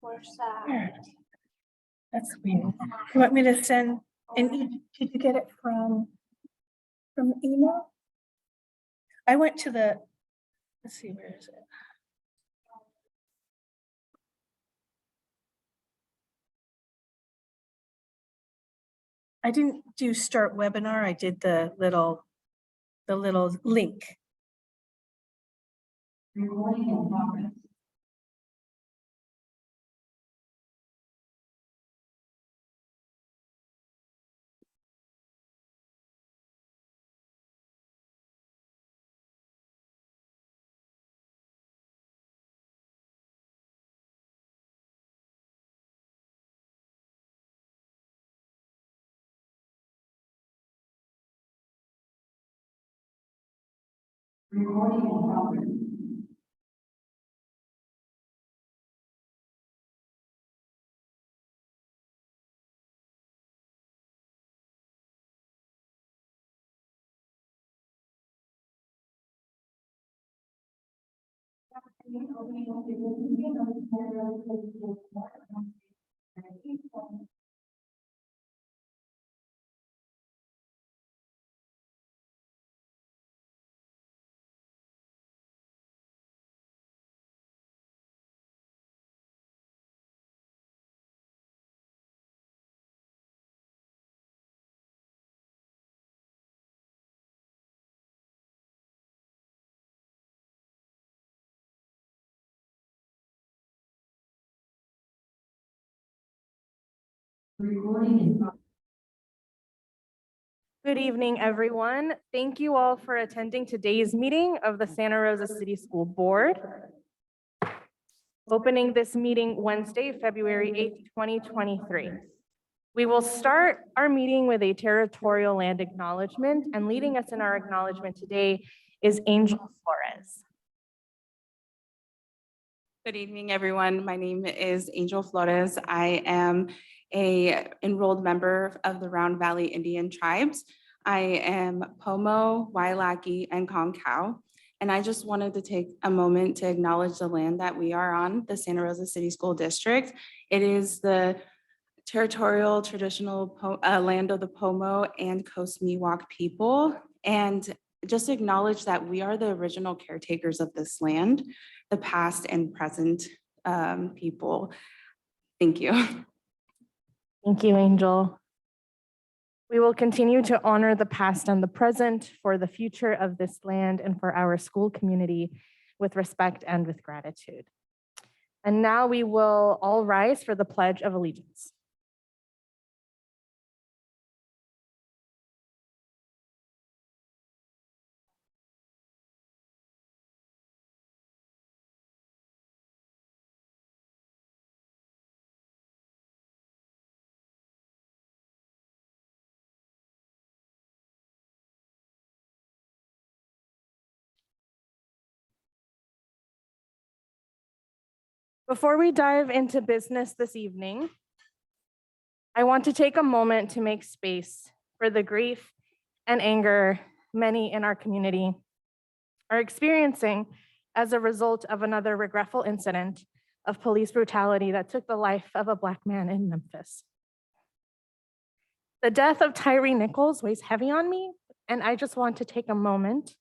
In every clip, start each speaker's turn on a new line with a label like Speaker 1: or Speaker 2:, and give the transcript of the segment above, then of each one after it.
Speaker 1: Where's that?
Speaker 2: Weird. That's weird. You want me to send, and did you get it from email? I went to the, let's see, where is it? I didn't do start webinar. I did the little link.
Speaker 3: Good evening, everyone. Thank you all for attending today's meeting of the Santa Rosa City School Board. Opening this meeting Wednesday, February 8th, 2023. We will start our meeting with a territorial land acknowledgement, and leading us in our acknowledgement today is Angel Flores.
Speaker 4: Good evening, everyone. My name is Angel Flores. I am an enrolled member of the Round Valley Indian Tribes. I am Pomo, Wailaki, and Concow. And I just wanted to take a moment to acknowledge the land that we are on, the Santa Rosa City School District. It is the territorial traditional land of the Pomo and Coast Miwok people. And just acknowledge that we are the original caretakers of this land, the past and present people. Thank you.
Speaker 3: Thank you, Angel. We will continue to honor the past and the present for the future of this land and for our school community with respect and with gratitude. And now we will all rise for the Pledge of Allegiance. Before we dive into business this evening, I want to take a moment to make space for the grief and anger many in our community are experiencing as a result of another regretful incident of police brutality that took the life of a Black man in Memphis. The death of Tyree Nichols weighs heavy on me, and I just want to take a moment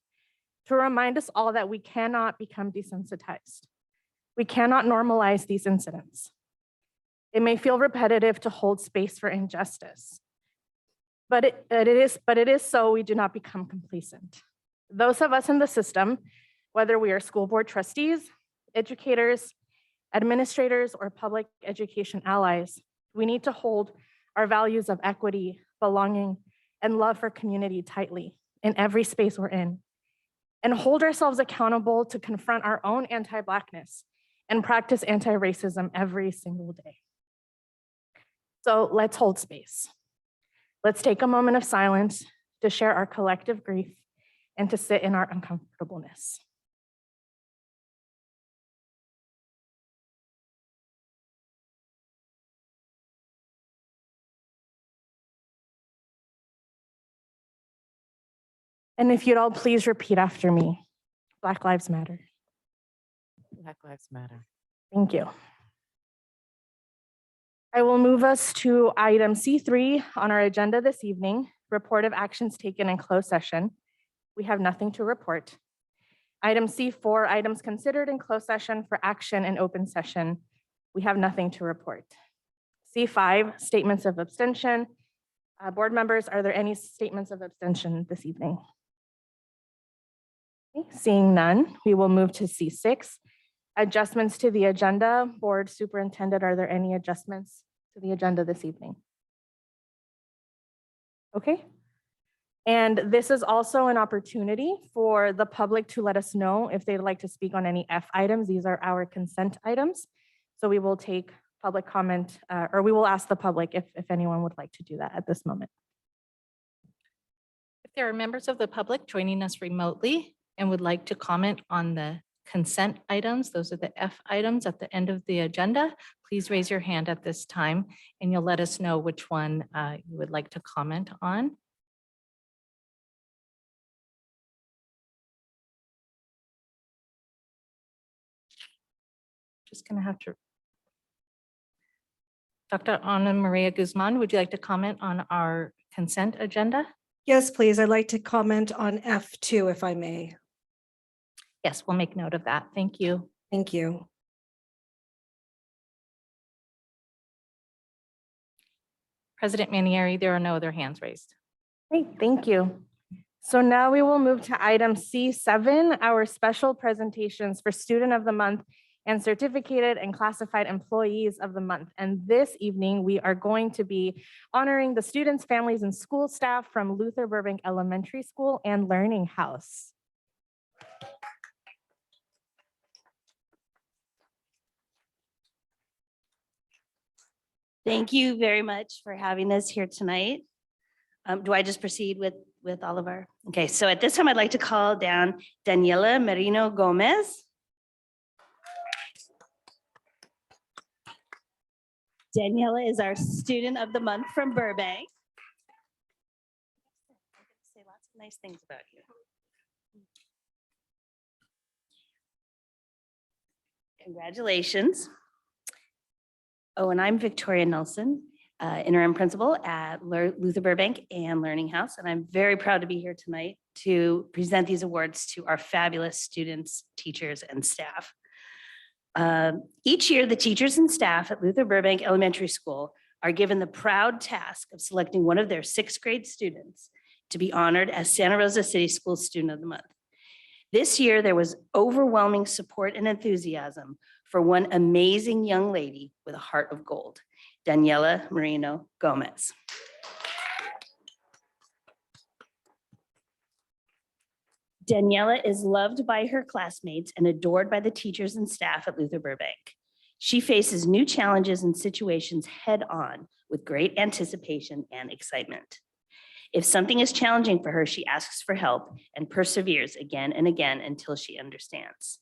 Speaker 3: to remind us all that we cannot become desensitized. We cannot normalize these incidents. It may feel repetitive to hold space for injustice, but it is so we do not become complacent. Those of us in the system, whether we are school board trustees, educators, administrators, or public education allies, we need to hold our values of equity, belonging, and love for community tightly in every space we're in, and hold ourselves accountable to confront our own anti-Blackness and practice anti-racism every single day. So let's hold space. Let's take a moment of silence to share our collective grief and to sit in our uncomfortableness. And if you'd all please repeat after me. Black Lives Matter.
Speaker 5: Black Lives Matter.
Speaker 3: Thank you. I will move us to item C3 on our agenda this evening, report of actions taken in closed session. We have nothing to report. Item C4, items considered in closed session for action in open session. We have nothing to report. C5, statements of abstention. Board members, are there any statements of abstention this evening? Okay, seeing none, we will move to C6, adjustments to the agenda. Board Superintendent, are there any adjustments to the agenda this evening? Okay. And this is also an opportunity for the public to let us know if they'd like to speak on any F items. These are our consent items. So we will take public comment, or we will ask the public if anyone would like to do that at this moment.
Speaker 1: If there are members of the public joining us remotely and would like to comment on the consent items, those are the F items at the end of the agenda, please raise your hand at this time and you'll let us know which one you would like to comment on. Just gonna have to. Dr. Ana Maria Guzman, would you like to comment on our consent agenda?
Speaker 5: Yes, please. I'd like to comment on F2 if I may.
Speaker 1: Yes, we'll make note of that. Thank you.
Speaker 5: Thank you.
Speaker 1: President Manieri, there are no other hands raised.
Speaker 3: Great, thank you. So now we will move to item C7, our special presentations for Student of the Month and certificated and classified employees of the month. And this evening, we are going to be honoring the students, families, and school staff from Luther Burbank Elementary School and Learning House.
Speaker 6: Thank you very much for having us here tonight. Do I just proceed with all of our? Okay, so at this time, I'd like to call down Daniela Merino Gomez. Daniela is our student of the month from Burbank. Say lots of nice things about you. Congratulations. Oh, and I'm Victoria Nelson, interim principal at Luther Burbank and Learning House. And I'm very proud to be here tonight to present these awards to our fabulous students, teachers, and staff. Each year, the teachers and staff at Luther Burbank Elementary School are given the proud task of selecting one of their sixth grade students to be honored as Santa Rosa City School Student of the Month. This year, there was overwhelming support and enthusiasm for one amazing young lady with a heart of gold, Daniela Merino Gomez. Daniela is loved by her classmates and adored by the teachers and staff at Luther Burbank. She faces new challenges and situations head on with great anticipation and excitement. If something is challenging for her, she asks for help and perseveres again and again until she understands.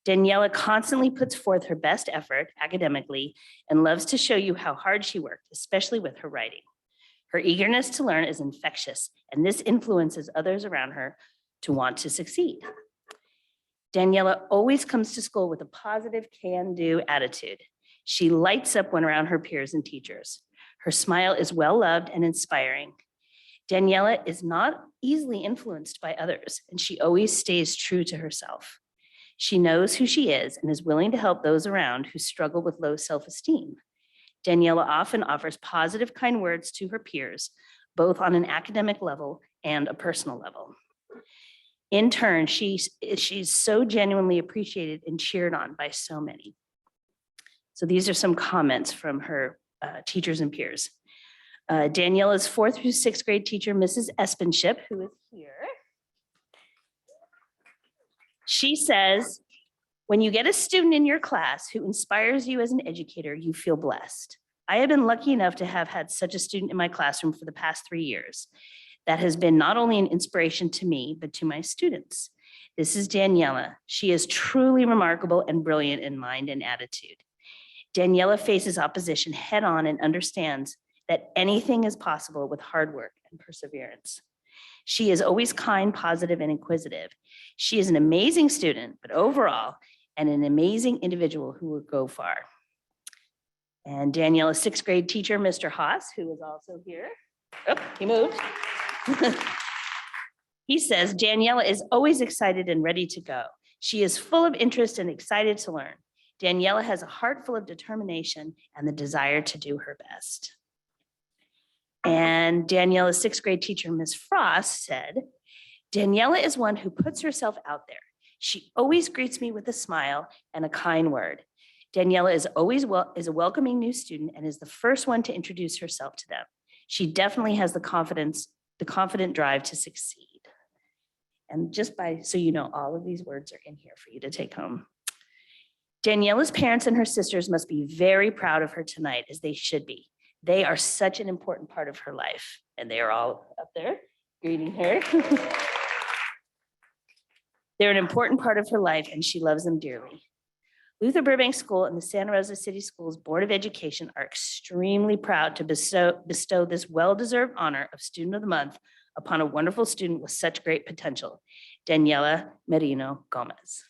Speaker 6: Daniela constantly puts forth her best effort academically and loves to show you how hard she worked, especially with her writing. Her eagerness to learn is infectious, and this influences others around her to want to succeed. Daniela always comes to school with a positive can-do attitude. She lights up when around her peers and teachers. Her smile is well-loved and inspiring. Daniela is not easily influenced by others, and she always stays true to herself. She knows who she is and is willing to help those around who struggle with low self-esteem. Daniela often offers positive, kind words to her peers, both on an academic level and a personal level. In turn, she's so genuinely appreciated and cheered on by so many. So these are some comments from her teachers and peers. Daniela's 4th through 6th grade teacher, Mrs. Espenship, who is here. She says, when you get a student in your class who inspires you as an educator, you feel blessed. I have been lucky enough to have had such a student in my classroom for the past 3 years. That has been not only an inspiration to me, but to my students. This is Daniela. She is truly remarkable and brilliant in mind and attitude. Daniela faces opposition head on and understands that anything is possible with hard work and perseverance. She is always kind, positive, and inquisitive. She is an amazing student, but overall, and an amazing individual who will go far. And Daniela's sixth grade teacher, Mr. Haas, who is also here. Oh, he moved. He says, Daniela is always excited and ready to go. She is full of interest and excited to learn. Daniela has a heart full of determination and the desire to do her best. And Daniela's sixth grade teacher, Ms. Frost, said, Daniela is one who puts herself out there. She always greets me with a smile and a kind word. Daniela is a welcoming new student and is the first one to introduce herself to them. She definitely has the confident drive to succeed. And so you know, all of these words are in here for you to take home. Daniela's parents and her sisters must be very proud of her tonight, as they should be. They are such an important part of her life, and they are all up there greeting her. They're an important part of her life, and she loves them dearly. Luther Burbank School and the Santa Rosa City Schools Board of Education are extremely proud to bestow this well-deserved honor of Student of the Month upon a wonderful student with such great potential, Daniela Merino Gomez.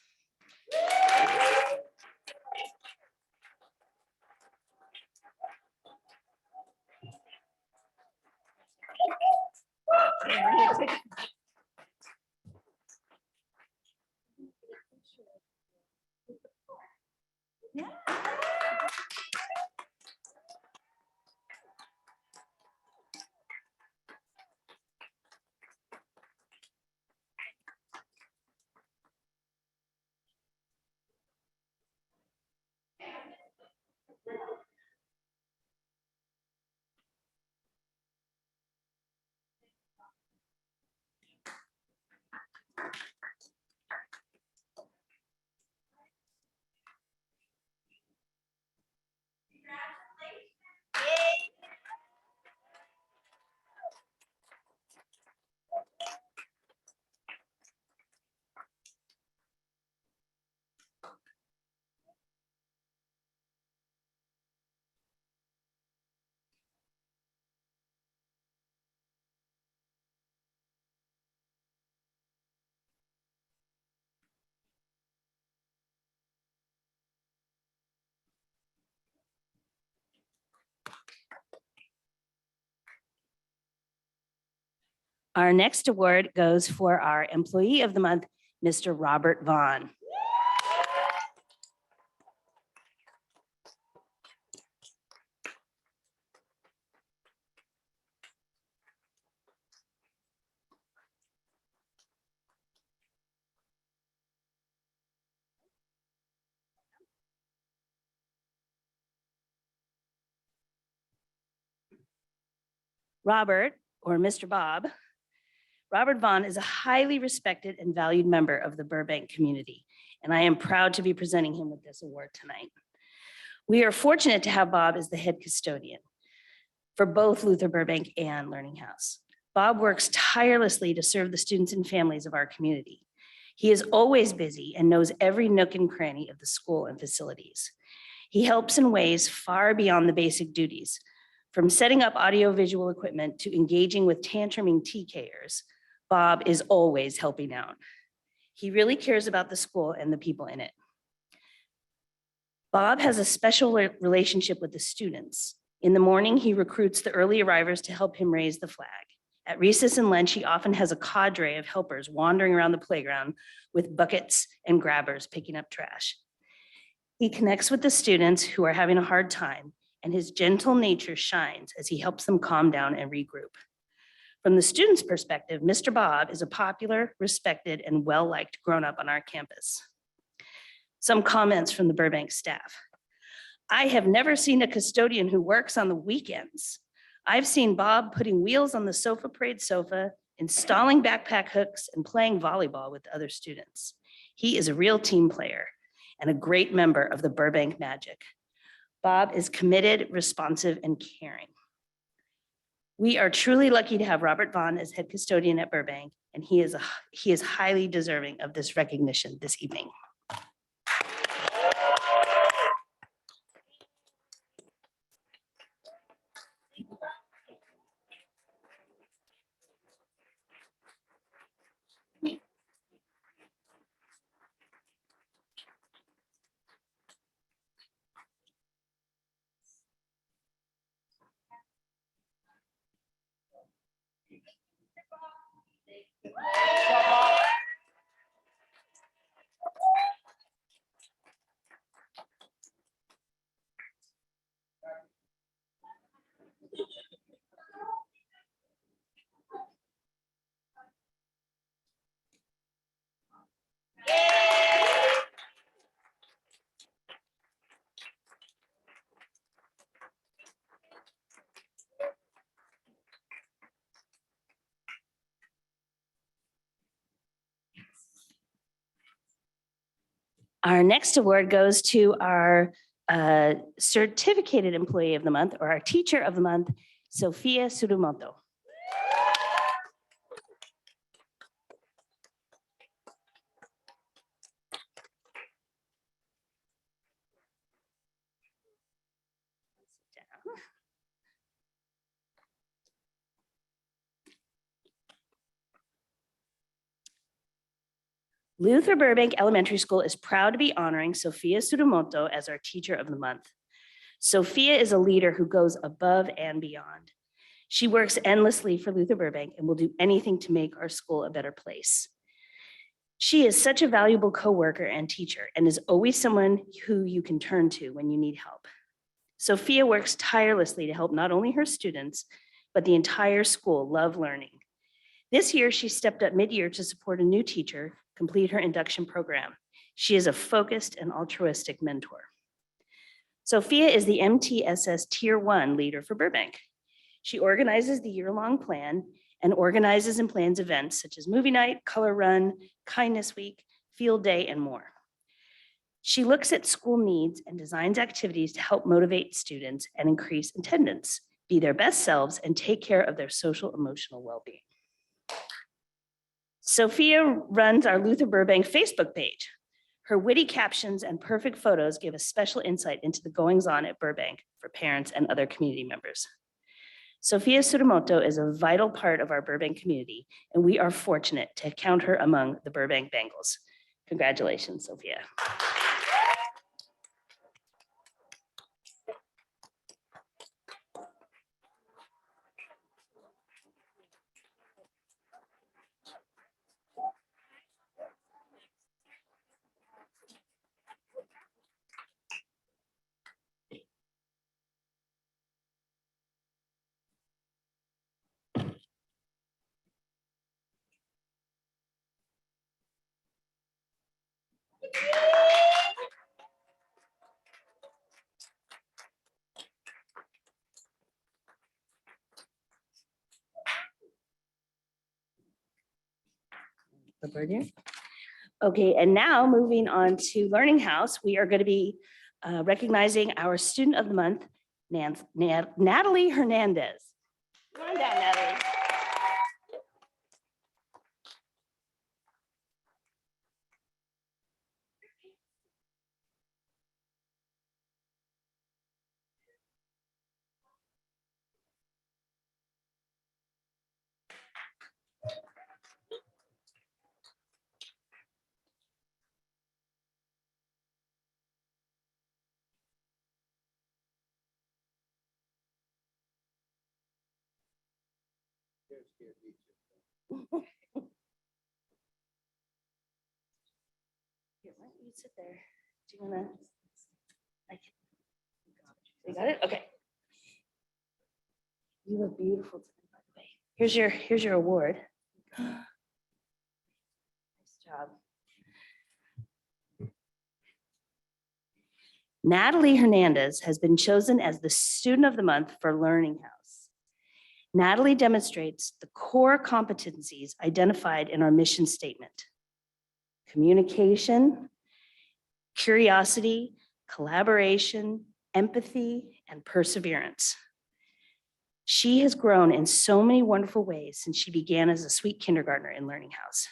Speaker 6: Our next award goes for our Employee of the Month, Mr. Robert Vaughn. Robert, or Mr. Bob, Robert Vaughn is a highly respected and valued member of the Burbank community, and I am proud to be presenting him with this award tonight. We are fortunate to have Bob as the head custodian for both Luther Burbank and Learning House. Bob works tirelessly to serve the students and families of our community. He is always busy and knows every nook and cranny of the school and facilities. He helps in ways far beyond the basic duties, from setting up audiovisual equipment to engaging with tantruming TKers. Bob is always helping out. He really cares about the school and the people in it. Bob has a special relationship with the students. In the morning, he recruits the early arrivers to help him raise the flag. At recess and lunch, he often has a cadre of helpers wandering around the playground with buckets and grabbers picking up trash. He connects with the students who are having a hard time, and his gentle nature shines as he helps them calm down and regroup. From the students' perspective, Mr. Bob is a popular, respected, and well-liked grown-up on our campus. Some comments from the Burbank staff. I have never seen a custodian who works on the weekends. I've seen Bob putting wheels on the sofa parade sofa, installing backpack hooks, and playing volleyball with other students. He is a real team player and a great member of the Burbank Magic. Bob is committed, responsive, and caring. We are truly lucky to have Robert Vaughn as head custodian at Burbank, and he is highly deserving of this recognition this evening. Our next award goes to our certificated employee of the month, or our teacher of the month, Sophia Surumoto. Luther Burbank Elementary School is proud to be honoring Sophia Surumoto as our teacher of the month. Sophia is a leader who goes above and beyond. She works endlessly for Luther Burbank and will do anything to make our school a better place. She is such a valuable coworker and teacher and is always someone who you can turn to when you need help. Sophia works tirelessly to help not only her students, but the entire school love learning. This year, she stepped up mid-year to support a new teacher complete her induction program. She is a focused and altruistic mentor. Sophia is the MTSS Tier 1 leader for Burbank. She organizes the year-long plan and organizes and plans events such as movie night, color run, kindness week, field day, and more. She looks at school needs and designs activities to help motivate students and increase attendance, be their best selves, and take care of their social emotional well-being. Sophia runs our Luther Burbank Facebook page. Her witty captions and perfect photos give a special insight into the goings-on at Burbank for parents and other community members. Sophia Surumoto is a vital part of our Burbank community, and we are fortunate to count her among the Burbank Bengals. Congratulations, Sophia. Okay, and now moving on to Learning House, we are going to be recognizing our student of the month, Natalie Hernandez. Come on down, Natalie. Here, why don't you sit there? Do you wanna? You got it? Okay. You look beautiful today, by the way. Here's your award. Nice job. Natalie Hernandez has been chosen as the Student of the Month for Learning House. Natalie demonstrates the core competencies identified in our mission statement: communication, curiosity, collaboration, empathy, and perseverance. She has grown in so many wonderful ways since she began as a sweet kindergartner in Learning House.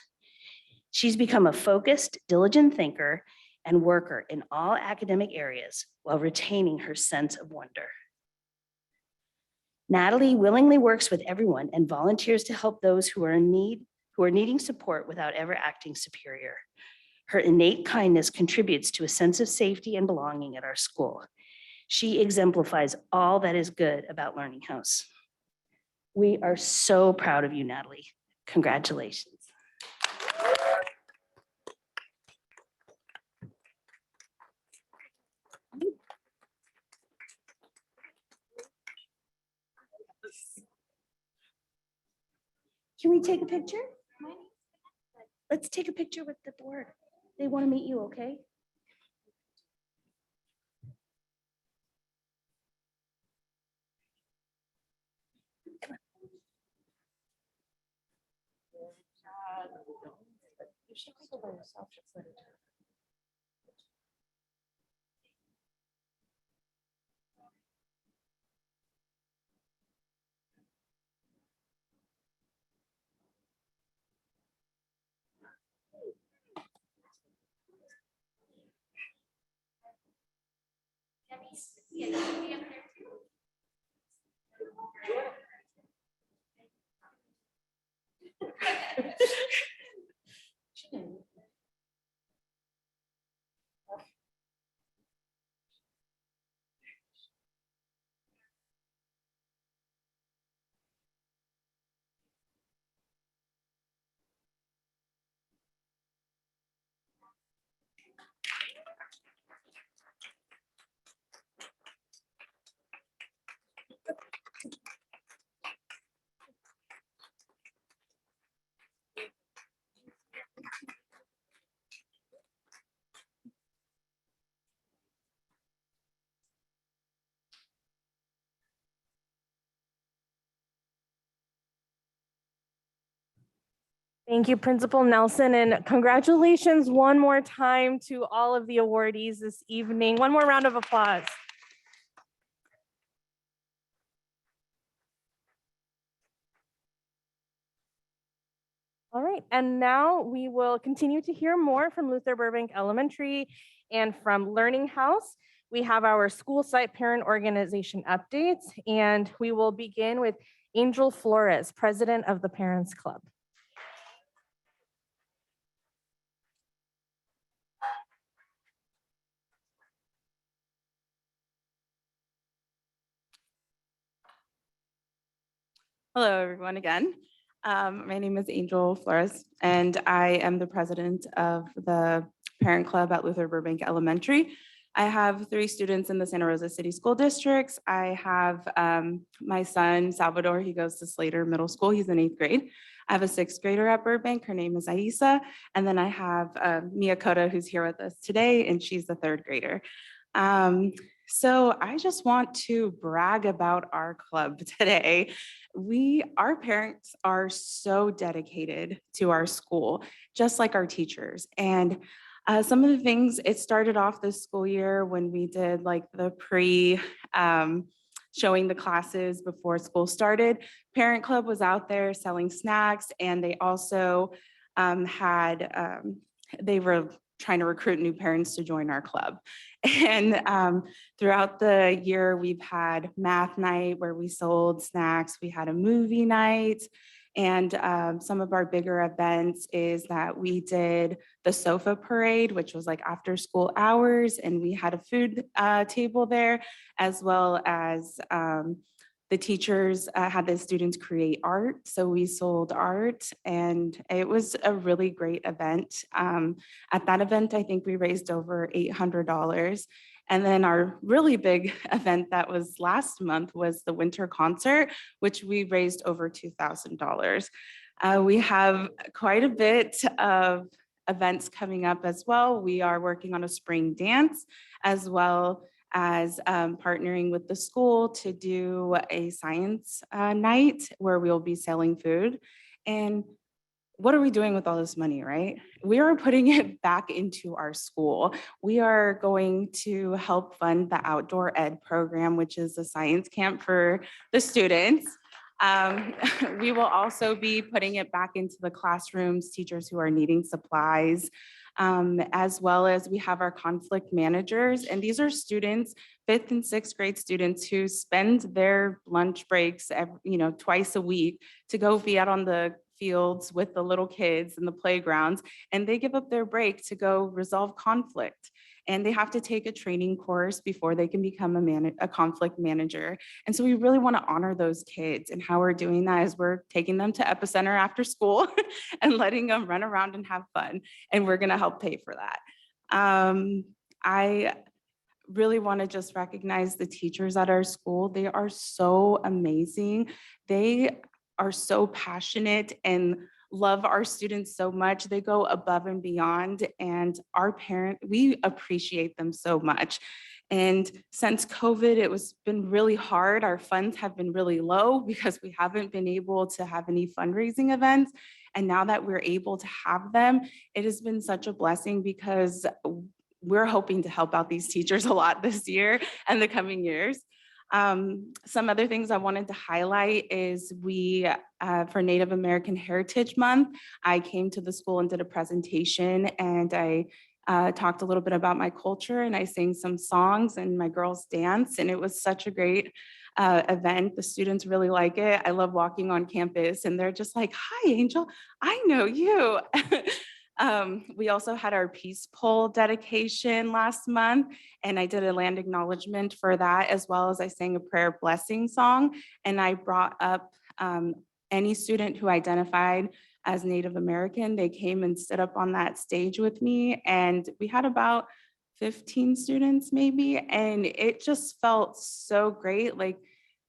Speaker 6: She's become a focused, diligent thinker and worker in all academic areas while retaining her sense of wonder. Natalie willingly works with everyone and volunteers to help those who are needing support without ever acting superior. Her innate kindness contributes to a sense of safety and belonging at our school. She exemplifies all that is good about Learning House. We are so proud of you, Natalie. Congratulations. Can we take a picture? Let's take a picture with the board. They want to meet you, okay?
Speaker 3: Thank you, Principal Nelson, and congratulations one more time to all of the awardees this evening. One more round of applause. All right, and now we will continue to hear more from Luther Burbank Elementary and from Learning House. We have our school site parent organization updates, and we will begin with Angel Flores, President of the Parents Club.
Speaker 4: Hello, everyone again. My name is Angel Flores, and I am the president of the parent club at Luther Burbank Elementary. I have 3 students in the Santa Rosa City School Districts. I have my son, Salvador. He goes to Slater Middle School. He's in 8th grade. I have a 6th grader at Burbank. Her name is Aisa. And then I have Mia Cota, who's here with us today, and she's the 3rd grader. So I just want to brag about our club today. Our parents are so dedicated to our school, just like our teachers. And some of the things, it started off this school year when we did like the showing the classes before school started. Parent Club was out there selling snacks, and they also they were trying to recruit new parents to join our club. And throughout the year, we've had math night where we sold snacks. We had a movie night. And some of our bigger events is that we did the sofa parade, which was like after school hours. And we had a food table there, as well as the teachers had the students create art. So we sold art, and it was a really great event. At that event, I think we raised over $800. And then our really big event that was last month was the winter concert, which we raised over $2,000. We have quite a bit of events coming up as well. We are working on a spring dance, as well as partnering with the school to do a science night where we'll be selling food. And what are we doing with all this money, right? We are putting it back into our school. We are going to help fund the outdoor ed program, which is a science camp for the students. We will also be putting it back into the classrooms, teachers who are needing supplies, as well as we have our conflict managers. And these are students, 5th and 6th grade students, who spend their lunch breaks twice a week to go be out on the fields with the little kids in the playgrounds, and they give up their break to go resolve conflict. and they have to take a training course before they can become a conflict manager. And so we really want to honor those kids, and how we're doing that is we're taking them to Epicenter after school and letting them run around and have fun, and we're going to help pay for that. I really want to just recognize the teachers at our school. They are so amazing. They are so passionate and love our students so much. They go above and beyond, and we appreciate them so much. And since COVID, been really hard. Our funds have been really low because we haven't been able to have any fundraising events. And now that we're able to have them, it has been such a blessing because we're hoping to help out these teachers a lot this year and the coming years. Some other things I wanted to highlight is for Native American Heritage Month, I came to the school and did a presentation, and I talked a little bit about my culture, and I sang some songs, and my girls danced, and it was such a great event. The students really like it. I love walking on campus, and they're just like, "Hi, Angel, I know you." We also had our Peace Pole dedication last month, and I did a land acknowledgement for that, as well as I sang a prayer blessing song, and I brought up any student who identified as Native American. They came and stood up on that stage with me, and we had about 15 students maybe, and it just felt so great. Like,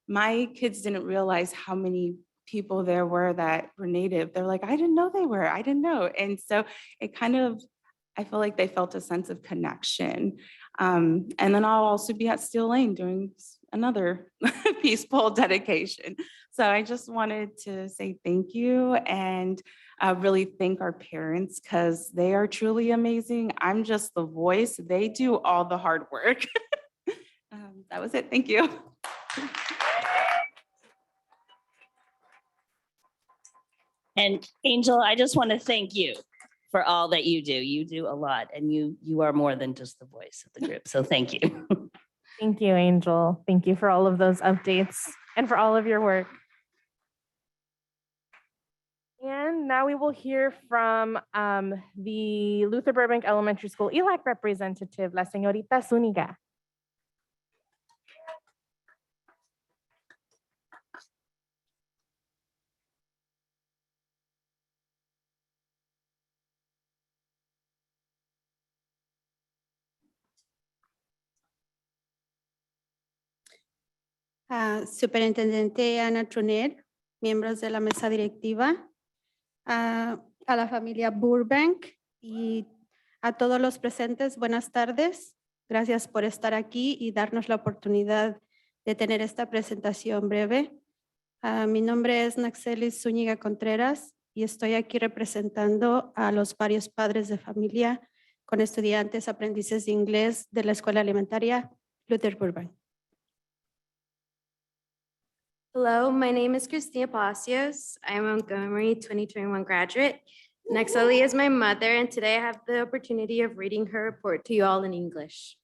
Speaker 4: my kids didn't realize how many people there were that were Native. They're like, I didn't know they were, I didn't know. And so it I feel like they felt a sense of connection. And then I'll also be at Steel Lane doing another Peace Pole dedication. So I just wanted to say thank you, and really thank our parents, because they are truly amazing. I'm just the voice. They do all the hard work. That was it. Thank you.
Speaker 6: And Angel, I just want to thank you for all that you do. You do a lot, and you are more than just the voice of the group. So thank you.
Speaker 3: Thank you, Angel. Thank you for all of those updates and for all of your work. And now we will hear from the Luther Burbank Elementary School ELAC representative, La Señorita Zúñiga.
Speaker 7: Superintendente Ana Trunet, miembros de la mesa directiva, a la familia Burbank y a todos los presentes, buenas tardes. Gracias por estar aquí y darnos la oportunidad de tener esta presentación breve. Mi nombre es Naxelis Zúñiga Contreras y estoy aquí representando a los varios padres de familia con estudiantes aprendices de inglés de la Escuela Alimentaria Luther Burbank.
Speaker 8: Hello, my name is Christina Palacios. I'm a Montgomery 2021 graduate. Nexeli is my mother, and today I have the opportunity of reading her report to you all in English.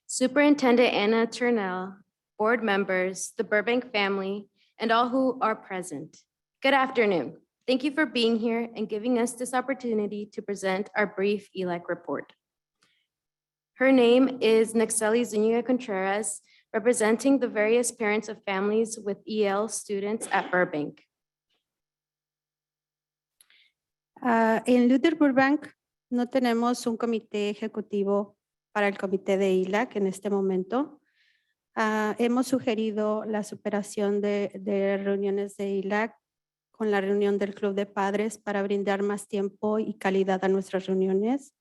Speaker 8: Superintendent Anna Turnell, board members, the Burbank family, and all who are present. Good afternoon. Thank you for being here and giving us this opportunity to present our brief ELAC report. Her name is Nexeli Zúñiga Contreras, representing the various parents of families with EL students at Burbank.
Speaker 7: En Luther Burbank no tenemos un comité ejecutivo para el comité de ELAC en este momento. Hemos sugerido la superación de reuniones de ELAC con la reunión del Club de Padres para brindar más tiempo y calidad a nuestras reuniones.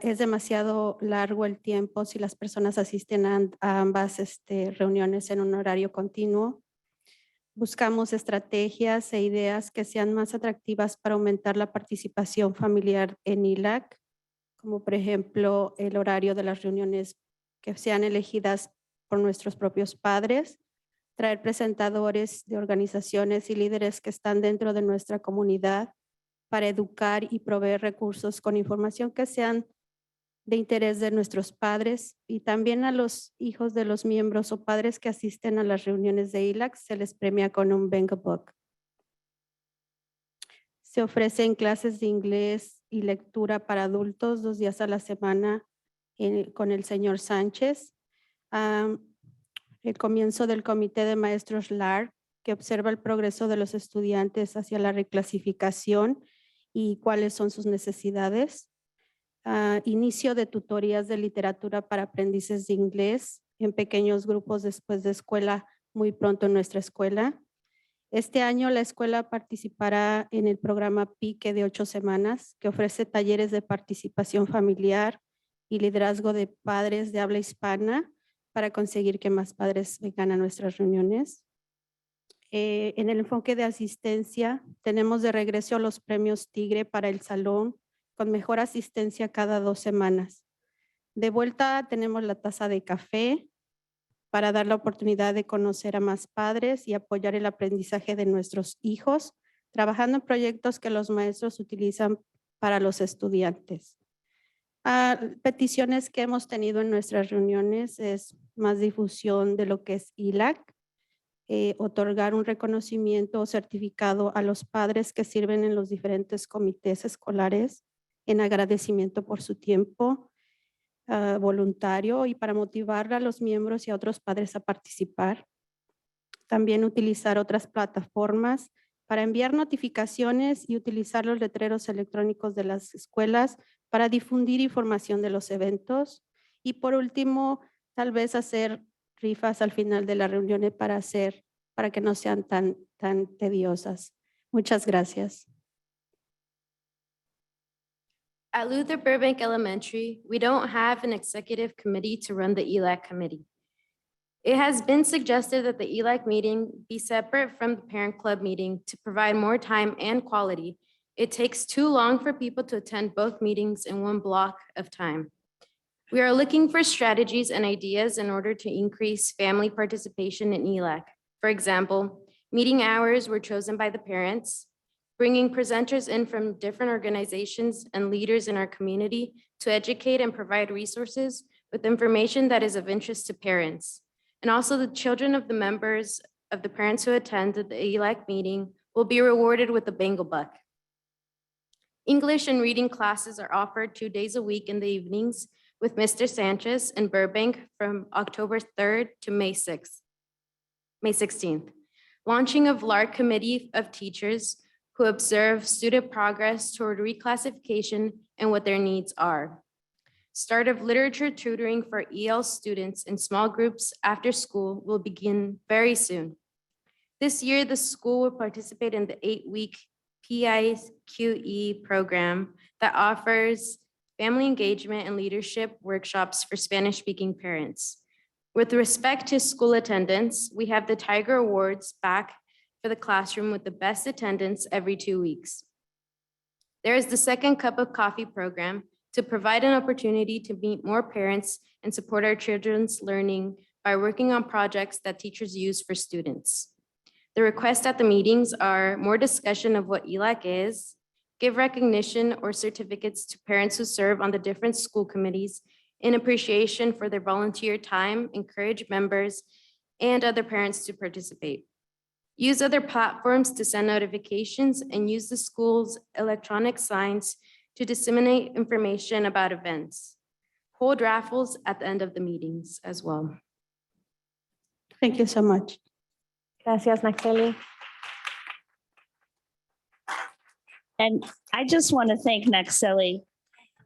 Speaker 7: Es demasiado largo el tiempo si las personas asisten a ambas reuniones en un horario continuo. Buscamos estrategias e ideas que sean más atractivas para aumentar la participación familiar en ELAC, como por ejemplo el horario de las reuniones que sean elegidas por nuestros propios padres, traer presentadores de organizaciones y líderes que están dentro de nuestra comunidad para educar y proveer recursos con información que sean de interés de nuestros padres, y también a los hijos de los miembros o padres que asisten a las reuniones de ELAC se les premia con un Bingo Book. Se ofrecen clases de inglés y lectura para adultos 2 días a la semana con el señor Sánchez. El comienzo del Comité de Maestros LAR, que observa el progreso de los estudiantes hacia la reclasificación y cuáles son sus necesidades. Inicio de tutorías de literatura para aprendices de inglés en pequeños grupos después de escuela, muy pronto en nuestra escuela. Este año la escuela participará en el programa PIQUE de 8 semanas, que ofrece talleres de participación familiar y liderazgo de padres de habla hispana para conseguir que más padres vengan a nuestras reuniones. En el enfoque de asistencia, tenemos de regreso los premios Tigre para el salón, con mejor asistencia cada 2 semanas. De vuelta tenemos la taza de café para dar la oportunidad de conocer a más padres y apoyar el aprendizaje de nuestros hijos, trabajando en proyectos que los maestros utilizan para los estudiantes. Peticiones que hemos tenido en nuestras reuniones es más difusión de lo que es ILAC, otorgar un reconocimiento o certificado a los padres que sirven en los diferentes comités escolares en agradecimiento por su tiempo voluntario y para motivar a los miembros y a otros padres a participar. También utilizar otras plataformas para enviar notificaciones y utilizar los letreros electrónicos de las escuelas para difundir información de los eventos. Y por último, tal vez hacer rifas al final de las reuniones para que no sean tan tediosas. Muchas gracias.
Speaker 8: At Luther Burbank Elementary, we don't have an executive committee to run the ELAC committee. It has been suggested that the ELAC meeting be separate from the parent club meeting to provide more time and quality. It takes too long for people to attend both meetings in one block of time. We are looking for strategies and ideas in order to increase family participation in ELAC. For example, meeting hours were chosen by the parents, bringing presenters in from different organizations and leaders in our community to educate and provide resources with information that is of interest to parents. And also the children of the members of the parents who attended the ELAC meeting will be rewarded with a Bengal buck. English and reading classes are offered 2 days a week in the evenings with Mr. Sanchez in Burbank from October 3rd to May 16th. Launching of LARC Committee of Teachers who observe student progress toward reclassification and what their needs are. Start of literature tutoring for EL students in small groups after school will begin very soon. This year, the school will participate in the 8-week PIQE program that offers family engagement and leadership workshops for Spanish-speaking parents. With respect to school attendance, we have the Tiger Awards back for the classroom with the best attendance every 2 weeks. There is the Second Cup of Coffee program to provide an opportunity to meet more parents and support our children's learning by working on projects that teachers use for students. The requests at the meetings are more discussion of what ELAC is, give recognition or certificates to parents who serve on the different school committees in appreciation for their volunteer time, encourage members and other parents to participate. Use other platforms to send notifications and use the school's electronic signs to disseminate information about events. Hold raffles at the end of the meetings as well.
Speaker 7: Thank you so much.
Speaker 3: Gracias, Naxeli.
Speaker 6: And I just want to thank Naxeli.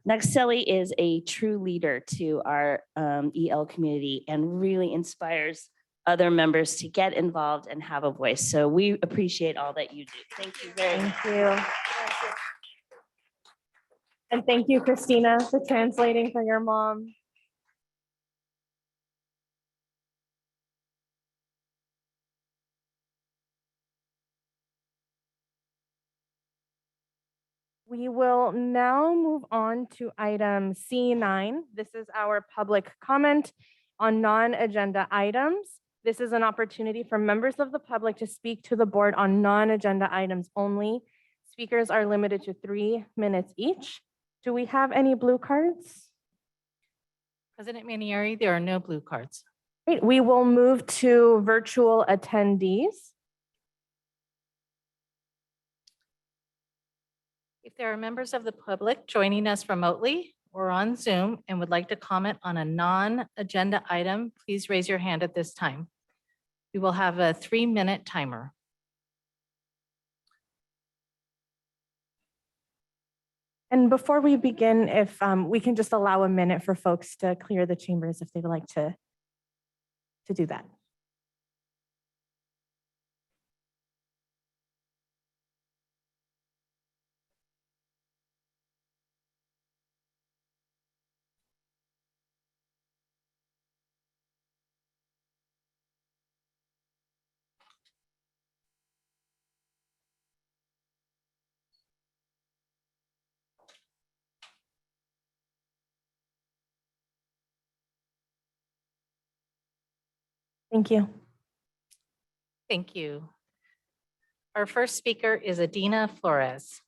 Speaker 6: Naxeli is a true leader to our EL community and really inspires other members to get involved and have a voice. So we appreciate all that you do. Thank you very much.
Speaker 3: Thank you. And thank you, Christina, for translating for your mom. We will now move on to item C9. This is our public comment on non-agenda items. This is an opportunity for members of the public to speak to the board on non-agenda items only. Speakers are limited to 3 minutes each. Do we have any blue cards?
Speaker 1: President Manieri, there are no blue cards.
Speaker 3: Great. We will move to virtual attendees.
Speaker 1: If there are members of the public joining us remotely or on Zoom and would like to comment on a non-agenda item, please raise your hand at this time. We will have a 3-minute timer.
Speaker 3: And before we begin, if we can just allow a minute for folks to clear the chambers if they'd like to do that. Thank you.
Speaker 1: Thank you. Our first speaker is Adina Flores.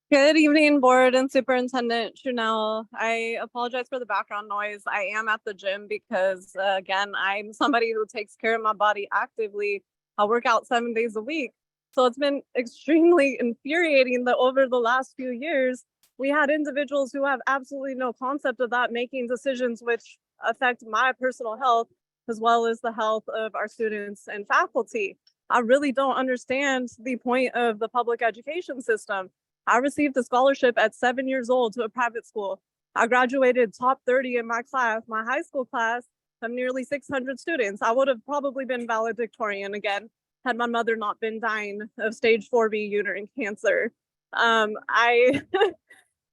Speaker 9: Good evening, board and Superintendent Trunell. I apologize for the background noise. I am at the gym because, again, I'm somebody who takes care of my body actively. I work out 7 days a week. So it's been extremely infuriating that over the last few years, we had individuals who have absolutely no concept of that making decisions which affect my personal health as well as the health of our students and faculty. I really don't understand the point of the public education system. I received a scholarship at 7 years old to a private school. I graduated top 30 in my class, my high school class of nearly 600 students. I would have probably been valedictorian again had my mother not been dying of stage 4B uterine cancer. I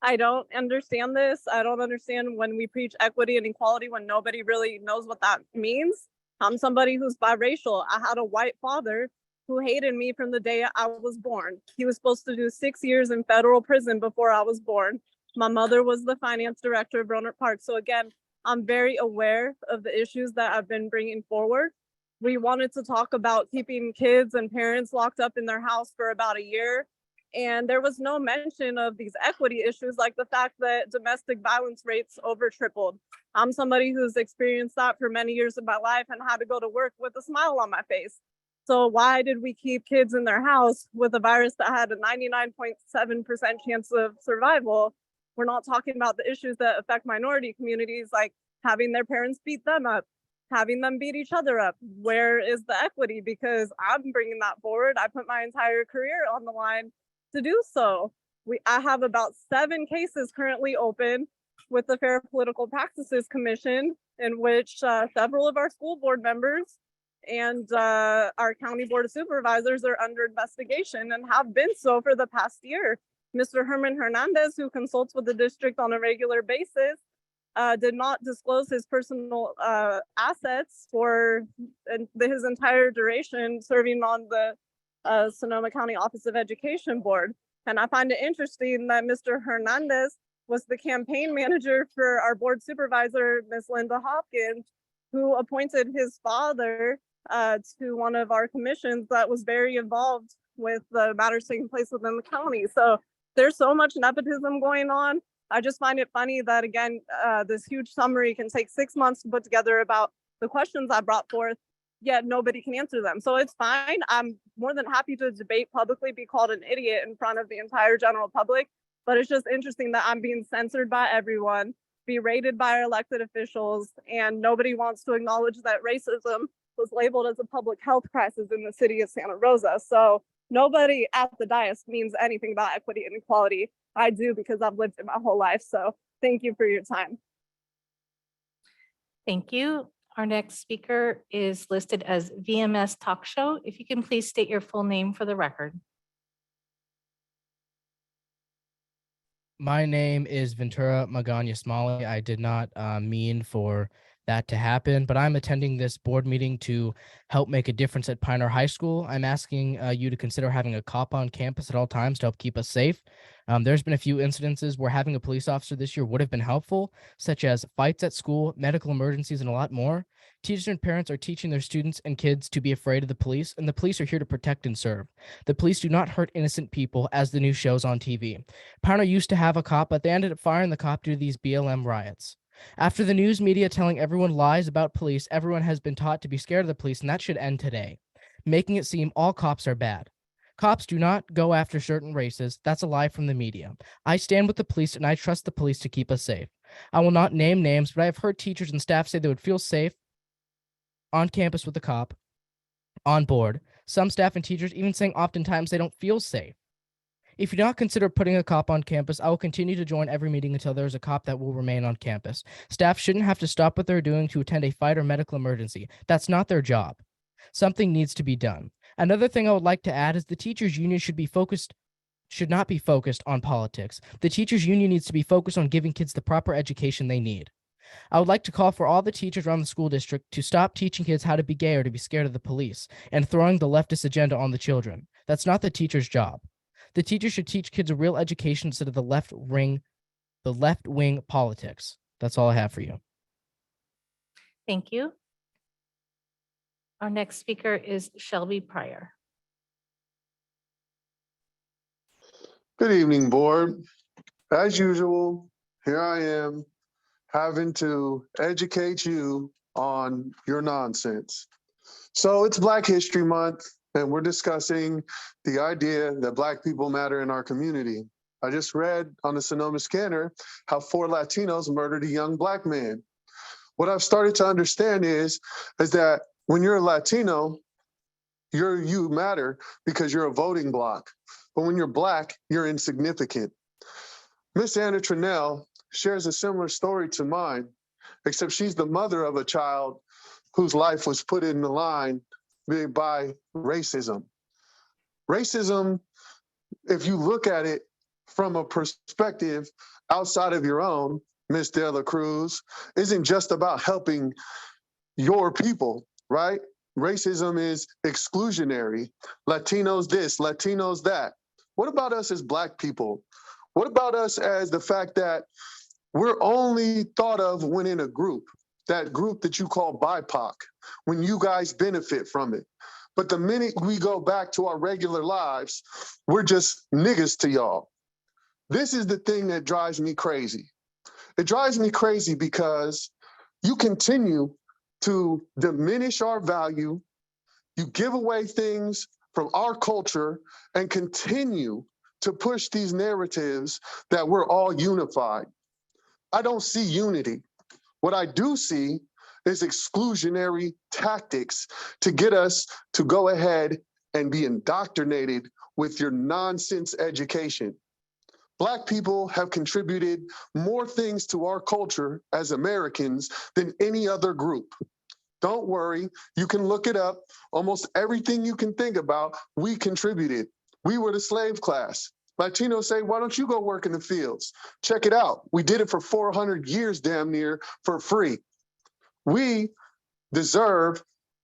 Speaker 9: I don't understand this. I don't understand when we preach equity and equality when nobody really knows what that means. I'm somebody who's biracial. I had a white father who hated me from the day I was born. He was supposed to do 6 years in federal prison before I was born. My mother was the finance director of Roanoke Park. So again, I'm very aware of the issues that I've been bringing forward. We wanted to talk about keeping kids and parents locked up in their house for about a year. And there was no mention of these equity issues, like the fact that domestic violence rates over tripled. I'm somebody who's experienced that for many years of my life and had to go to work with a smile on my face. So why did we keep kids in their house with a virus that had a 99.7% chance of survival? We're not talking about the issues that affect minority communities, like having their parents beat them up, having them beat each other up. Where is the equity? Because I'm bringing that forward. I put my entire career on the line to do so. I have about 7 cases currently open with the Fair Political Practices Commission, in which several of our school board members and our county board of supervisors are under investigation and have been so for the past year. Mr. Herman Hernandez, who consults with the district on a regular basis, did not disclose his personal assets for his entire duration serving on the Sonoma County Office of Education Board. And I find it interesting that Mr. Hernandez was the campaign manager for our board supervisor, Ms. Linda Hopkins, who appointed his father to one of our commissions that was very involved with the matters taking place within the county. So there's so much nepotism going on. I just find it funny that, again, this huge summary can take 6 months to put together about the questions I brought forth, yet nobody can answer them. So it's fine. I'm more than happy to debate publicly, be called an idiot in front of the entire general public. But it's just interesting that I'm being censored by everyone, berated by our elected officials, and nobody wants to acknowledge that racism was labeled as a public health crisis in the city of Santa Rosa. So nobody at the dais means anything about equity and equality. I do, because I've lived it my whole life. So thank you for your time.
Speaker 1: Thank you. Our next speaker is listed as VMS Talk Show. If you can please state your full name for the record.
Speaker 10: My name is Ventura Magana Smalley. I did not mean for that to happen, but I'm attending this board meeting to help make a difference at Pioneer High School. I'm asking you to consider having a cop on campus at all times to help keep us safe. There's been a few incidences where having a police officer this year would have been helpful, such as fights at school, medical emergencies, and a lot more. Teachers and parents are teaching their students and kids to be afraid of the police, and the police are here to protect and serve. The police do not hurt innocent people, as the news shows on TV. Pioneer used to have a cop, but they ended up firing the cop due to these BLM riots. After the news media telling everyone lies about police, everyone has been taught to be scared of the police, and that should end today, making it seem all cops are bad. Cops do not go after certain races. That's a lie from the media. I stand with the police and I trust the police to keep us safe. I will not name names, but I have heard teachers and staff say they would feel safe on campus with a cop on board. Some staff and teachers even saying oftentimes they don't feel safe. If you do not consider putting a cop on campus, I will continue to join every meeting until there is a cop that will remain on campus. Staff shouldn't have to stop what they're doing to attend a fight or medical emergency. That's not their job. Something needs to be done. Another thing I would like to add is the teachers union should not be focused on politics. The teachers union needs to be focused on giving kids the proper education they need. I would like to call for all the teachers around the school district to stop teaching kids how to be gay or to be scared of the police and throwing the leftist agenda on the children. That's not the teacher's job. The teacher should teach kids a real education instead of the left-wing politics. That's all I have for you.
Speaker 1: Thank you. Our next speaker is Shelby Pryor.
Speaker 11: Good evening, board. As usual, here I am having to educate you on your nonsense. So it's Black History Month, and we're discussing the idea that Black people matter in our community. I just read on the Sonoma scanner how 4 Latinos murdered a young Black man. What I've started to understand is that when you're a Latino, you matter because you're a voting bloc. But when you're Black, you're insignificant. Miss Anna Trinnell shares a similar story to mine, except she's the mother of a child whose life was put in the line by racism. Racism, if you look at it from a perspective outside of your own, Miss De La Cruz, isn't just about helping your people, right? Racism is exclusionary. Latinos this, Latinos that. What about us as Black people? What about us as the fact that we're only thought of when in a group, that group that you call BIPOC, when you guys benefit from it. But the minute we go back to our regular lives, we're just niggas to y'all. This is the thing that drives me crazy. It drives me crazy because you continue to diminish our value, you give away things from our culture and continue to push these narratives that we're all unified. I don't see unity. What I do see is exclusionary tactics to get us to go ahead and be indoctrinated with your nonsense education. Black people have contributed more things to our culture as Americans than any other group. Don't worry, you can look it up. Almost everything you can think about, we contributed. We were the slave class. Latinos say, why don't you go work in the fields? Check it out. We did it for 400 years, damn near, for free. We deserve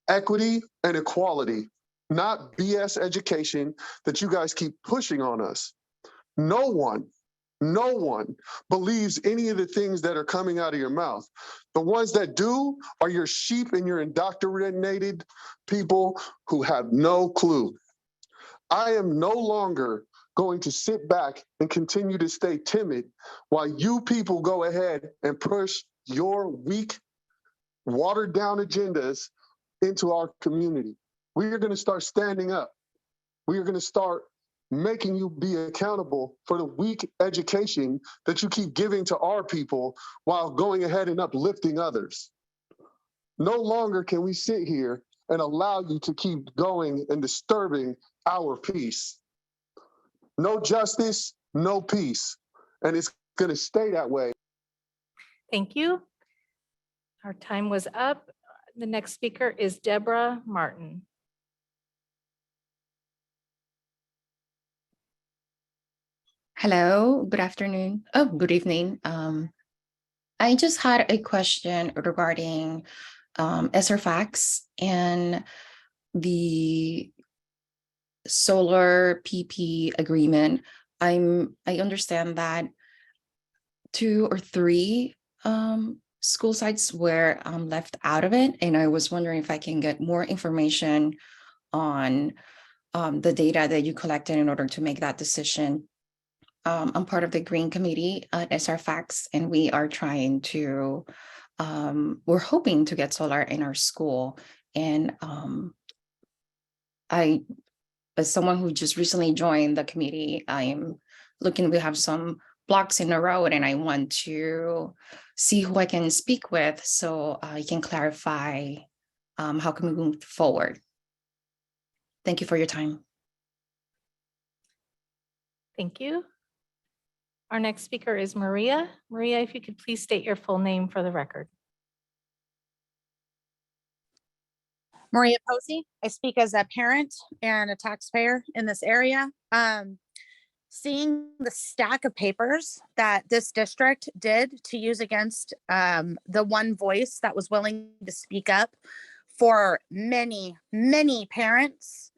Speaker 11: equity and equality, not BS education that you guys keep pushing on us. No one believes any of the things that are coming out of your mouth. The ones that do are your sheep and your indoctrinated people who have no clue. I am no longer going to sit back and continue to stay timid while you people go ahead and push your weak, watered down agendas into our community. We are going to start standing up. We are going to start making you be accountable for the weak education that you keep giving to our people while going ahead and uplifting others. No longer can we sit here and allow you to keep going and disturbing our peace. No justice, no peace. And it's going to stay that way.
Speaker 1: Thank you. Our time was up. The next speaker is Deborah Martin.
Speaker 12: Hello, good afternoon. Oh, good evening. I just had a question regarding SRFAX and the solar PP agreement. I understand that 2 or 3 school sites were left out of it, and I was wondering if I can get more information on the data that you collected in order to make that decision. I'm part of the Green Committee at SRFAX, and we are trying to, we're hoping to get solar in our school. And I as someone who just recently joined the committee, I'm looking, we have some blocks in the road and I want to see who I can speak with so I can clarify how can we move forward. Thank you for your time.
Speaker 1: Thank you. Our next speaker is Maria. Maria, if you could please state your full name for the record.
Speaker 13: Maria Posey. I speak as a parent and a taxpayer in this area. Seeing the stack of papers that this district did to use against the one voice that was willing to speak up for many, many parents,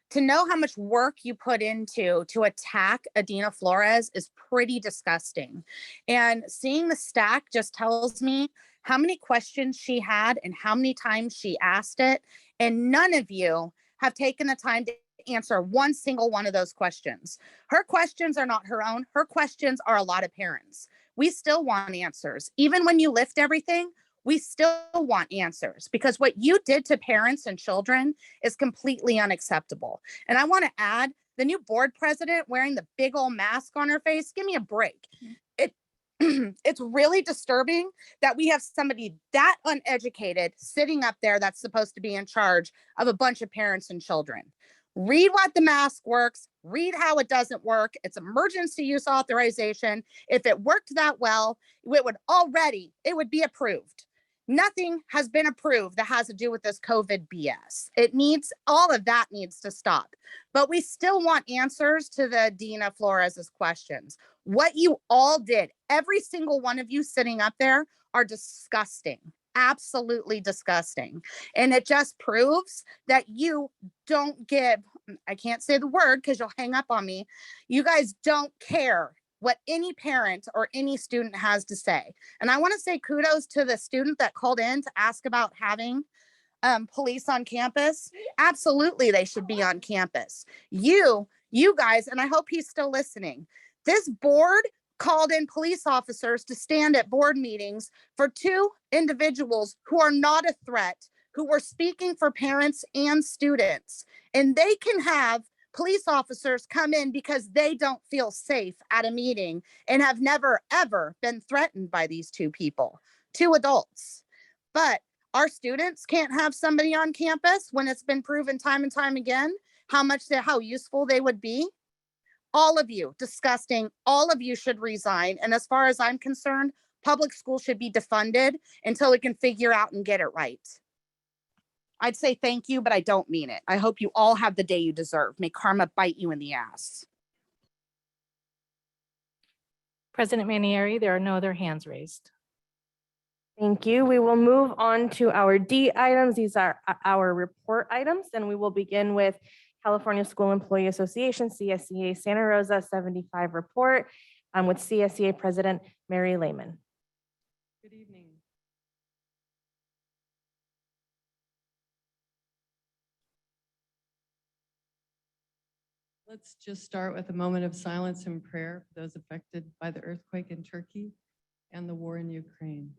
Speaker 13: to know how much work you put into to attack Adina Flores is pretty disgusting. And seeing the stack just tells me how many questions she had and how many times she asked it. And none of you have taken the time to answer one single one of those questions. Her questions are not her own. Her questions are a lot of parents. We still want answers. Even when you lift everything, we still want answers because what you did to parents and children is completely unacceptable. And I want to add, the new board president wearing the big old mask on her face, give me a break. It's really disturbing that we have somebody that uneducated sitting up there that's supposed to be in charge of a bunch of parents and children. Read what the mask works, read how it doesn't work. It's emergency use authorization. If it worked that well, it would be approved. Nothing has been approved that has to do with this COVID BS. All of that needs to stop. But we still want answers to the Adina Flores's questions. What you all did, every single one of you sitting up there, are disgusting. Absolutely disgusting. And it just proves that you don't give, I can't say the word because you'll hang up on me. You guys don't care what any parent or any student has to say. And I want to say kudos to the student that called in to ask about having police on campus. Absolutely, they should be on campus. You guys, and I hope he's still listening. This board called in police officers to stand at board meetings for two individuals who are not a threat, who were speaking for parents and students. And they can have police officers come in because they don't feel safe at a meeting and have never, ever been threatened by these two people, two adults. But our students can't have somebody on campus when it's been proven time and time again how useful they would be. All of you, disgusting. All of you should resign. And as far as I'm concerned, public school should be defunded until we can figure out and get it right. I'd say thank you, but I don't mean it. I hope you all have the day you deserve. May karma bite you in the ass.
Speaker 1: President Manieri, there are no other hands raised.
Speaker 3: Thank you. We will move on to our D items. These are our report items, and we will begin with California School Employee Association, CSEA Santa Rosa 75 report with CSEA President Mary Lehman.
Speaker 14: Good evening. Let's just start with a moment of silence and prayer for those affected by the earthquake in Turkey and the war in Ukraine.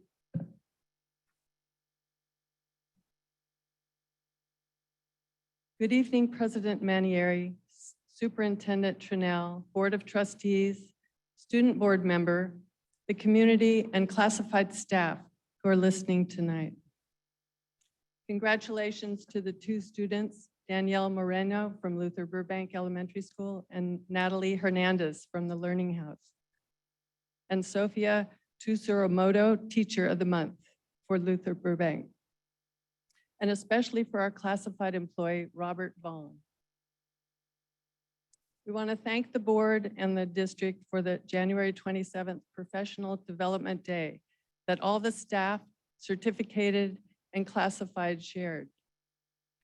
Speaker 14: Good evening, President Manieri, Superintendent Trinnell, Board of Trustees, Student Board member, the community, and classified staff who are listening tonight. Congratulations to the two students, Danielle Moreno from Luther Burbank Elementary School and Natalie Hernandez from the Learning House, and Sophia Tsurumoto, Teacher of the Month for Luther Burbank, and especially for our classified employee, Robert Vaughn. We want to thank the board and the district for the January 27th Professional Development Day that all the staff, certificated, and classified shared.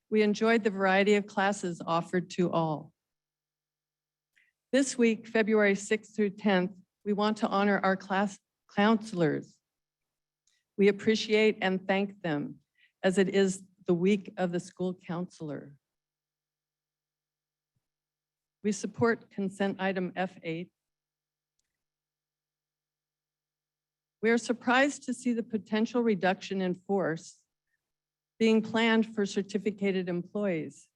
Speaker 14: We enjoyed the variety of classes offered to all. This week, February 6th through 10th, we want to honor our class counselors. We appreciate and thank them as it is the week of the school counselor. We support consent item F8. We are surprised to see the potential reduction in force being planned for certificated employees.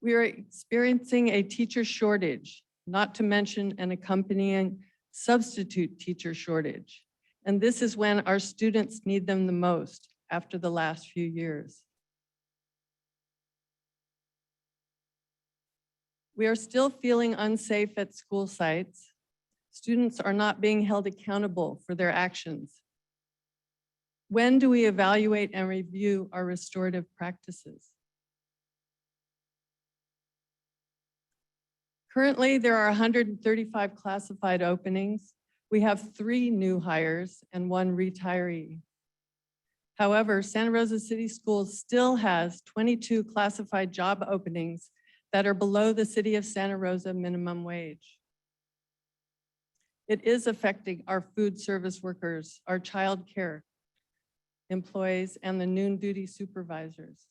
Speaker 14: We are experiencing a teacher shortage, not to mention an accompanying substitute teacher shortage. And this is when our students need them the most after the last few years. We are still feeling unsafe at school sites. Students are not being held accountable for their actions. When do we evaluate and review our restorative practices? Currently, there are 135 classified openings. We have 3 new hires and 1 retiree. However, Santa Rosa City Schools still has 22 classified job openings that are below the City of Santa Rosa minimum wage. It is affecting our food service workers, our child care employees, and the noon duty supervisors.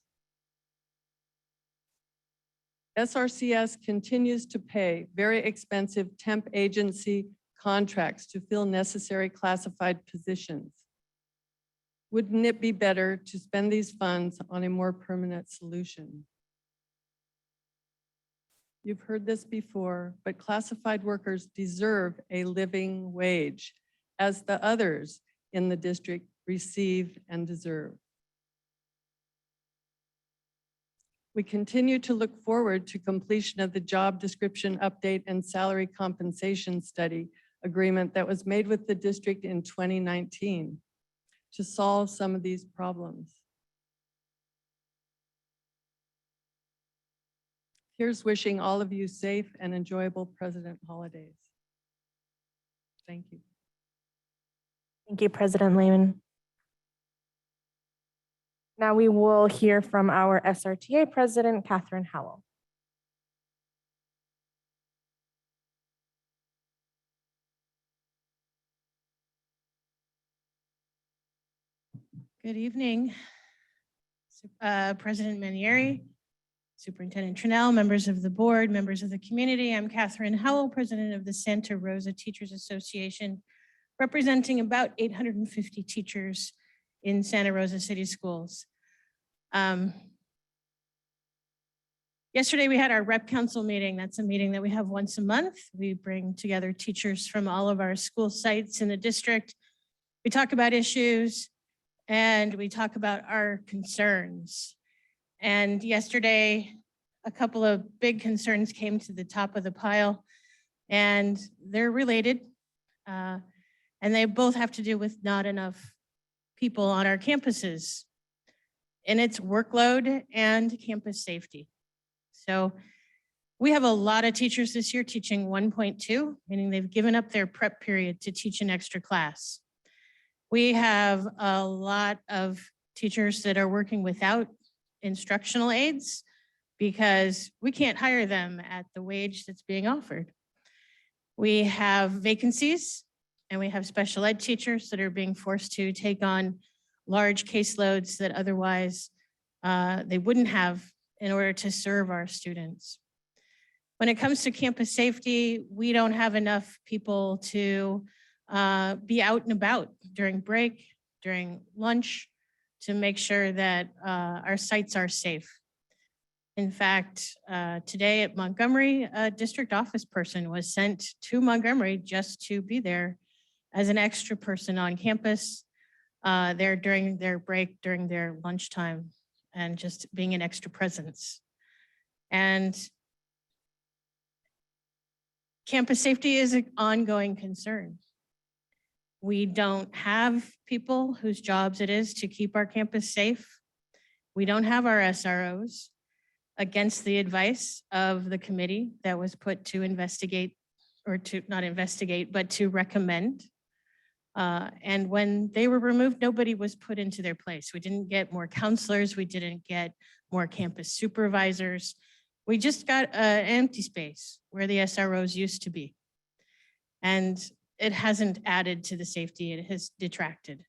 Speaker 14: SRCS continues to pay very expensive temp agency contracts to fill necessary classified positions. Wouldn't it be better to spend these funds on a more permanent solution? You've heard this before, but classified workers deserve a living wage, as the others in the district receive and deserve. We continue to look forward to completion of the job description update and salary compensation study agreement that was made with the district in 2019 to solve some of these problems. Here's wishing all of you safe and enjoyable President holidays. Thank you.
Speaker 3: Thank you, President Lehman. Now we will hear from our SRTA President, Catherine Howell.
Speaker 15: Good evening, President Manieri, Superintendent Trinnell, members of the board, members of the community. I'm Catherine Howell, President of the Santa Rosa Teachers Association, representing about 850 teachers in Santa Rosa City Schools. Yesterday we had our rep council meeting. That's a meeting that we have once a month. We bring together teachers from all of our school sites in the district. We talk about issues and we talk about our concerns. And yesterday, a couple of big concerns came to the top of the pile, and they're related. And they both have to do with not enough people on our campuses, and it's workload and campus safety. So we have a lot of teachers this year teaching 1.2, meaning they've given up their prep period to teach an extra class. We have a lot of teachers that are working without instructional aides because we can't hire them at the wage that's being offered. We have vacancies and we have special ed teachers that are being forced to take on large caseloads that otherwise they wouldn't have in order to serve our students. When it comes to campus safety, we don't have enough people to be out and about during break, during lunch, to make sure that our sites are safe. In fact, today at Montgomery, a district office person was sent to Montgomery just to be there as an extra person on campus there during their break, during their lunchtime, and just being an extra presence. And campus safety is an ongoing concern. We don't have people whose jobs it is to keep our campus safe. We don't have our SROs, against the advice of the committee that was put to investigate, or to not investigate, but to recommend. And when they were removed, nobody was put into their place. We didn't get more counselors. We didn't get more campus supervisors. We just got an empty space where the SROs used to be. And it hasn't added to the safety, it has detracted.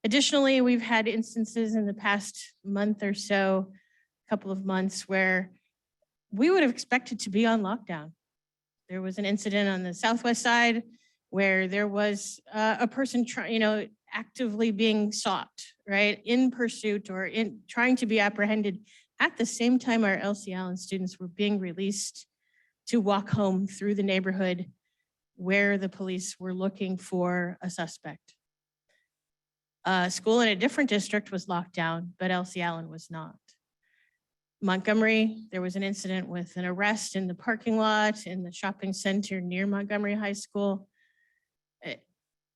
Speaker 15: Additionally, we've had instances in the past month or so, couple of months, where we would have expected to be on lockdown. There was an incident on the southwest side where there was a person actively being sought, right, in pursuit or in trying to be apprehended At the same time, our LC Allen students were being released to walk home through the neighborhood where the police were looking for a suspect. A school in a different district was locked down, but LC Allen was not. Montgomery, there was an incident with an arrest in the parking lot in the shopping center near Montgomery High School.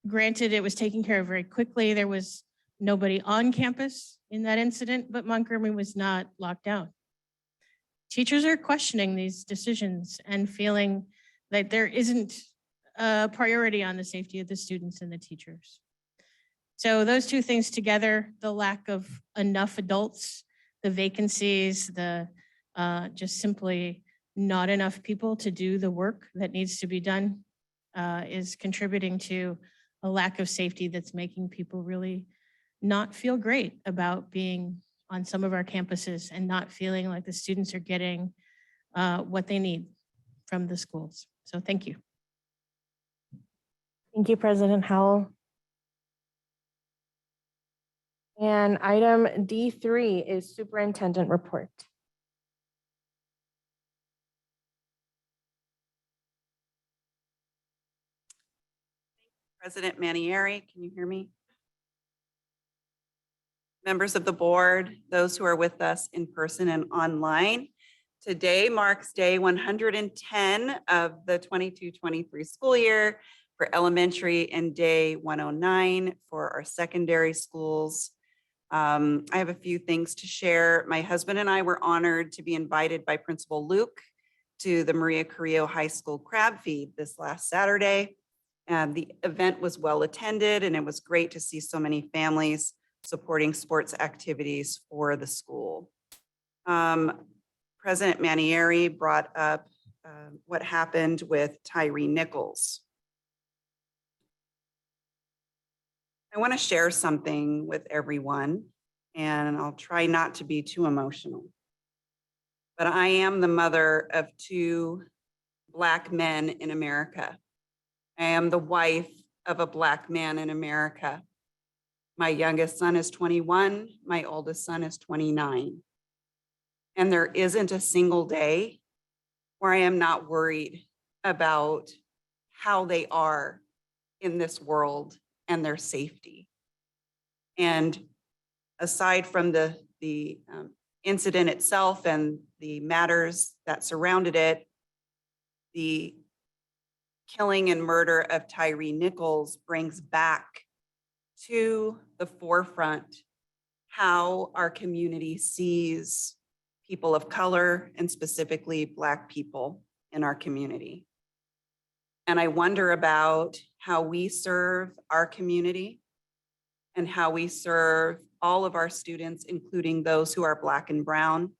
Speaker 15: Granted, it was taken care of very quickly. There was nobody on campus in that incident, but Montgomery was not locked down. Teachers are questioning these decisions and feeling that there isn't a priority on the safety of the students and the teachers. So those two things together, the lack of enough adults, the vacancies, the just simply not enough people to do the work that needs to be done is contributing to a lack of safety that's making people really not feel great about being on some of our campuses and not feeling like the students are getting what they need from the schools. So thank you.
Speaker 3: Thank you, President Howell. And item D3 is superintendent report.
Speaker 16: President Manieri, can you hear me? Members of the board, those who are with us in person and online. Today marks day 110 of the 22-23 school year for elementary and day 109 for our secondary schools. I have a few things to share. My husband and I were honored to be invited by Principal Luke to the Maria Carrillo High School Crab Feed this last Saturday. The event was well attended and it was great to see so many families supporting sports activities for the school. President Manieri brought up what happened with Tyree Nichols. I want to share something with everyone, and I'll try not to be too emotional. But I am the mother of 2 Black men in America. I am the wife of a Black man in America. My youngest son is 21, my oldest son is 29. And there isn't a single day where I am not worried about how they are in this world and their safety. And aside from the incident itself and the matters that surrounded it, the killing and murder of Tyree Nichols brings back to the forefront how our community sees people of color and specifically Black people in our community. And I wonder about how we serve our community and how we serve all of our students, including those who are Black and brown,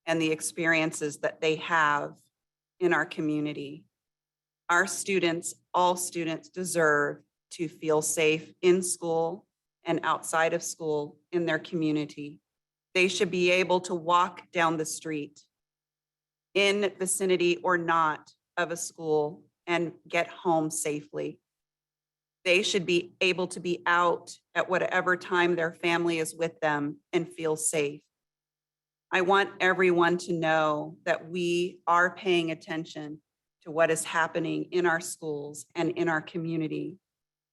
Speaker 16: and the experiences that they have in our community. Our students, all students, deserve to feel safe in school and outside of school in their community. They should be able to walk down the street in vicinity or not of a school and get home safely. They should be able to be out at whatever time their family is with them and feel safe. I want everyone to know that we are paying attention to what is happening in our schools and in our community.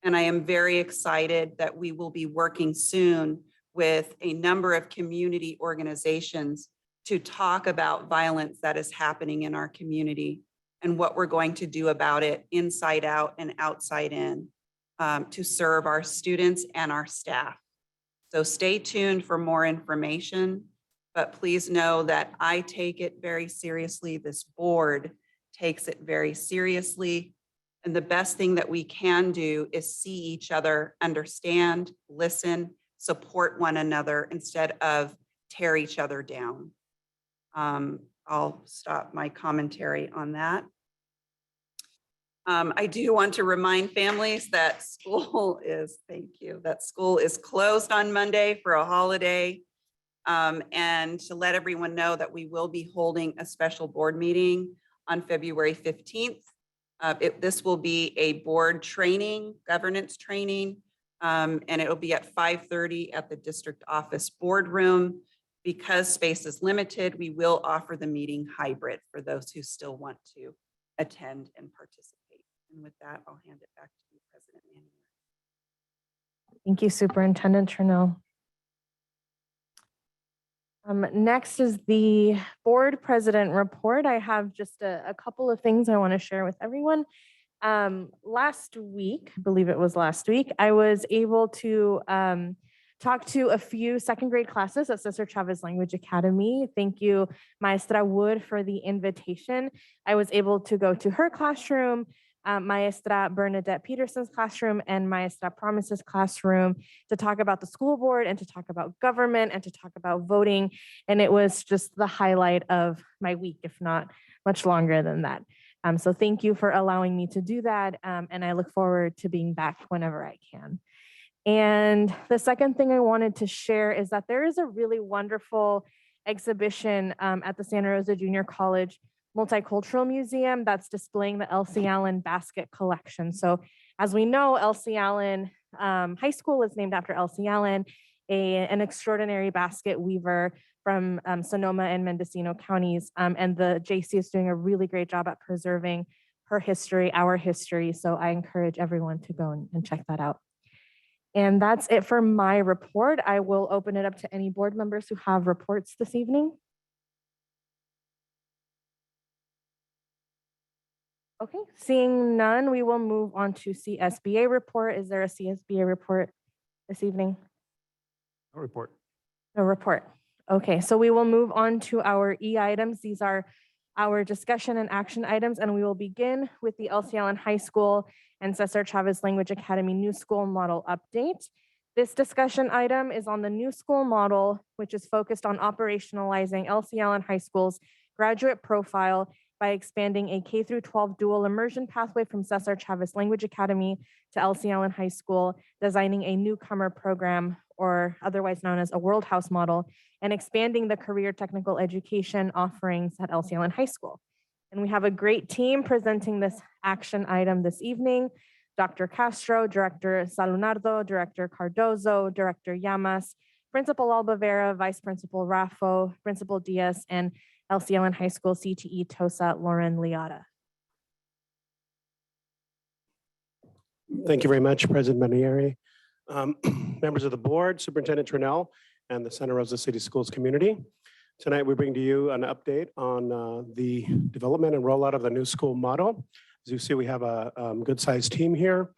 Speaker 16: And I am very excited that we will be working soon with a number of community organizations to talk about violence that is happening in our community and what we're going to do about it inside out and outside in to serve our students and our staff. So stay tuned for more information, but please know that I take it very seriously. This board takes it very seriously. And the best thing that we can do is see each other, understand, listen, support one another instead of tear each other down. I'll stop my commentary on that. I do want to remind families that school is, thank you, that school is closed on Monday for a holiday. And to let everyone know that we will be holding a special board meeting on February 15th. This will be a board training, governance training, and it will be at 5:30 at the district office boardroom. because space is limited, we will offer the meeting hybrid for those who still want to attend and participate. And with that, I'll hand it back to you, President Manning.
Speaker 3: Thank you, Superintendent Trudeau. Next is the board president report. I have just a couple of things I want to share with everyone. Last week, I believe it was last week, I was able to talk to a few second grade classes at Cesar Chavez Language Academy. Thank you, Maestra Wood, for the invitation. I was able to go to her classroom, Maestra Bernadette Peterson's classroom, and Maestra Promise's classroom to talk about the school board and to talk about government and to talk about voting. And it was just the highlight of my week, if not much longer than that. So thank you for allowing me to do that. And I look forward to being back whenever I can. And the second thing I wanted to share is that there is a really wonderful exhibition at the Santa Rosa Junior College Multicultural Museum that's displaying the Elsie Allen basket collection. So as we know, Elsie Allen High School is named after Elsie Allen, an extraordinary basket weaver from Sonoma and Mendocino counties. And the JC is doing a really great job at preserving her history, our history. So I encourage everyone to go and check that out. And that's it for my report. I will open it up to any board members who have reports this evening. Okay, seeing none, we will move on to CSBA report. Is there a CSBA report this evening?
Speaker 17: No report.
Speaker 3: No report. Okay, so we will move on to our E items. These are our discussion and action items, and we will begin with the Elsie Allen High School and Cesar Chavez Language Academy New School Model Update. This discussion item is on the new school model, which is focused on operationalizing Elsie Allen High School's graduate profile by expanding a K-12 dual immersion pathway from Cesar Chavez Language Academy to Elsie Allen High School, designing a newcomer program, or otherwise known as a World House model, and expanding the career technical education offerings at Elsie Allen High School. And we have a great team presenting this action item this evening. Dr. Castro, Director Salunardo, Director Cardozo, Director Llamas, Principal Albavera, Vice Principal Raffo, Principal Diaz, and Elsie Allen High School CTE TOSA Lauren Liata.
Speaker 17: Thank you very much, President Manieri. Members of the board, Superintendent Trudeau, and the Santa Rosa City Schools community. Tonight, we bring to you an update on the development and rollout of the new school model. As you see, we have a good sized team here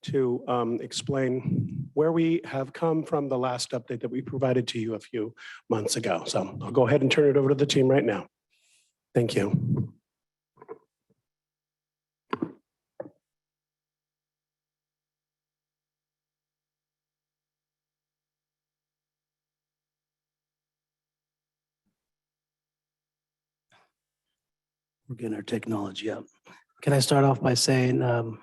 Speaker 17: to explain where we have come from the last update that we provided to you a few months ago. So I'll go ahead and turn it over to the team right now. Thank you.
Speaker 18: We're getting our technology up. Can I start off by saying I'm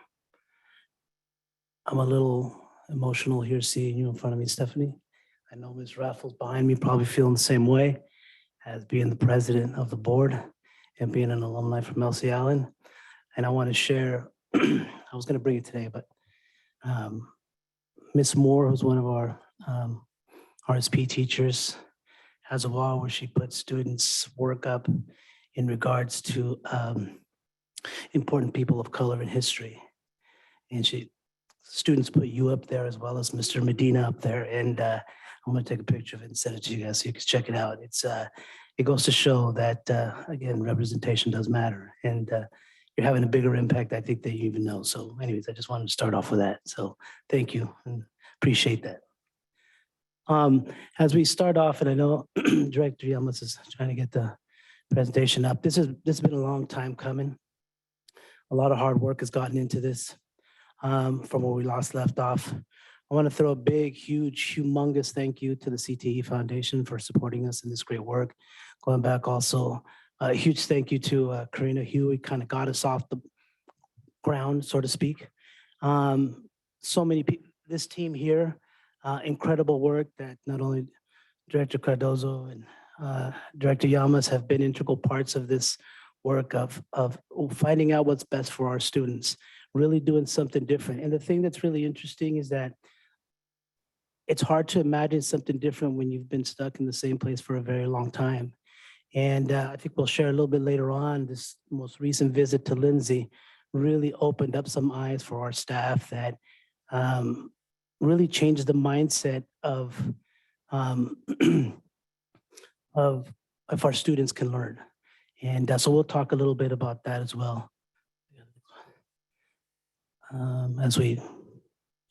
Speaker 18: a little emotional here seeing you in front of me, Stephanie. I know Ms. Raffles behind me probably feeling the same way as being the president of the board and being an alumni from Elsie Allen. And I want to share, I was going to bring it today, but Ms. Moore, who's one of our RSP teachers, has a wall where she puts students' work up in regards to important people of color in history. And students put you up there as well as Mr. Medina up there. And I'm gonna take a picture of it and send it to you guys so you can check it out. It goes to show that, again, representation does matter. And you're having a bigger impact, I think, than you even know. So anyways, I just wanted to start off with that. So thank you and appreciate that. As we start off, and I know Director Llamas is trying to get the presentation up. This has been a long time coming. A lot of hard work has gotten into this from where we left off. I want to throw a big, huge, humongous thank you to the CTE Foundation for supporting us in this great work. Going back also, a huge thank you to Karina Hugh. Kind of got us off the ground, so to speak. So many people, this team here, incredible work that not only Director Cardozo and Director Llamas have been integral parts of this work of finding out what's best for our students, really doing something different. And the thing that's really interesting is that it's hard to imagine something different when you've been stuck in the same place for a very long time. And I think we'll share a little bit later on, this most recent visit to Lindsay really opened up some eyes for our staff that really changed the mindset of of if our students can learn. And so we'll talk a little bit about that as well. As we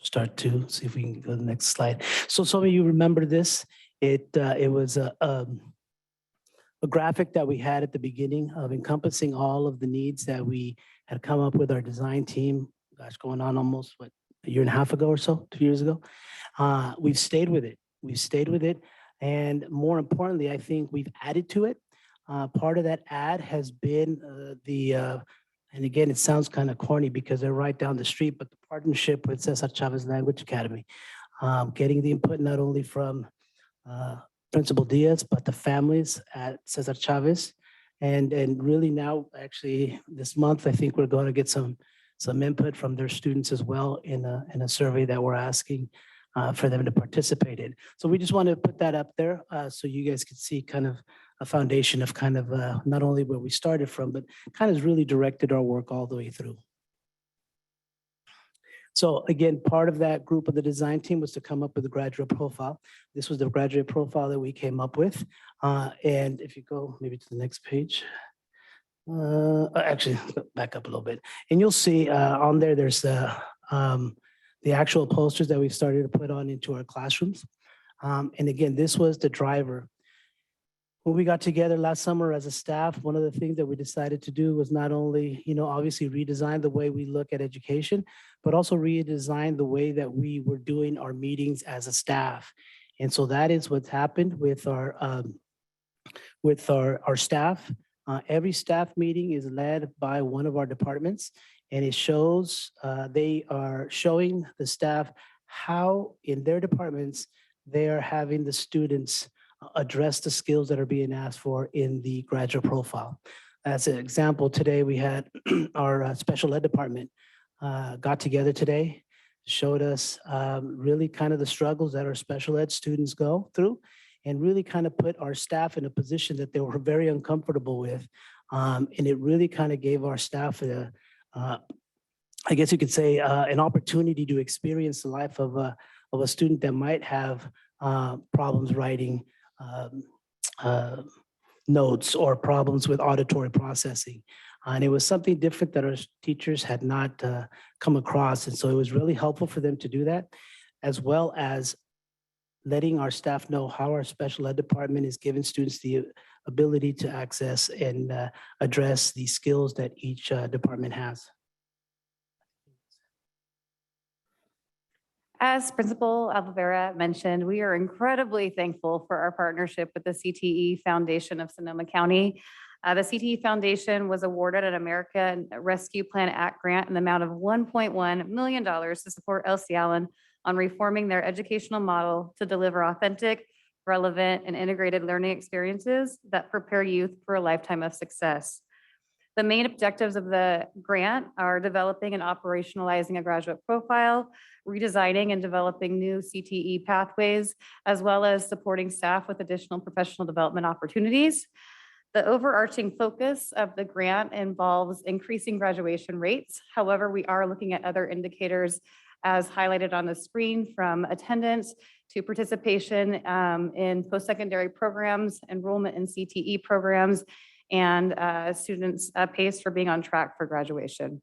Speaker 18: start to see if we can go to the next slide. So some of you remember this. It was a graphic that we had at the beginning of encompassing all of the needs that we had come up with our design team, gosh, going on almost, what, a year and a half ago or so, 2 years ago. We've stayed with it. We've stayed with it. And more importantly, I think we've added to it. Part of that add has been and again, it sounds kind of corny because they're right down the street, but the partnership with Cesar Chavez Language Academy, getting the input not only from Principal Diaz, but the families at Cesar Chavez. And really now, actually, this month, I think we're going to get some input from their students as well in a survey that we're asking for them to participate in. So we just want to put that up there so you guys can see kind of a foundation of kind of not only where we started from, but kind of really directed our work all the way through. So again, part of that group of the design team was to come up with a graduate profile. This was the graduate profile that we came up with. And if you go maybe to the next page, actually back up a little bit, and you'll see on there, there's the actual posters that we've started to put on into our classrooms. And again, this was the driver. When we got together last summer as a staff, one of the things that we decided to do was not only, obviously redesign the way we look at education, but also redesign the way that we were doing our meetings as a staff. And so that is what's happened with our staff. Every staff meeting is led by one of our departments, and it shows, they are showing the staff how in their departments they are having the students address the skills that are being asked for in the graduate profile. As an example, today we had our special ed department got together today, showed us really kind of the struggles that our special ed students go through, and really kind of put our staff in a position that they were very uncomfortable with. And it really kind of gave our staff I guess you could say an opportunity to experience the life of a student that might have problems writing notes or problems with auditory processing. And it was something different that our teachers had not come across. And so it was really helpful for them to do that, as well as letting our staff know how our special ed department is giving students the ability to access and address the skills that each department has.
Speaker 19: As Principal Alvera mentioned, we are incredibly thankful for our partnership with the CTE Foundation of Sonoma County. The CTE Foundation was awarded an American Rescue Plan Act grant in the amount of $1.1 million to support Elsie Allen on reforming their educational model to deliver authentic, relevant, and integrated learning experiences that prepare youth for a lifetime of success. The main objectives of the grant are developing and operationalizing a graduate profile, redesigning and developing new CTE pathways, as well as supporting staff with additional professional development opportunities. The overarching focus of the grant involves increasing graduation rates. However, we are looking at other indicators as highlighted on the screen, from attendance to participation in post-secondary programs, enrollment in CTE programs, and students' pace for being on track for graduation.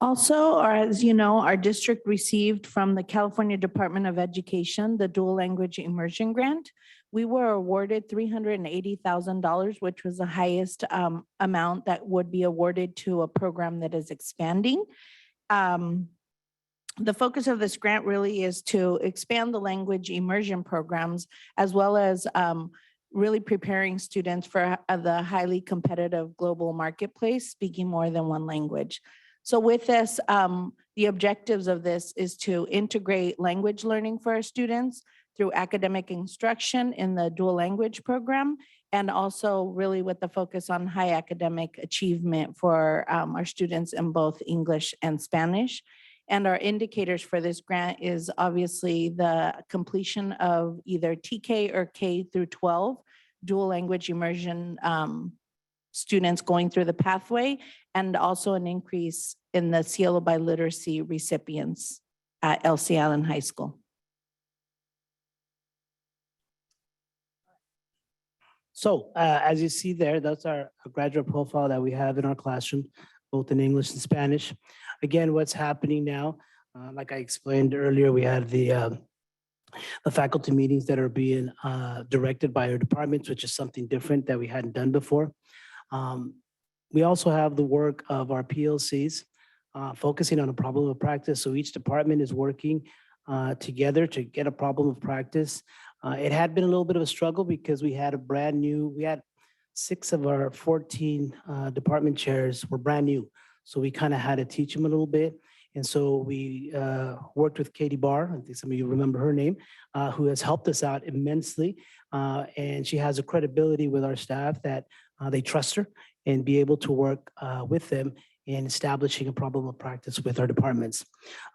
Speaker 20: Also, or as you know, our district received from the California Department of Education the Dual Language Immersion Grant. We were awarded $380,000, which was the highest amount that would be awarded to a program that is expanding. The focus of this grant really is to expand the language immersion programs, as well as really preparing students for the highly competitive global marketplace, speaking more than one language. So with this, the objectives of this is to integrate language learning for our students through academic instruction in the dual language program, and also really with the focus on high academic achievement for our students in both English and Spanish. And our indicators for this grant is obviously the completion of either TK or K through 12 dual language immersion students going through the pathway, and also an increase in the Cielo by Literacy recipients at LC Allen High School.
Speaker 18: So as you see there, that's our graduate profile that we have in our classroom, both in English and Spanish. Again, what's happening now, like I explained earlier, we had the faculty meetings that are being directed by our departments, which is something different that we hadn't done before. We also have the work of our PLCs focusing on a problem of practice. So each department is working together to get a problem of practice. It had been a little bit of a struggle because we had 6 of our 14 department chairs were brand new. So we kind of had to teach them a little bit. And so we worked with Katie Barr, I think some of you remember her name, who has helped us out immensely. And she has a credibility with our staff that they trust her and be able to work with them in establishing a problem of practice with our departments.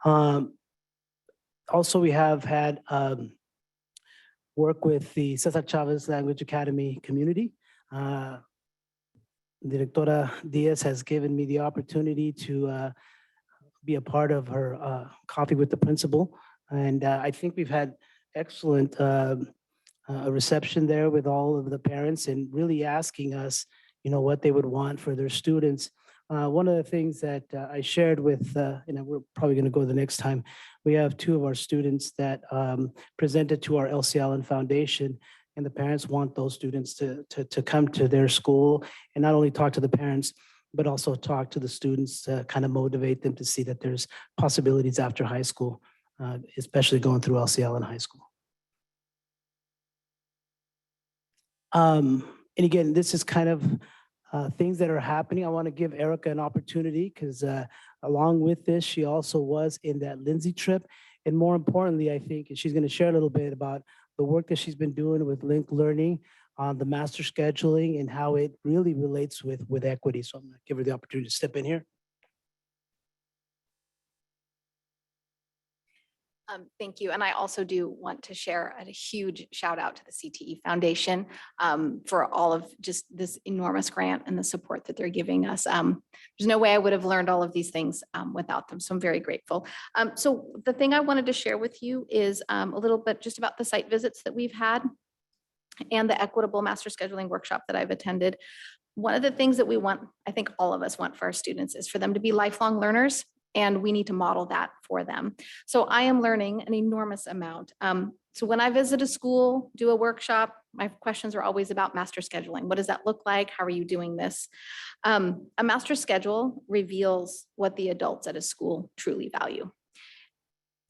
Speaker 18: Also, we have had work with the Cesar Chavez Language Academy community. Directora Diaz has given me the opportunity to be a part of her coffee with the principal. And I think we've had excellent reception there with all of the parents and really asking us, what they would want for their students. One of the things that I shared with, we're probably going to go the next time, we have 2 of our students that presented to our LC Allen Foundation, and the parents want those students to come to their school and not only talk to the parents, but also talk to the students to kind of motivate them to see that there's possibilities after high school, especially going through LC Allen High School. And again, this is kind of things that are happening. I want to give Erica an opportunity because along with this, she also was in that Lindsay trip. And more importantly, I think, and she's going to share a little bit about the work that she's been doing with Link Learning on the master scheduling and how it really relates with equity. So I'm going to give her the opportunity to step in here.
Speaker 21: Thank you. And I also do want to share a huge shout out to the CTE Foundation for all of just this enormous grant and the support that they're giving us. There's no way I would have learned all of these things without them. So I'm very grateful. So the thing I wanted to share with you is a little bit just about the site visits that we've had and the equitable master scheduling workshop that I've attended. One of the things that we want, I think all of us want for our students, is for them to be lifelong learners. And we need to model that for them. So I am learning an enormous amount. So when I visit a school, do a workshop, my questions are always about master scheduling. What does that look like? How are you doing this? A master schedule reveals what the adults at a school truly value.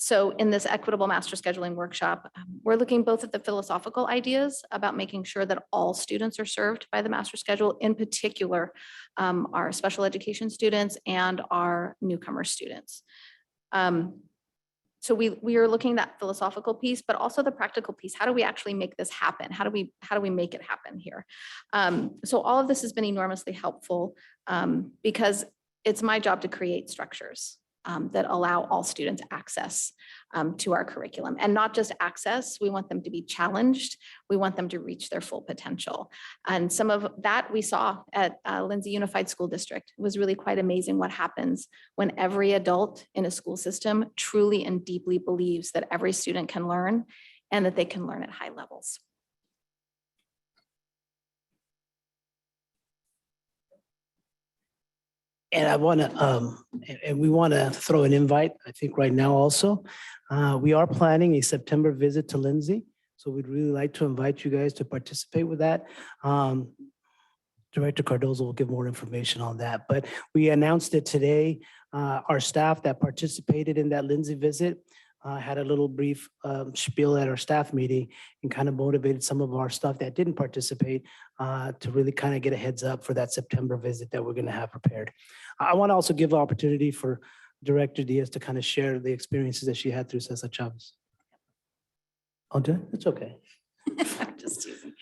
Speaker 21: So in this equitable master scheduling workshop, we're looking both at the philosophical ideas about making sure that all students are served by the master schedule, in particular, our special education students and our newcomer students. So we are looking at that philosophical piece, but also the practical piece. How do we actually make this happen? How do we make it happen here? So all of this has been enormously helpful because it's my job to create structures that allow all students access to our curriculum, and not just access. We want them to be challenged. We want them to reach their full potential. And some of that we saw at Lindsay Unified School District. It was really quite amazing what happens when every adult in a school system truly and deeply believes that every student can learn and that they can learn at high levels.
Speaker 18: And I want to, and we want to throw an invite, I think right now also. We are planning a September visit to Lindsay. So we'd really like to invite you guys to participate with that. Director Cardozo will give more information on that, but we announced it today. Our staff that participated in that Lindsay visit had a little brief spiel at our staff meeting and kind of motivated some of our staff that didn't participate to really kind of get a heads up for that September visit that we're going to have prepared. I want to also give an opportunity for Director Diaz to kind of share the experiences that she had through Cesar Chavez. Oh, it's okay.
Speaker 21: I'm just teasing.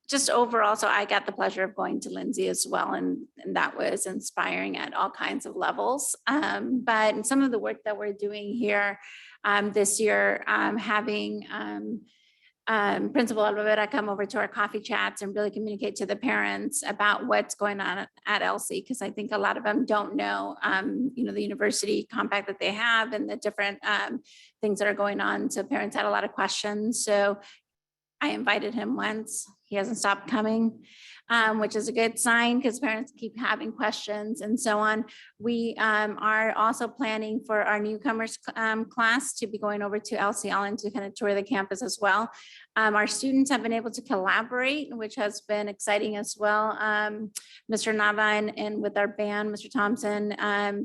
Speaker 2: just overall, so I got the pleasure of going to Lindsay as well, and that was inspiring at all kinds of levels. But some of the work that we're doing here this year, having Principal Alvera come over to our coffee chats and really communicate to the parents about what's going on at LC, because I think a lot of them don't know, the university compact that they have and the different things that are going on. So parents had a lot of questions. So I invited him once. He hasn't stopped coming, which is a good sign because parents keep having questions and so on. We are also planning for our newcomers class to be going over to LC Allen to kind of tour the campus as well. Our students have been able to collaborate, which has been exciting as well. Mr. Nava and with our band, Mr. Thompson,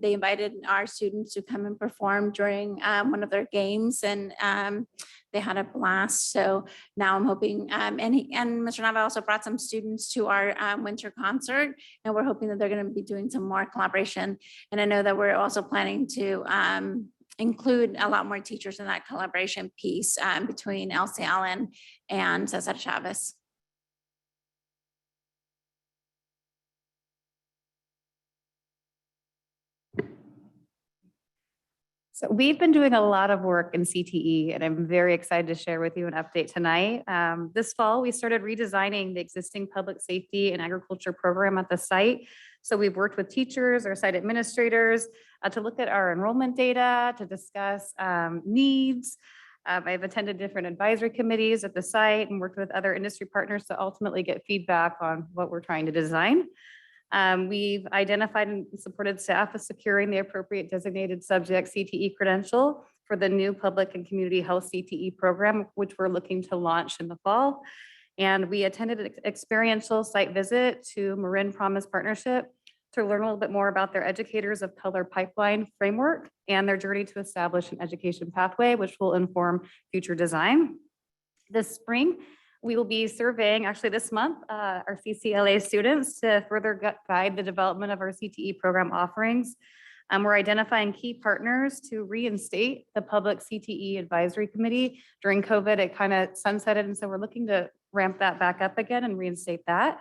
Speaker 2: they invited our students to come and perform during one of their games, and they had a blast. So now I'm hoping, and Mr. Nava also brought some students to our winter concert, and we're hoping that they're going to be doing some more collaboration. And I know that we're also planning to include a lot more teachers in that collaboration piece between LC Allen and Cesar Chavez.
Speaker 19: So we've been doing a lot of work in CTE, and I'm very excited to share with you an update tonight. This fall, we started redesigning the existing public safety and agriculture program at the site. So we've worked with teachers or site administrators to look at our enrollment data, to discuss needs. I've attended different advisory committees at the site and worked with other industry partners to ultimately get feedback on what we're trying to design. We've identified and supported staff with securing the appropriate designated subject CTE credential for the new public and community health CTE program, which we're looking to launch in the fall. And we attended an experiential site visit to Marin Promise Partnership to learn a little bit more about their Educators of Color pipeline framework and their journey to establish an education pathway, which will inform future design. This spring, we will be surveying, actually this month, our CCLA students to further guide the development of our CTE program offerings. We're identifying key partners to reinstate the Public CTE Advisory Committee. During COVID, it kind of sunsetted, and so we're looking to ramp that back up again and reinstate that.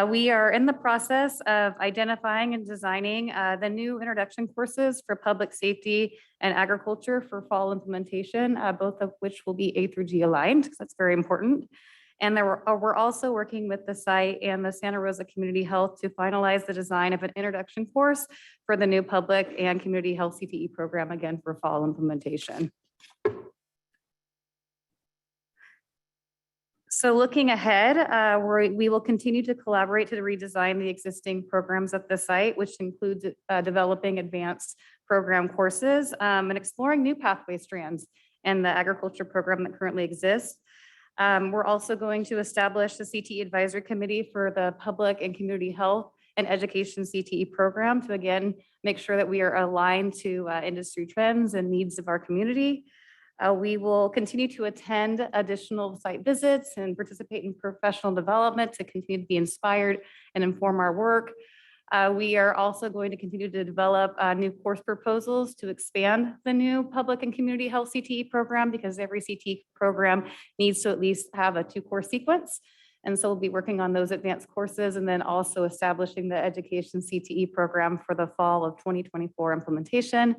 Speaker 19: We are in the process of identifying and designing the new introduction courses for public safety and agriculture for fall implementation, both of which will be A through G aligned, because that's very important. And we're also working with the site and the Santa Rosa Community Health to finalize the design of an introduction course for the new public and community health CTE program, again, for fall implementation. So looking ahead, we will continue to collaborate to redesign the existing programs at the site, which includes developing advanced program courses and exploring new pathway strands in the agriculture program that currently exists. We're also going to establish the CTE Advisory Committee for the public and community health and education CTE program to, again, make sure that we are aligned to industry trends and needs of our community. We will continue to attend additional site visits and participate in professional development to continue to be inspired and inform our work. We are also going to continue to develop new course proposals to expand the new public and community health CTE program, because every CTE program needs to at least have a 2-course sequence. And so we'll be working on those advanced courses and then also establishing the education CTE program for the fall of 2024 implementation.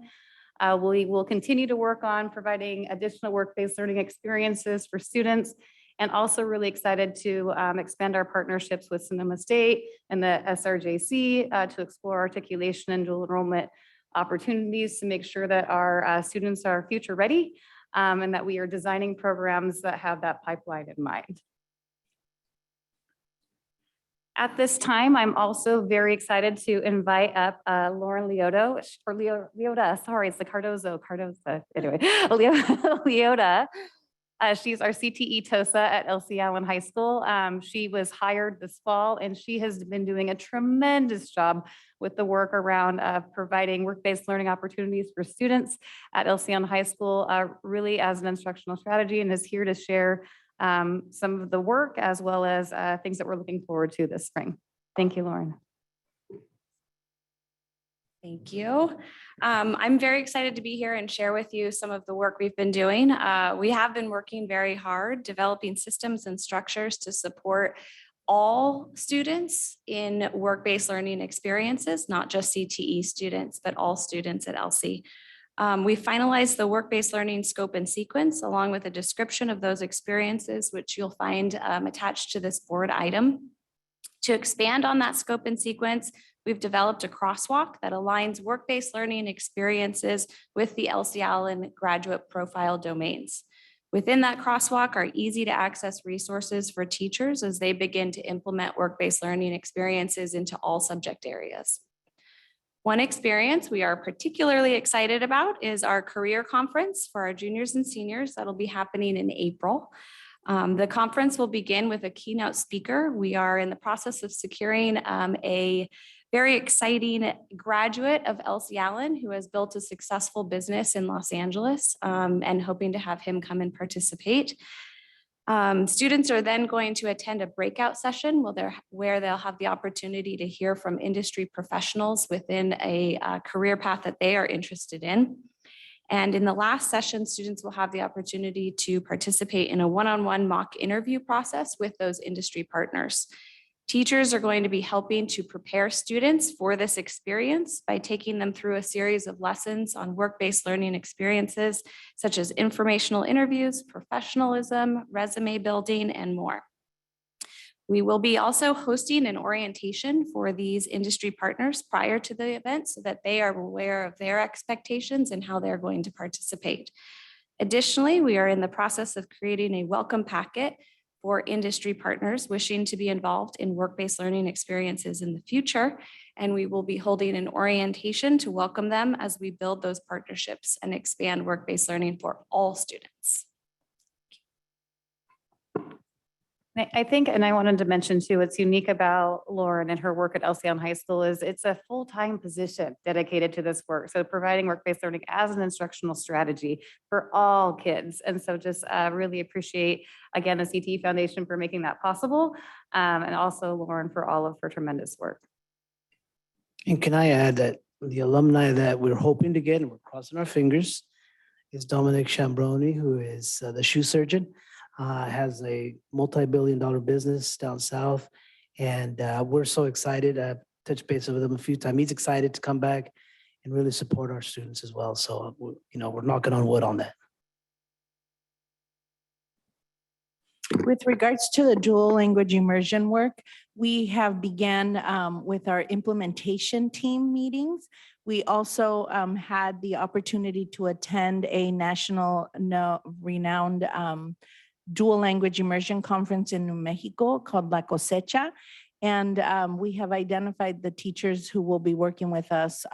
Speaker 19: We will continue to work on providing additional work-based learning experiences for students, and also really excited to expand our partnerships with Sonoma State and the SRJC to explore articulation and dual enrollment opportunities to make sure that our students are future ready and that we are designing programs that have that pipeline in mind. At this time, I'm also very excited to invite up Lauren Leota, sorry, it's the Cardozo, anyway, Leota. She's our CTE TOSA at LC Allen High School. She was hired this fall, and she has been doing a tremendous job with the work around providing work-based learning opportunities for students at LC Allen High School, really as an instructional strategy, and is here to share some of the work as well as things that we're looking forward to this spring. Thank you, Lauren.
Speaker 2: Thank you. I'm very excited to be here and share with you some of the work we've been doing. We have been working very hard, developing systems and structures to support all students in work-based learning experiences, not just CTE students, but all students at LC. We finalized the work-based learning scope and sequence along with a description of those experiences, which you'll find attached to this board item. To expand on that scope and sequence, we've developed a crosswalk that aligns work-based learning experiences with the LC Allen graduate profile domains. Within that crosswalk are easy to access resources for teachers as they begin to implement work-based learning experiences into all subject areas. One experience we are particularly excited about is our career conference for our juniors and seniors that'll be happening in April. The conference will begin with a keynote speaker. We are in the process of securing a very exciting graduate of LC Allen who has built a successful business in Los Angeles and hoping to have him come and participate. Students are then going to attend a breakout session where they'll have the opportunity to hear from industry professionals within a career path that they are interested in. And in the last session, students will have the opportunity to participate in a one-on-one mock interview process with those industry partners. Teachers are going to be helping to prepare students for this experience by taking them through a series of lessons on work-based learning experiences, such as informational interviews, professionalism, resume building, and more. We will be also hosting an orientation for these industry partners prior to the event so that they are aware of their expectations and how they're going to participate. Additionally, we are in the process of creating a welcome packet for industry partners wishing to be involved in work-based learning experiences in the future. And we will be holding an orientation to welcome them as we build those partnerships and expand work-based learning for all students.
Speaker 19: I think, and I wanted to mention too, what's unique about Lauren and her work at LC Allen High School is it's a full-time position dedicated to this work. So providing work-based learning as an instructional strategy for all kids. And so just really appreciate, again, the CTE Foundation for making that possible. And also Lauren for all of her tremendous work.
Speaker 18: And can I add that the alumni that we're hoping to get, and we're crossing our fingers, is Dominic Chambroni, who is the shoe surgeon. Has a multi-billion-dollar business down south. And we're so excited. I've touched base with him a few times. He's excited to come back and really support our students as well. So, we're knocking on wood on that.
Speaker 20: With regards to the dual language immersion work, we have began with our implementation team meetings. We also had the opportunity to attend a national renowned dual language immersion conference in New Mexico called La Cosecha. And we have identified the teachers who will be working with us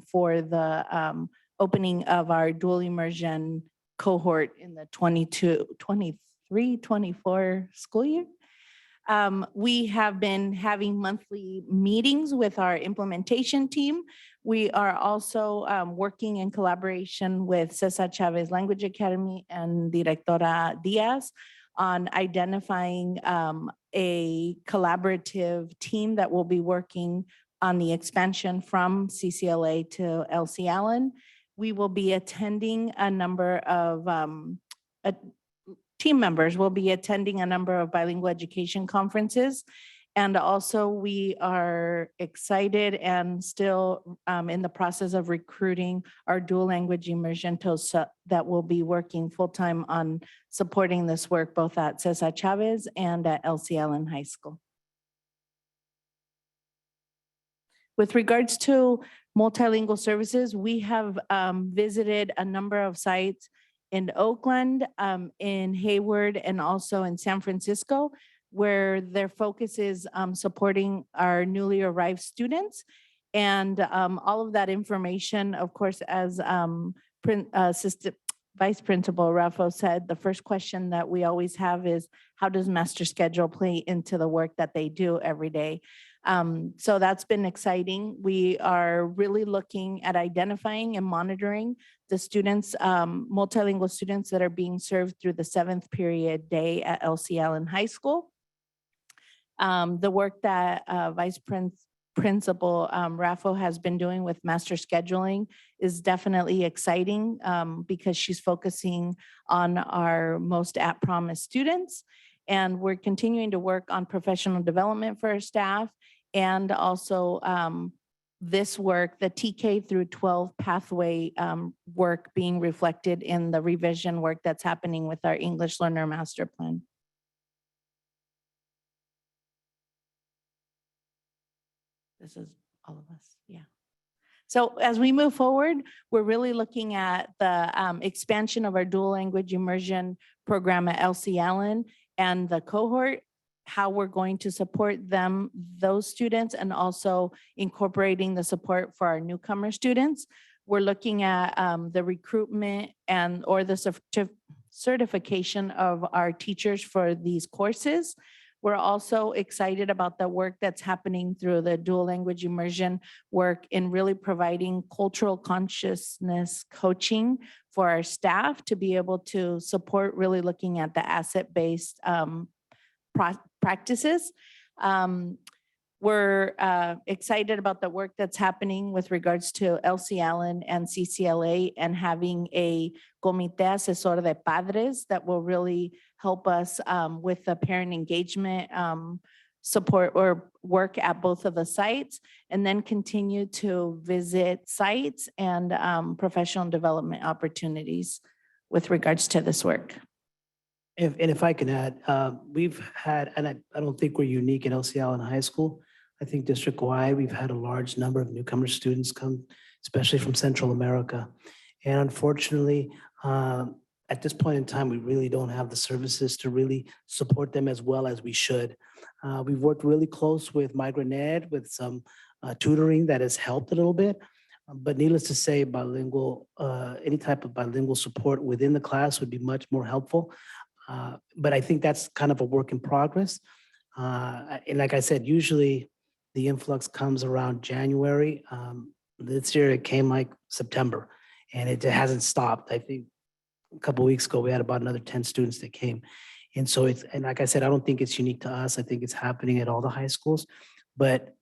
Speaker 20: for the opening of our dual immersion cohort in the 23-24 school year. We have been having monthly meetings with our implementation team. We are also working in collaboration with Cesar Chavez Language Academy and Directora Diaz on identifying a collaborative team that will be working on the expansion from CCLA to LC Allen. We will be attending a number of team members will be attending a number of bilingual education conferences. And also we are excited and still in the process of recruiting our dual language immersion TOSA that will be working full-time on supporting this work both at Cesar Chavez and at LC Allen High School. With regards to multilingual services, we have visited a number of sites in Oakland, in Hayward, and also in San Francisco, where their focus is supporting our newly arrived students. And all of that information, of course, as Assistant Vice Principal Raffo said, the first question that we always have is, how does master schedule play into the work that they do every day? So that's been exciting. We are really looking at identifying and monitoring the students, multilingual students that are being served through the 7th period day at LC Allen High School. The work that Principal Raffo has been doing with master scheduling is definitely exciting because she's focusing on our most at-promise students. And we're continuing to work on professional development for our staff and also this work, the TK through 12 pathway work being reflected in the revision work that's happening with our English Learner Master Plan. This is all of us, yeah. So as we move forward, we're really looking at the expansion of our dual language immersion program at LC Allen and the cohort, how we're going to support them, those students, and also incorporating the support for our newcomer students. We're looking at the recruitment and or the certification of our teachers for these courses. We're also excited about the work that's happening through the dual language immersion work in really providing cultural consciousness coaching for our staff to be able to support really looking at the asset-based practices. We're excited about the work that's happening with regards to LC Allen and CCLA and having a Comité Asesor de Padres that will really help us with the parent engagement support or work at both of the sites, and then continue to visit sites and professional development opportunities with regards to this work.
Speaker 18: If I can add, we've had, and I don't think we're unique in LC Allen High School. I think district-wide, we've had a large number of newcomer students come, especially from Central America. And unfortunately, at this point in time, we really don't have the services to really support them as well as we should. We've worked really close with Migrant Ed with some tutoring that has helped a little bit. But needless to say, bilingual, any type of bilingual support within the class would be much more helpful. But I think that's kind of a work in progress. And like I said, usually the influx comes around January. This year it came like September and it hasn't stopped. I think a couple of weeks ago, we had about another 10 students that came. And so it's, and like I said, I don't think it's unique to us. I think it's happening at all the high schools, but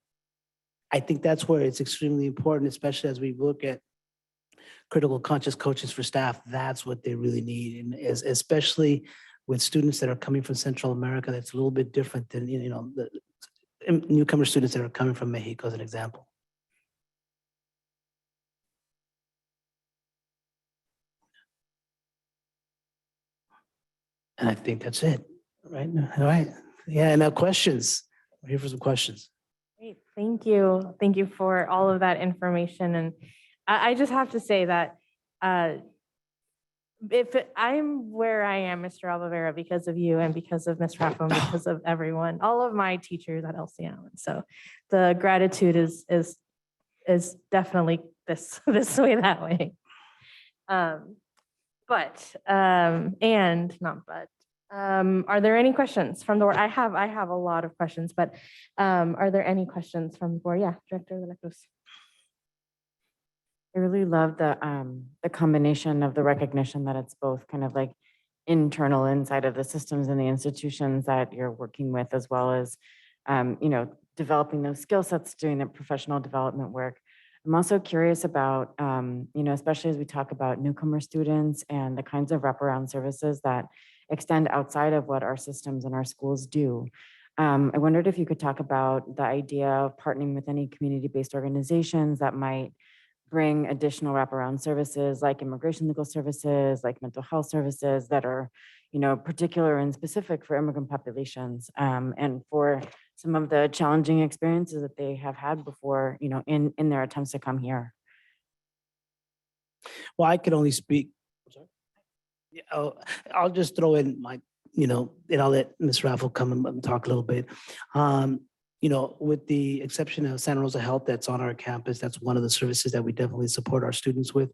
Speaker 18: I think that's where it's extremely important, especially as we look at critical conscious coaches for staff. That's what they really need. And especially with students that are coming from Central America, that's a little bit different than, you know, the newcomer students that are coming from Mexico as an example. And I think that's it, right? All right. Yeah, now questions. We're here for some questions.
Speaker 3: Great, thank you. Thank you for all of that information. And I just have to say that I'm where I am, Mr. Alvera, because of you and because of Ms. Raffo and because of everyone, all of my teachers at LC Allen. So the gratitude is definitely this way, that way. Are there any questions from the board? I have a lot of questions, but are there any questions from the board? Yeah, Director de la Cruz.
Speaker 5: I really love the combination of the recognition that it's both kind of like internal inside of the systems and the institutions that you're working with, as well as, you know, developing those skill sets, doing the professional development work. I'm also curious about, you know, especially as we talk about newcomer students and the kinds of wraparound services that extend outside of what our systems and our schools do. I wondered if you could talk about the idea of partnering with any community-based organizations that might bring additional wraparound services like immigration legal services, like mental health services that are, you know, particular and specific for immigrant populations, and for some of the challenging experiences that they have had before, you know, in their attempts to come here.
Speaker 18: Well, I can only speak. Yeah, I'll just throw in my, you know, and I'll let Ms. Raffo come and talk a little bit. You know, with the exception of Santa Rosa Health that's on our campus, that's one of the services that we definitely support our students with.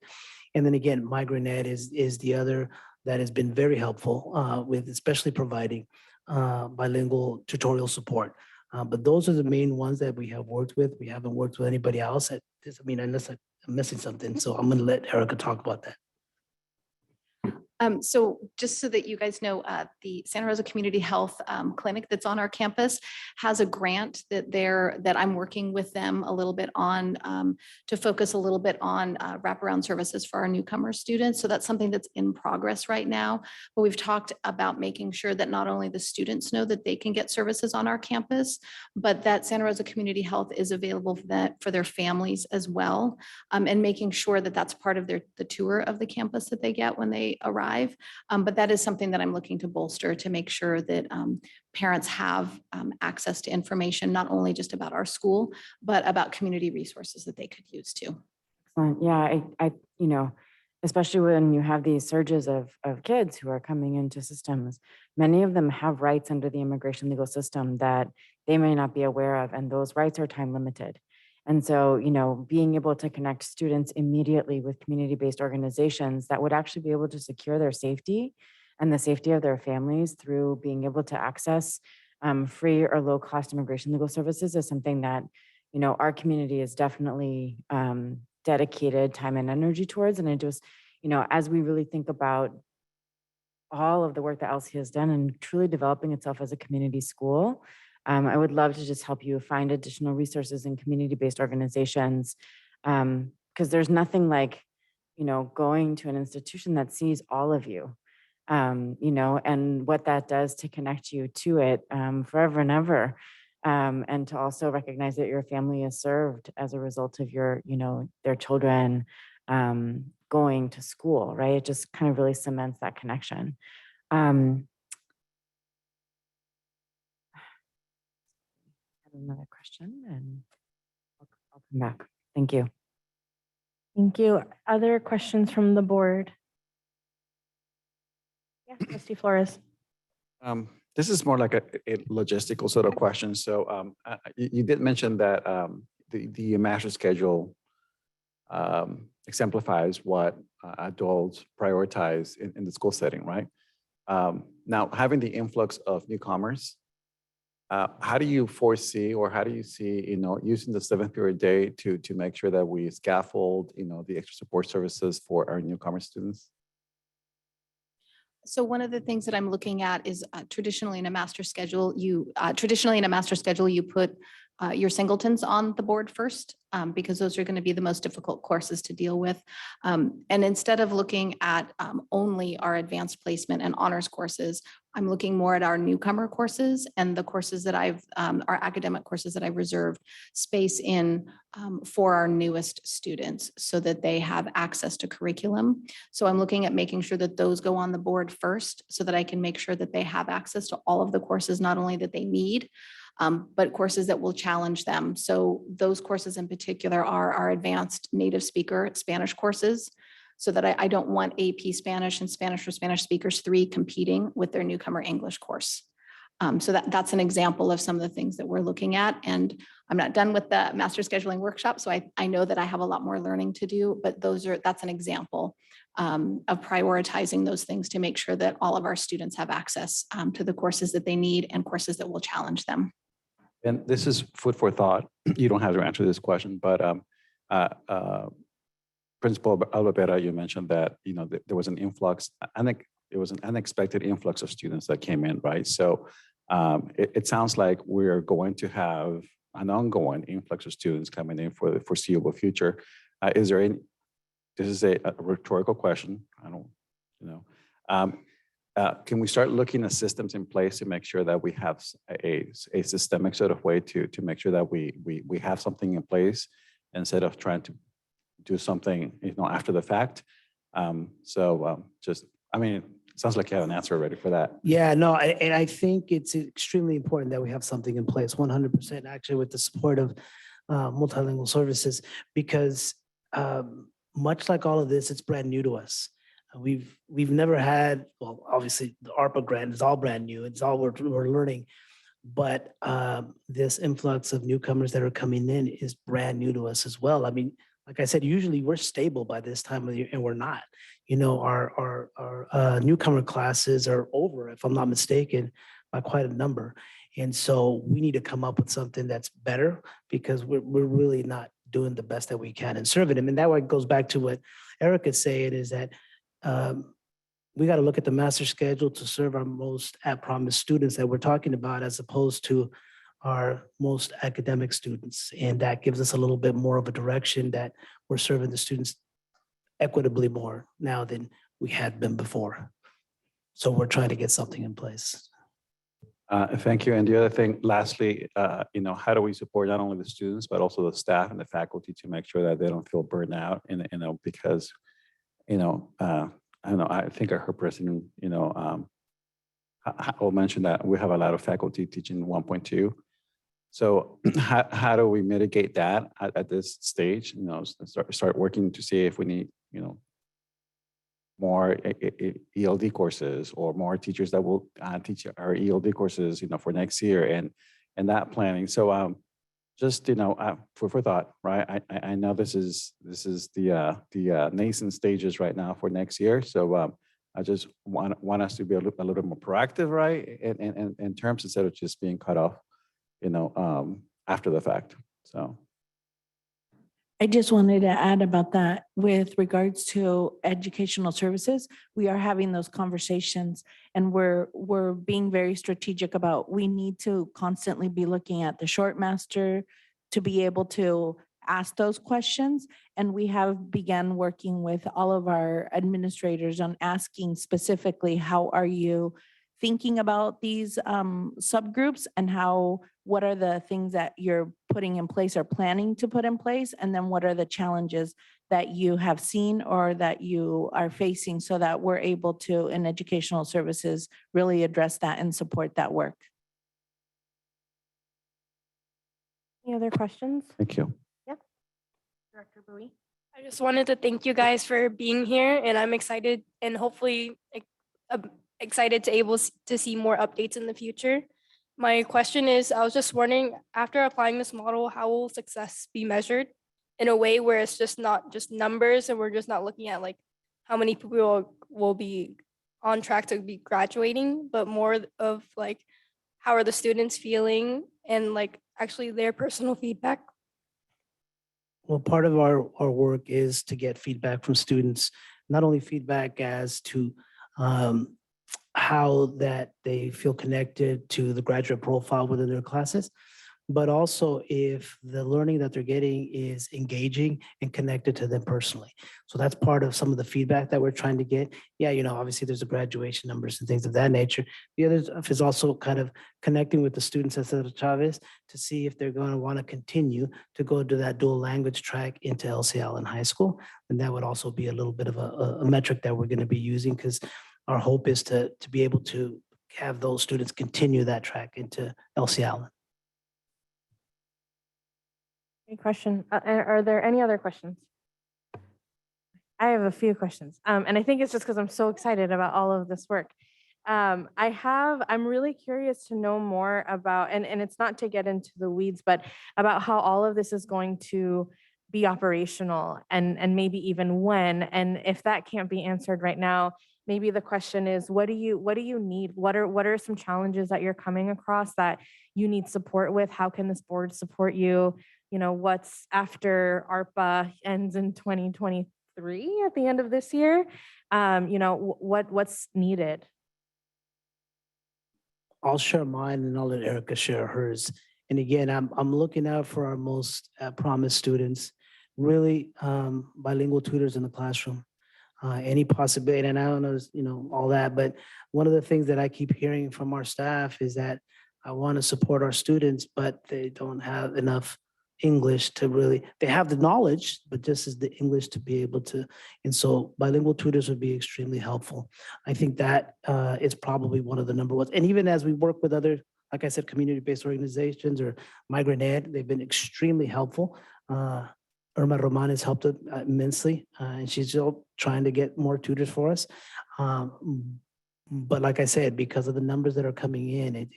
Speaker 18: And then again, Migrant Ed is the other that has been very helpful with especially providing bilingual tutorial support. But those are the main ones that we have worked with. We haven't worked with anybody else. I mean, unless I'm missing something. So I'm going to let Erica talk about that.
Speaker 21: So just so that you guys know, the Santa Rosa Community Health Clinic that's on our campus has a grant that I'm working with them a little bit on to focus a little bit on wraparound services for our newcomer students. So that's something that's in progress right now. But we've talked about making sure that not only the students know that they can get services on our campus, but that Santa Rosa Community Health is available for their families as well, and making sure that that's part of the tour of the campus that they get when they arrive. But that is something that I'm looking to bolster to make sure that parents have access to information, not only just about our school, but about community resources that they could use too.
Speaker 5: Excellent. Yeah, especially when you have these surges of kids who are coming into systems, many of them have rights under the immigration legal system that they may not be aware of, and those rights are time limited. And so, being able to connect students immediately with community-based organizations that would actually be able to secure their safety and the safety of their families through being able to access free or low-cost immigration legal services is something that, our community is definitely dedicated time and energy towards. And it just, as we really think about all of the work that LC has done and truly developing itself as a community school, I would love to just help you find additional resources in community-based organizations, because there's nothing like, going to an institution that sees all of you, and what that does to connect you to it forever and ever, and to also recognize that your family is served as a result of your, their children going to school, right? It just kind of really cements that connection. Another question, and I'll come back. Thank you.
Speaker 3: Thank you. Other questions from the board? Yes, Trustee Flores.
Speaker 4: This is more like a logistical sort of question. So you did mention that the master schedule exemplifies what adults prioritize in the school setting, right? Now, having the influx of newcomers, how do you foresee, or how do you see, using the 7th period day to make sure that we scaffold, the extra support services for our newcomer students?
Speaker 21: So one of the things that I'm looking at is traditionally in a master schedule, you put your singletons on the board first, because those are going to be the most difficult courses to deal with. And instead of looking at only our advanced placement and honors courses, I'm looking more at our newcomer courses and the courses that our academic courses that I've reserved space in for our newest students so that they have access to curriculum. So I'm looking at making sure that those go on the board first so that I can make sure that they have access to all of the courses, not only that they need, but courses that will challenge them. So those courses in particular are our advanced native speaker Spanish courses, so that I don't want AP Spanish and Spanish for Spanish speakers 3 competing with their newcomer English course. So that's an example of some of the things that we're looking at. And I'm not done with the master scheduling workshop, so I know that I have a lot more learning to do, but that's an example of prioritizing those things to make sure that all of our students have access to the courses that they need and courses that will challenge them.
Speaker 4: And this is food for thought. You don't have to answer this question, but Principal Alvera, you mentioned that there was an influx. I think it was an unexpected influx of students that came in, right? So it sounds like we're going to have an ongoing influx of students coming in for the foreseeable future. Is there any? This is a rhetorical question. I don't, can we start looking at systems in place to make sure that we have a systemic sort of way to make sure that we have something in place instead of trying to do something after the fact? It sounds like you have an answer already for that.
Speaker 18: Yeah, no, and I think it's extremely important that we have something in place, 100%, actually, with the support of multilingual services, because much like all of this, it's brand new to us. We've never had, well, obviously the ARPA grant is all brand new. It's all we're learning, but this influx of newcomers that are coming in is brand new to us as well. I mean, like I said, usually we're stable by this time of the year, and we're not. Our newcomer classes are over, if I'm not mistaken, by quite a number. And so we need to come up with something that's better, because we're really not doing the best that we can and serving them. And that way goes back to what Erica's saying, is that we got to look at the master schedule to serve our most at-promise students that we're talking about, as opposed to our most academic students. And that gives us a little bit more of a direction that we're serving the students equitably more now than we had been before. So we're trying to get something in place.
Speaker 4: Thank you. And the other thing, lastly, how do we support not only the students, but also the staff and the faculty to make sure that they don't feel burned out? And, because, I don't know, I think I heard President, will mention that we have a lot of faculty teaching 1.2. So how do we mitigate that at this stage? Start working to see if we need, more ELD courses or more teachers that will teach our ELD courses, for next year and that planning. So just, for thought, right? I know this is the nascent stages right now for next year. So I just want us to be a little more proactive, right? And in terms, instead of just being cut off, after the fact. So.
Speaker 20: I just wanted to add about that with regards to educational services. We are having those conversations and we're being very strategic about, we need to constantly be looking at the short master to be able to ask those questions. And we have begun working with all of our administrators on asking specifically, how are you thinking about these subgroups, and what are the things that you're putting in place or planning to put in place? And then what are the challenges that you have seen or that you are facing, so that we're able to, in educational services, really address that and support that work.
Speaker 3: Any other questions?
Speaker 4: Thank you.
Speaker 3: Yep. Director Bowie.
Speaker 8: I just wanted to thank you guys for being here, and I'm excited and hopefully excited to see more updates in the future. My question is, I was just wondering, after applying this model, how will success be measured in a way where it's just not just numbers, and we're just not looking at like how many people will be on track to be graduating, but more of like, how are the students feeling and like actually their personal feedback?
Speaker 18: Well, part of our work is to get feedback from students, not only feedback as to how that they feel connected to the graduate profile within their classes, but also if the learning that they're getting is engaging and connected to them personally. So that's part of some of the feedback that we're trying to get. Yeah, obviously there's the graduation numbers and things of that nature. The other stuff is also kind of connecting with the students at Santa Chavez to see if they're going to want to continue to go to that dual language track into LCL in high school. And that would also be a little bit of a metric that we're going to be using, because our hope is to be able to have those students continue that track into LCL.
Speaker 3: Any question? Are there any other questions? I have a few questions. And I think it's just because I'm so excited about all of this work. I'm really curious to know more about, and it's not to get into the weeds, but about how all of this is going to be operational and maybe even when. And if that can't be answered right now, maybe the question is, what do you need? What are some challenges that you're coming across that you need support with? How can this board support you? What's after ARPA ends in 2023 at the end of this year? What's needed?
Speaker 18: I'll share mine and I'll let Erica share hers. And again, I'm looking out for our most promised students, really bilingual tutors in the classroom. Any possibility, and I don't know, all that, but one of the things that I keep hearing from our staff is that I want to support our students, but they don't have enough English to really, they have the knowledge, but just as the English to be able to, and so bilingual tutors would be extremely helpful. I think that is probably one of the number ones. And even as we work with other, like I said, community-based organizations or Migrant Ed, they've been extremely helpful. Irma Roman has helped immensely, and she's still trying to get more tutors for us. But like I said, because of the numbers that are coming in,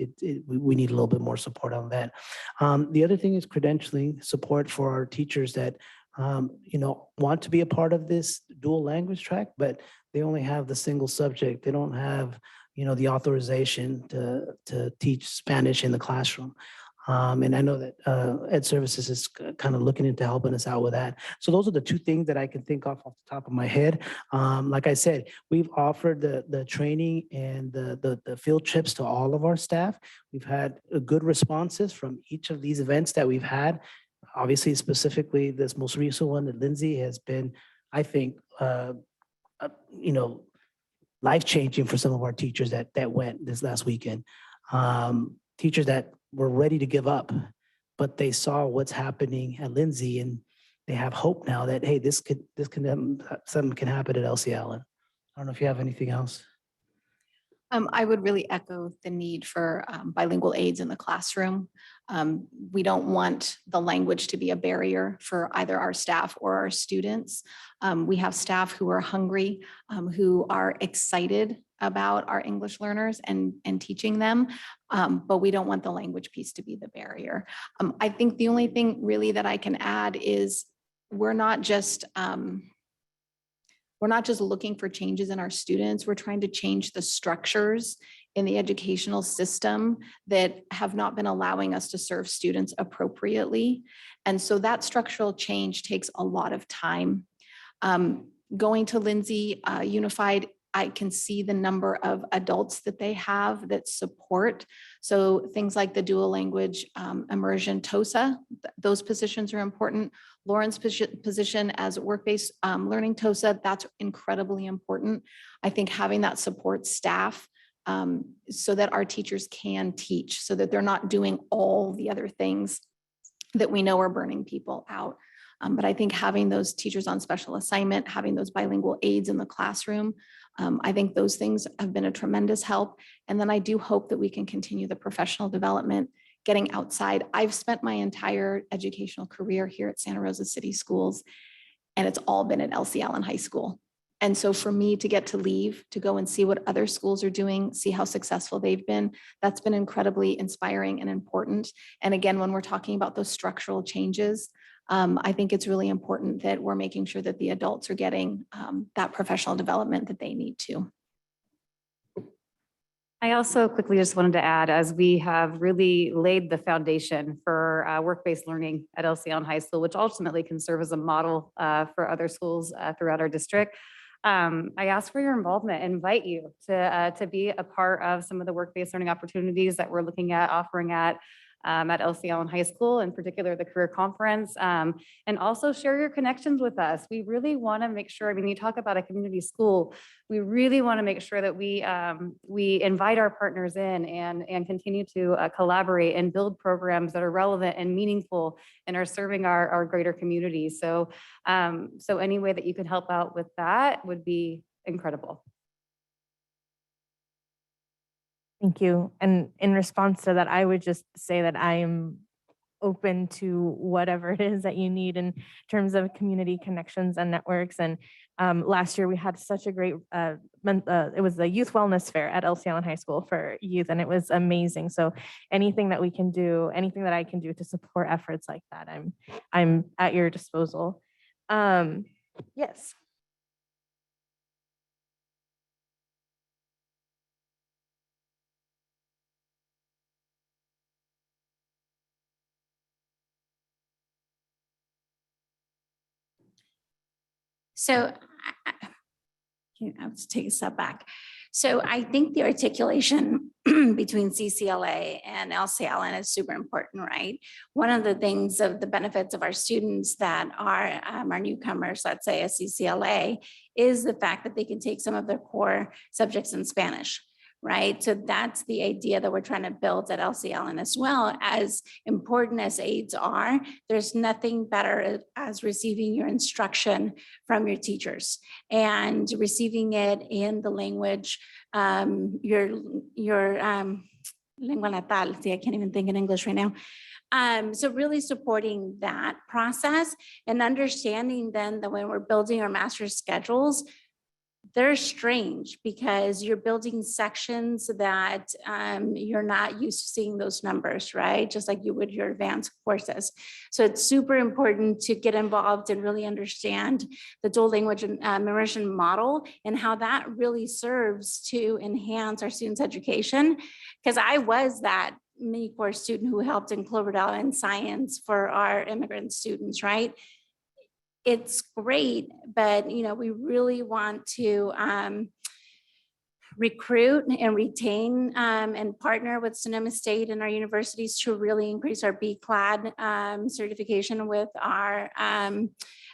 Speaker 18: we need a little bit more support on that. The other thing is credentialing support for our teachers that want to be a part of this dual language track, but they only have the single subject. They don't have the authorization to teach Spanish in the classroom. And I know that Ed Services is kind of looking into helping us out with that. So those are the two things that I can think of off the top of my head. Like I said, we've offered the training and the field trips to all of our staff. We've had good responses from each of these events that we've had. Obviously, specifically this most recent one that Lindsay has been, I think, life-changing for some of our teachers that went this last weekend. Teachers that were ready to give up, but they saw what's happening at Lindsay and they have hope now that, hey, something can happen at LC Allen. I don't know if you have anything else.
Speaker 21: I would really echo the need for bilingual aids in the classroom. We don't want the language to be a barrier for either our staff or our students. We have staff who are hungry, who are excited about our English learners and teaching them, but we don't want the language piece to be the barrier. I think the only thing really that I can add is we're not just looking for changes in our students. We're trying to change the structures in the educational system that have not been allowing us to serve students appropriately. And so that structural change takes a lot of time. Going to Lindsay Unified, I can see the number of adults that they have that support. So things like the dual language immersion TOSA, those positions are important. Lauren's position as work-based learning TOSA, that's incredibly important. I think having that support staff so that our teachers can teach, so that they're not doing all the other things that we know are burning people out. But I think having those teachers on special assignment, having those bilingual aids in the classroom, I think those things have been a tremendous help. And then I do hope that we can continue the professional development, getting outside. I've spent my entire educational career here at Santa Rosa City Schools, and it's all been at LC Allen High School. And so for me to get to leave, to go and see what other schools are doing, see how successful they've been, that's been incredibly inspiring and important. And again, when we're talking about those structural changes, I think it's really important that we're making sure that the adults are getting that professional development that they need to.
Speaker 19: I also quickly just wanted to add, as we have really laid the foundation for work-based learning at LC Allen High School, which ultimately can serve as a model for other schools throughout our district. I ask for your involvement, invite you to be a part of some of the work-based learning opportunities that we're looking at offering at LC Allen High School, in particular the career conference, and also share your connections with us. We really want to make sure, I mean, you talk about a community school, we really want to make sure that we invite our partners in and continue to collaborate and build programs that are relevant and meaningful and are serving our greater community. So, so any way that you can help out with that would be incredible.
Speaker 3: Thank you. And in response to that, I would just say that I am open to whatever it is that you need in terms of community connections and networks. And last year we had such a great, it was the youth wellness fair at LC Allen High School for youth, and it was amazing. So anything that we can do, anything that I can do to support efforts like that, I'm at your disposal. Yes.
Speaker 2: So I have to take a step back. So I think the articulation between CCLA and LC Allen is super important, right? One of the things of the benefits of our students that are our newcomers, let's say a CCLA, is the fact that they can take some of their core subjects in Spanish. Right. So that's the idea that we're trying to build at LC Allen as well. As important as aids are, there's nothing better as receiving your instruction from your teachers and receiving it in the language, your lengua natal. See, I can't even think in English right now. So really supporting that process and understanding then that when we're building our master's schedules, they're strange because you're building sections that you're not used to seeing those numbers, right? Just like you would your advanced courses. So it's super important to get involved and really understand the dual language immersion model and how that really serves to enhance our students' education. Because I was that mini course student who helped in Cloverdale in science for our immigrant students, right? It's great, but we really want to recruit and retain and partner with Sonoma State and our universities to really increase our BCLAD certification with our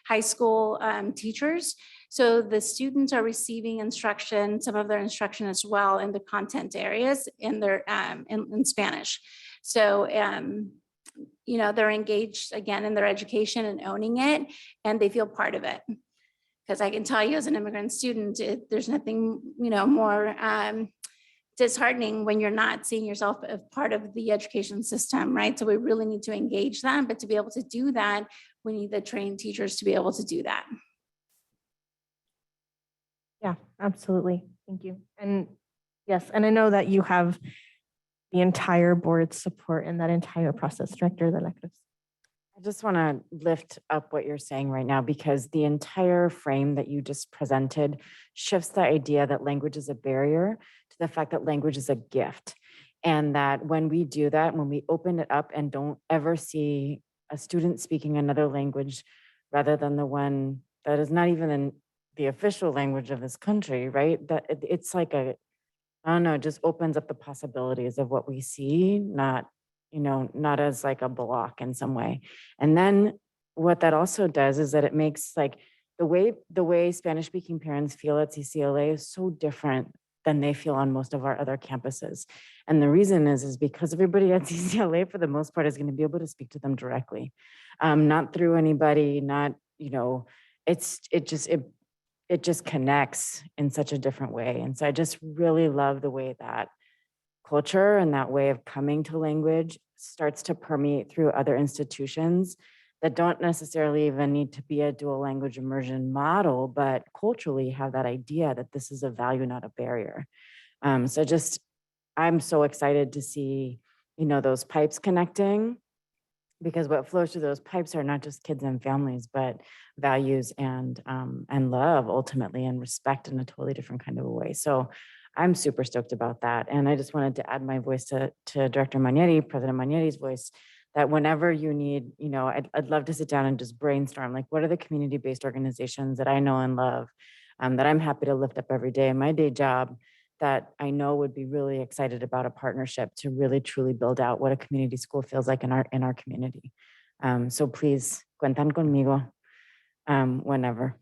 Speaker 2: high school teachers. So the students are receiving instruction, some of their instruction as well in the content areas in their in Spanish. So they're engaged again in their education and owning it, and they feel part of it. Because I can tell you as an immigrant student, there's nothing, more disheartening when you're not seeing yourself as part of the education system, right? So we really need to engage them, but to be able to do that, we need the trained teachers to be able to do that.
Speaker 3: Yeah, absolutely. Thank you. And yes, and I know that you have the entire board's support in that entire process, Director De La Cruz.
Speaker 5: I just want to lift up what you're saying right now, because the entire frame that you just presented shifts the idea that language is a barrier to the fact that language is a gift. And that when we do that, when we open it up and don't ever see a student speaking another language rather than the one that is not even in the official language of this country, right? That it's like I don't know, it just opens up the possibilities of what we see, not as like a block in some way. And then what that also does is that it makes like the way Spanish speaking parents feel at CCLA is so different than they feel on most of our other campuses. And the reason is because everybody at CCLA for the most part is going to be able to speak to them directly, not through anybody, not, it just connects in such a different way. And so I just really love the way that culture and that way of coming to language starts to permeate through other institutions that don't necessarily even need to be a dual language immersion model, but culturally have that idea that this is a value, not a barrier. So I'm so excited to see, those pipes connecting, because what flows through those pipes are not just kids and families, but values and love ultimately, and respect in a totally different kind of a way. So I'm super stoked about that. And I just wanted to add my voice to Director Magnetti, President Magnetti's voice, that whenever you need, I'd love to sit down and just brainstorm, like, what are the community-based organizations that I know and love, that I'm happy to lift up every day in my day job, that I know would be really excited about a partnership to really truly build out what a community school feels like in our community. So please, cuentan conmigo whenever.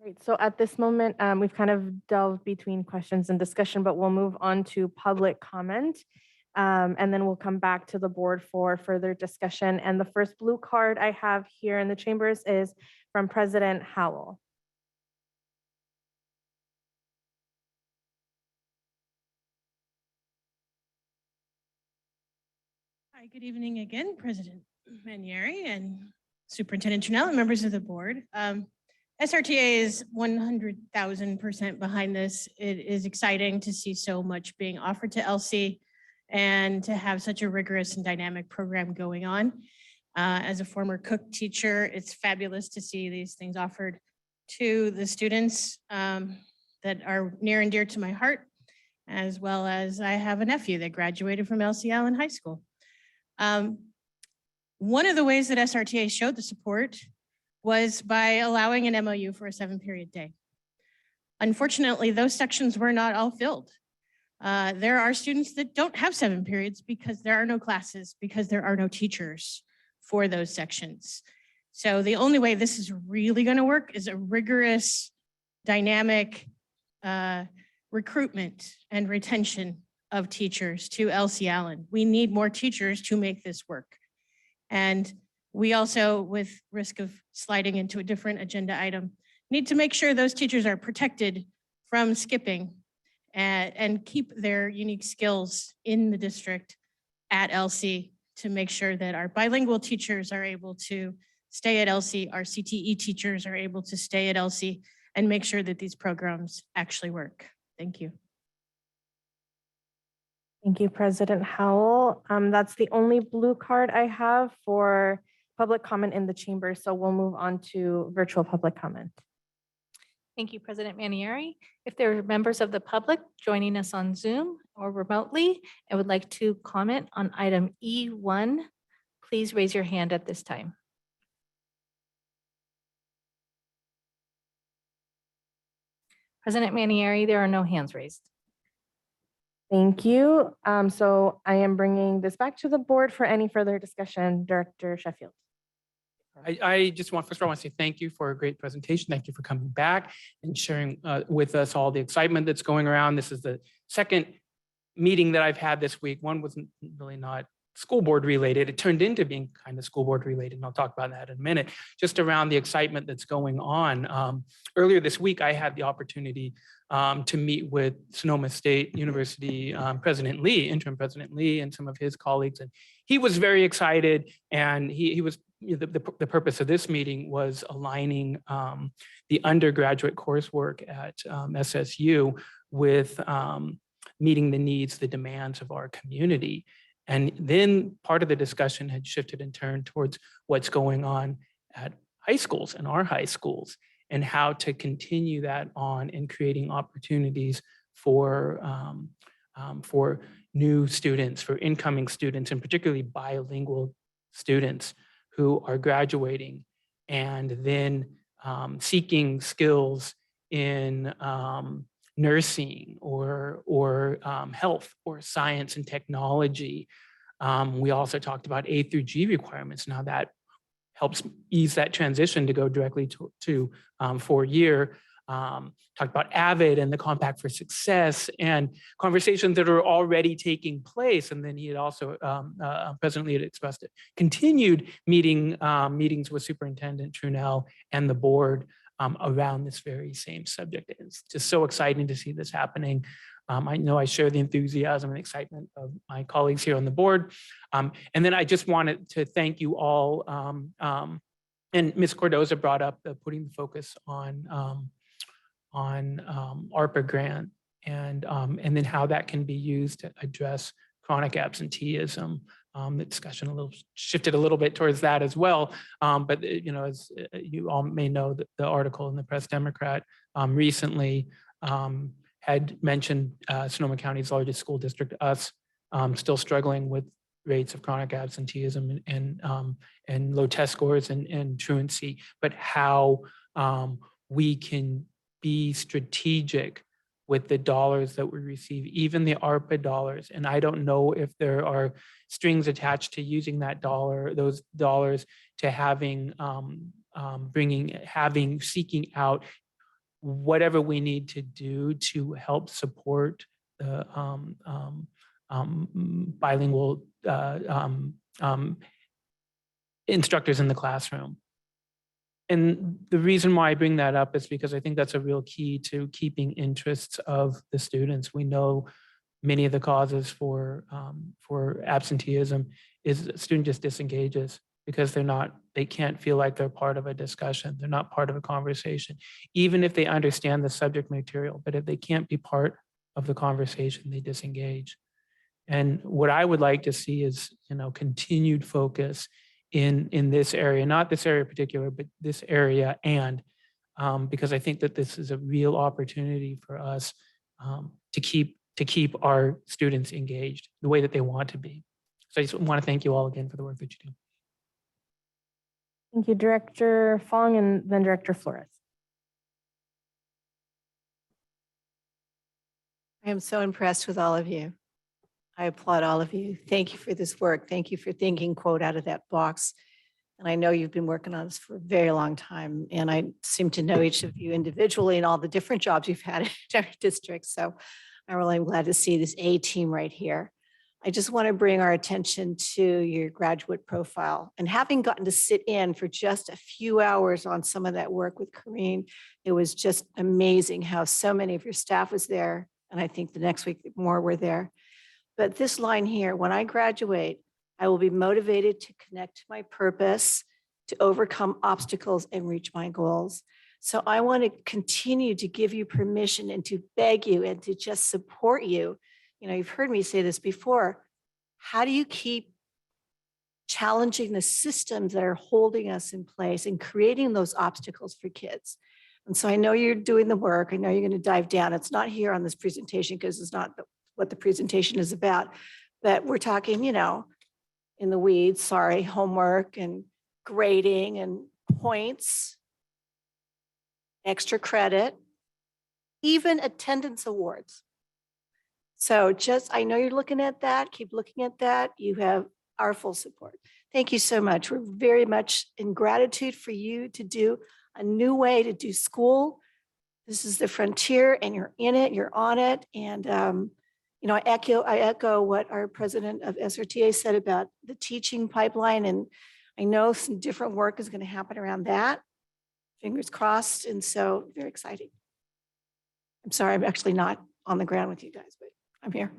Speaker 3: Great. So at this moment, we've kind of delved between questions and discussion, but we'll move on to public comment. And then we'll come back to the board for further discussion. And the first blue card I have here in the chambers is from President Howell.
Speaker 15: Hi, good evening again, President Manieri and Superintendent Trunell and members of the board. SRTA is 100,000% behind this. It is exciting to see so much being offered to LC and to have such a rigorous and dynamic program going on. As a former cook teacher, it's fabulous to see these things offered to the students that are near and dear to my heart, as well as I have a nephew that graduated from LC Allen High School. One of the ways that SRTA showed the support was by allowing an MOU for a 7-period day. Unfortunately, those sections were not all filled. There are students that don't have 7 periods because there are no classes, because there are no teachers for those sections. So the only way this is really going to work is a rigorous, dynamic recruitment and retention of teachers to LC Allen. We need more teachers to make this work. And we also, with risk of sliding into a different agenda item, need to make sure those teachers are protected from skipping and keep their unique skills in the district at LC to make sure that our bilingual teachers are able to stay at LC, our CTE teachers are able to stay at LC, and make sure that these programs actually work. Thank you.
Speaker 3: Thank you, President Howell. That's the only blue card I have for public comment in the chamber, so we'll move on to virtual public comment.
Speaker 1: Thank you, President Manieri. If there are members of the public joining us on Zoom or remotely and would like to comment on item E1, please raise your hand at this time. President Manieri, there are no hands raised.
Speaker 3: Thank you. So I am bringing this back to the board for any further discussion. Director Sheffield.
Speaker 7: I just want, first of all, I want to say thank you for a great presentation. Thank you for coming back and sharing with us all the excitement that's going around. This is the second meeting that I've had this week. One wasn't really not school board related. It turned into being kind of school board related, and I'll talk about that in a minute, just around the excitement that's going on. Earlier this week, I had the opportunity to meet with Sonoma State University President Lee, Interim President Lee, and some of his colleagues, and he was very excited, and he was, the purpose of this meeting was aligning the undergraduate coursework at SSU with meeting the needs, the demands of our community. And then part of the discussion had shifted and turned towards what's going on at high schools and our high schools, and how to continue that on in creating opportunities for new students, for incoming students, and particularly bilingual students who are graduating and then seeking skills in nursing or health or science and technology. We also talked about A through G requirements. Now that helps ease that transition to go directly to 4-year. Talked about AVID and the Compact for Success and conversations that are already taking place. And then he had also, President Lee had expressed it, continued meetings with Superintendent Trunell and the board around this very same subject. It's just so exciting to see this happening. I know I share the enthusiasm and excitement of my colleagues here on the board. And then I just wanted to thank you all. And Ms. Cordoza brought up putting the focus on ARPA grant and then how that can be used to address chronic absenteeism. The discussion shifted a little bit towards that as well. But you know, as you all may know, the article in the Press Democrat recently had mentioned Sonoma County's largest school district, us, still struggling with rates of chronic absenteeism and low test scores and truancy, but how we can be strategic with the dollars that we receive, even the ARPA dollars. And I don't know if there are strings attached to using those dollars to seeking out whatever we need to do to help support the bilingual instructors in the classroom. And the reason why I bring that up is because I think that's a real key to keeping interests of the students. We know many of the causes for absenteeism is a student just disengages because they can't feel like they're part of a discussion. They're not part of a conversation, even if they understand the subject material. But if they can't be part of the conversation, they disengage. And what I would like to see is, continued focus in this area, not this area in particular, but this area. And because I think that this is a real opportunity for us to keep our students engaged the way that they want to be. So I just want to thank you all again for the work that you do.
Speaker 3: Thank you, Director Fong, and then Director Flores.
Speaker 22: I am so impressed with all of you. I applaud all of you. Thank you for this work. Thank you for thinking, quote, out of that box. And I know you've been working on this for a very long time. And I seem to know each of you individually and all the different jobs you've had in our district. So I really am glad to see this A team right here. I just want to bring our attention to your graduate profile. And having gotten to sit in for just a few hours on some of that work with Corinne, it was just amazing how so many of your staff was there. And I think the next week more were there. But this line here, when I graduate, I will be motivated to connect to my purpose, to overcome obstacles and reach my goals. So I want to continue to give you permission and to beg you and to just support you. You've heard me say this before. How do you keep challenging the systems that are holding us in place and creating those obstacles for kids? And so I know you're doing the work. I know you're going to dive down. It's not here on this presentation because it's not what the presentation is about. But we're talking, you know, in the weeds, sorry, homework and grading and points, extra credit, even attendance awards. So just, I know you're looking at that. Keep looking at that. You have our full support. Thank you so much. We're very much in gratitude for you to do a new way to do school. This is the frontier and you're in it, you're on it. And, you know, I echo what our president of SRTA said about the teaching pipeline. And I know some different work is going to happen around that. Fingers crossed. And so very exciting. I'm sorry, I'm actually not on the ground with you guys, but I'm here.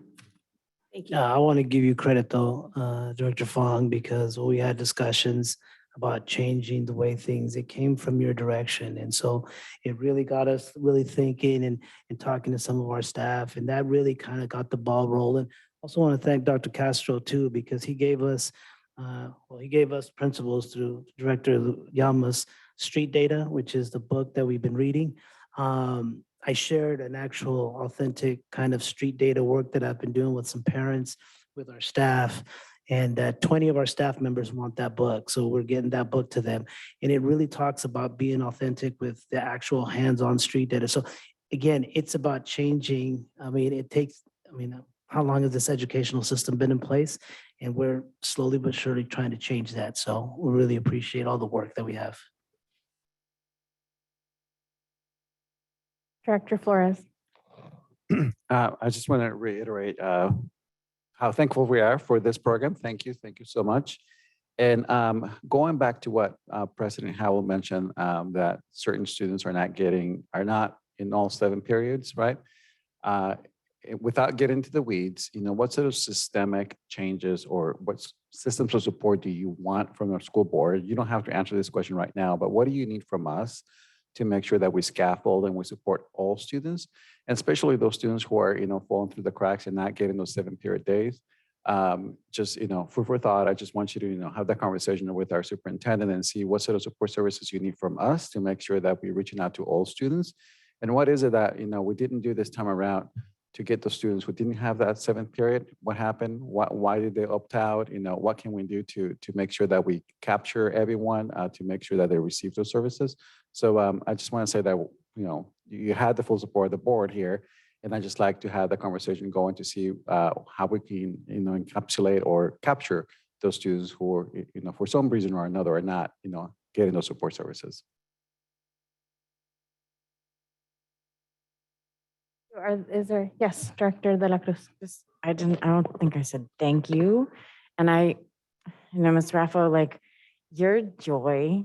Speaker 22: Thank you.
Speaker 18: I want to give you credit though, Director Fong, because we had discussions about changing the way things, it came from your direction. And so it really got us really thinking and talking to some of our staff, and that really kind of got the ball rolling. Also want to thank Dr. Castro too, because he gave us, he gave us principles through Director Yama's Street Data, which is the book that we've been reading. I shared an actual authentic kind of street data work that I've been doing with some parents, with our staff, and 20 of our staff members want that book. So we're getting that book to them. And it really talks about being authentic with the actual hands-on street data. So again, it's about changing. I mean, it takes, how long has this educational system been in place? And we're slowly but surely trying to change that. So we really appreciate all the work that we have.
Speaker 3: Director Flores.
Speaker 4: I just want to reiterate how thankful we are for this program. Thank you so much. And going back to what President Howell mentioned, that certain students are not in all 7 periods, right? Without getting into the weeds, what sort of systemic changes or what systems of support do you want from our school board? You don't have to answer this question right now, but what do you need from us to make sure that we scaffold and we support all students, and especially those students who are, falling through the cracks and not getting those 7-period days? Just, food for thought. I just want you to, have that conversation with our superintendent and see what sort of support services you need from us to make sure that we're reaching out to all students. And what is it that, we didn't do this time around to get the students who didn't have that 7th period? What happened? Why did they opt out? What can we do to make sure that we capture everyone, to make sure that they receive those services? So I just want to say that, you had the full support of the board here, and I just like to have the conversation going to see how we can, encapsulate or capture those students who are, for some reason or another are not, getting those support services.
Speaker 3: Yes, Director De La Cruz.
Speaker 5: I don't think I said thank you. And Ms. Raffo, like your joy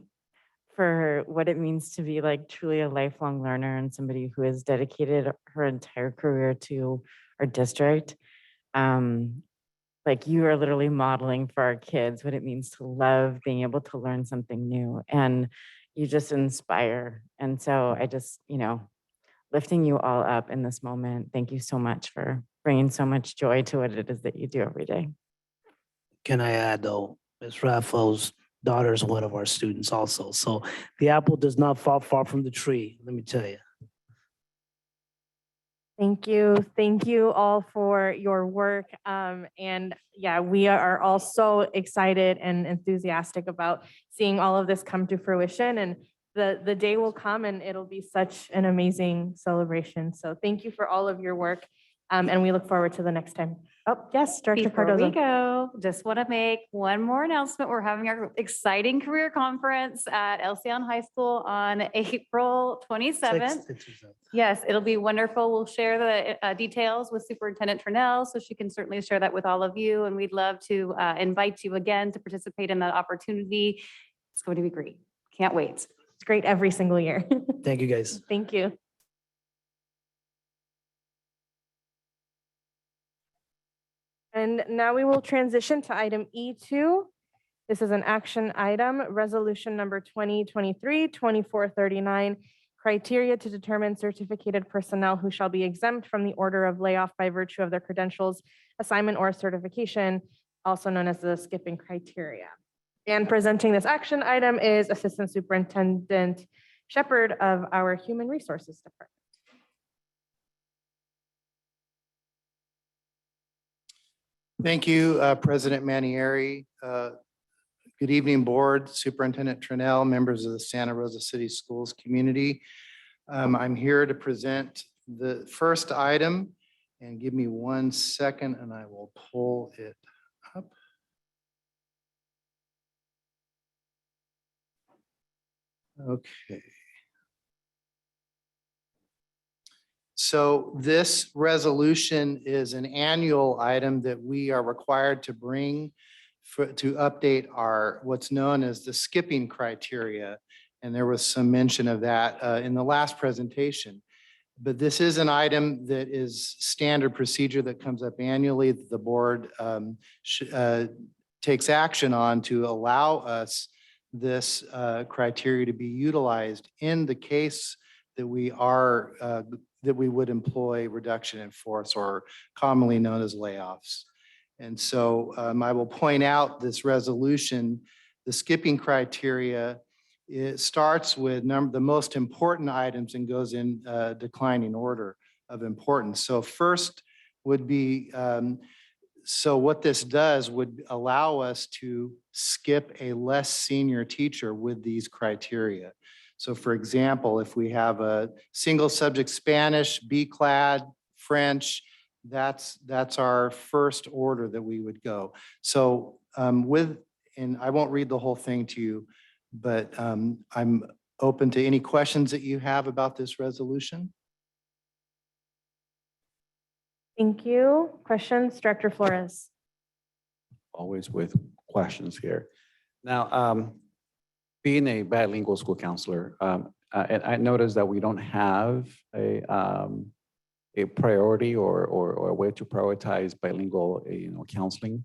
Speaker 5: for what it means to be like truly a lifelong learner and somebody who has dedicated her entire career to our district. Like you are literally modeling for our kids what it means to love being able to learn something new, and you just inspire. And so I just, lifting you all up in this moment. Thank you so much for bringing so much joy to what it is that you do every day.
Speaker 18: Can I add though, Ms. Raffo's daughter is one of our students also. So the apple does not fall far from the tree, let me tell you.
Speaker 3: Thank you. Thank you all for your work. And yeah, we are all so excited and enthusiastic about seeing all of this come to fruition. And the day will come and it'll be such an amazing celebration. So thank you for all of your work. And we look forward to the next time. Oh, yes, Director
Speaker 19: Before
Speaker 3: Cardozo.
Speaker 19: we go, just want to make one more announcement. We're having our exciting career conference at Elsion High School on April 27th. Yes, it'll be wonderful. We'll share the details with Superintendent Trinnell, so she can certainly share that with all of you. And we'd love to invite you again to participate in that opportunity. It's going to be great. Can't wait.
Speaker 3: It's great every single year.
Speaker 18: Thank you, guys.
Speaker 3: Thank you. And now we will transition to item E2. This is an action item, resolution number 2023-2439, criteria to determine certificated personnel who shall be exempt from the order of layoff by virtue of their credentials, assignment, or certification, also known as the skipping criteria. And presenting this action item is Assistant Superintendent Shepherd of our Human Resources Department.
Speaker 6: Thank you, President Manieri. Good evening, Board, Superintendent Trinnell, members of the Santa Rosa City Schools community. I'm here to present the first item, and give me 1 second and I will pull it up. Okay. So this resolution is an annual item that we are required to bring to update our, what's known as the skipping criteria. And there was some mention of that in the last presentation. But this is an item that is standard procedure that comes up annually that the board takes action on to allow us this criteria to be utilized in the case that we are that we would employ reduction in force, or commonly known as layoffs. And so I will point out this resolution, the skipping criteria, it starts with the most important items and goes in declining order of importance. So first would be, so what this does would allow us to skip a less senior teacher with these criteria. So for example, if we have a single subject Spanish, B-clad, French, that's our first order that we would go. So and I won't read the whole thing to you, but I'm open to any questions that you have about this resolution.
Speaker 3: Thank you. Questions, Director Flores?
Speaker 4: Always with questions here. Now, being a bilingual school counselor, and I noticed that we don't have a priority or a way to prioritize bilingual, counseling,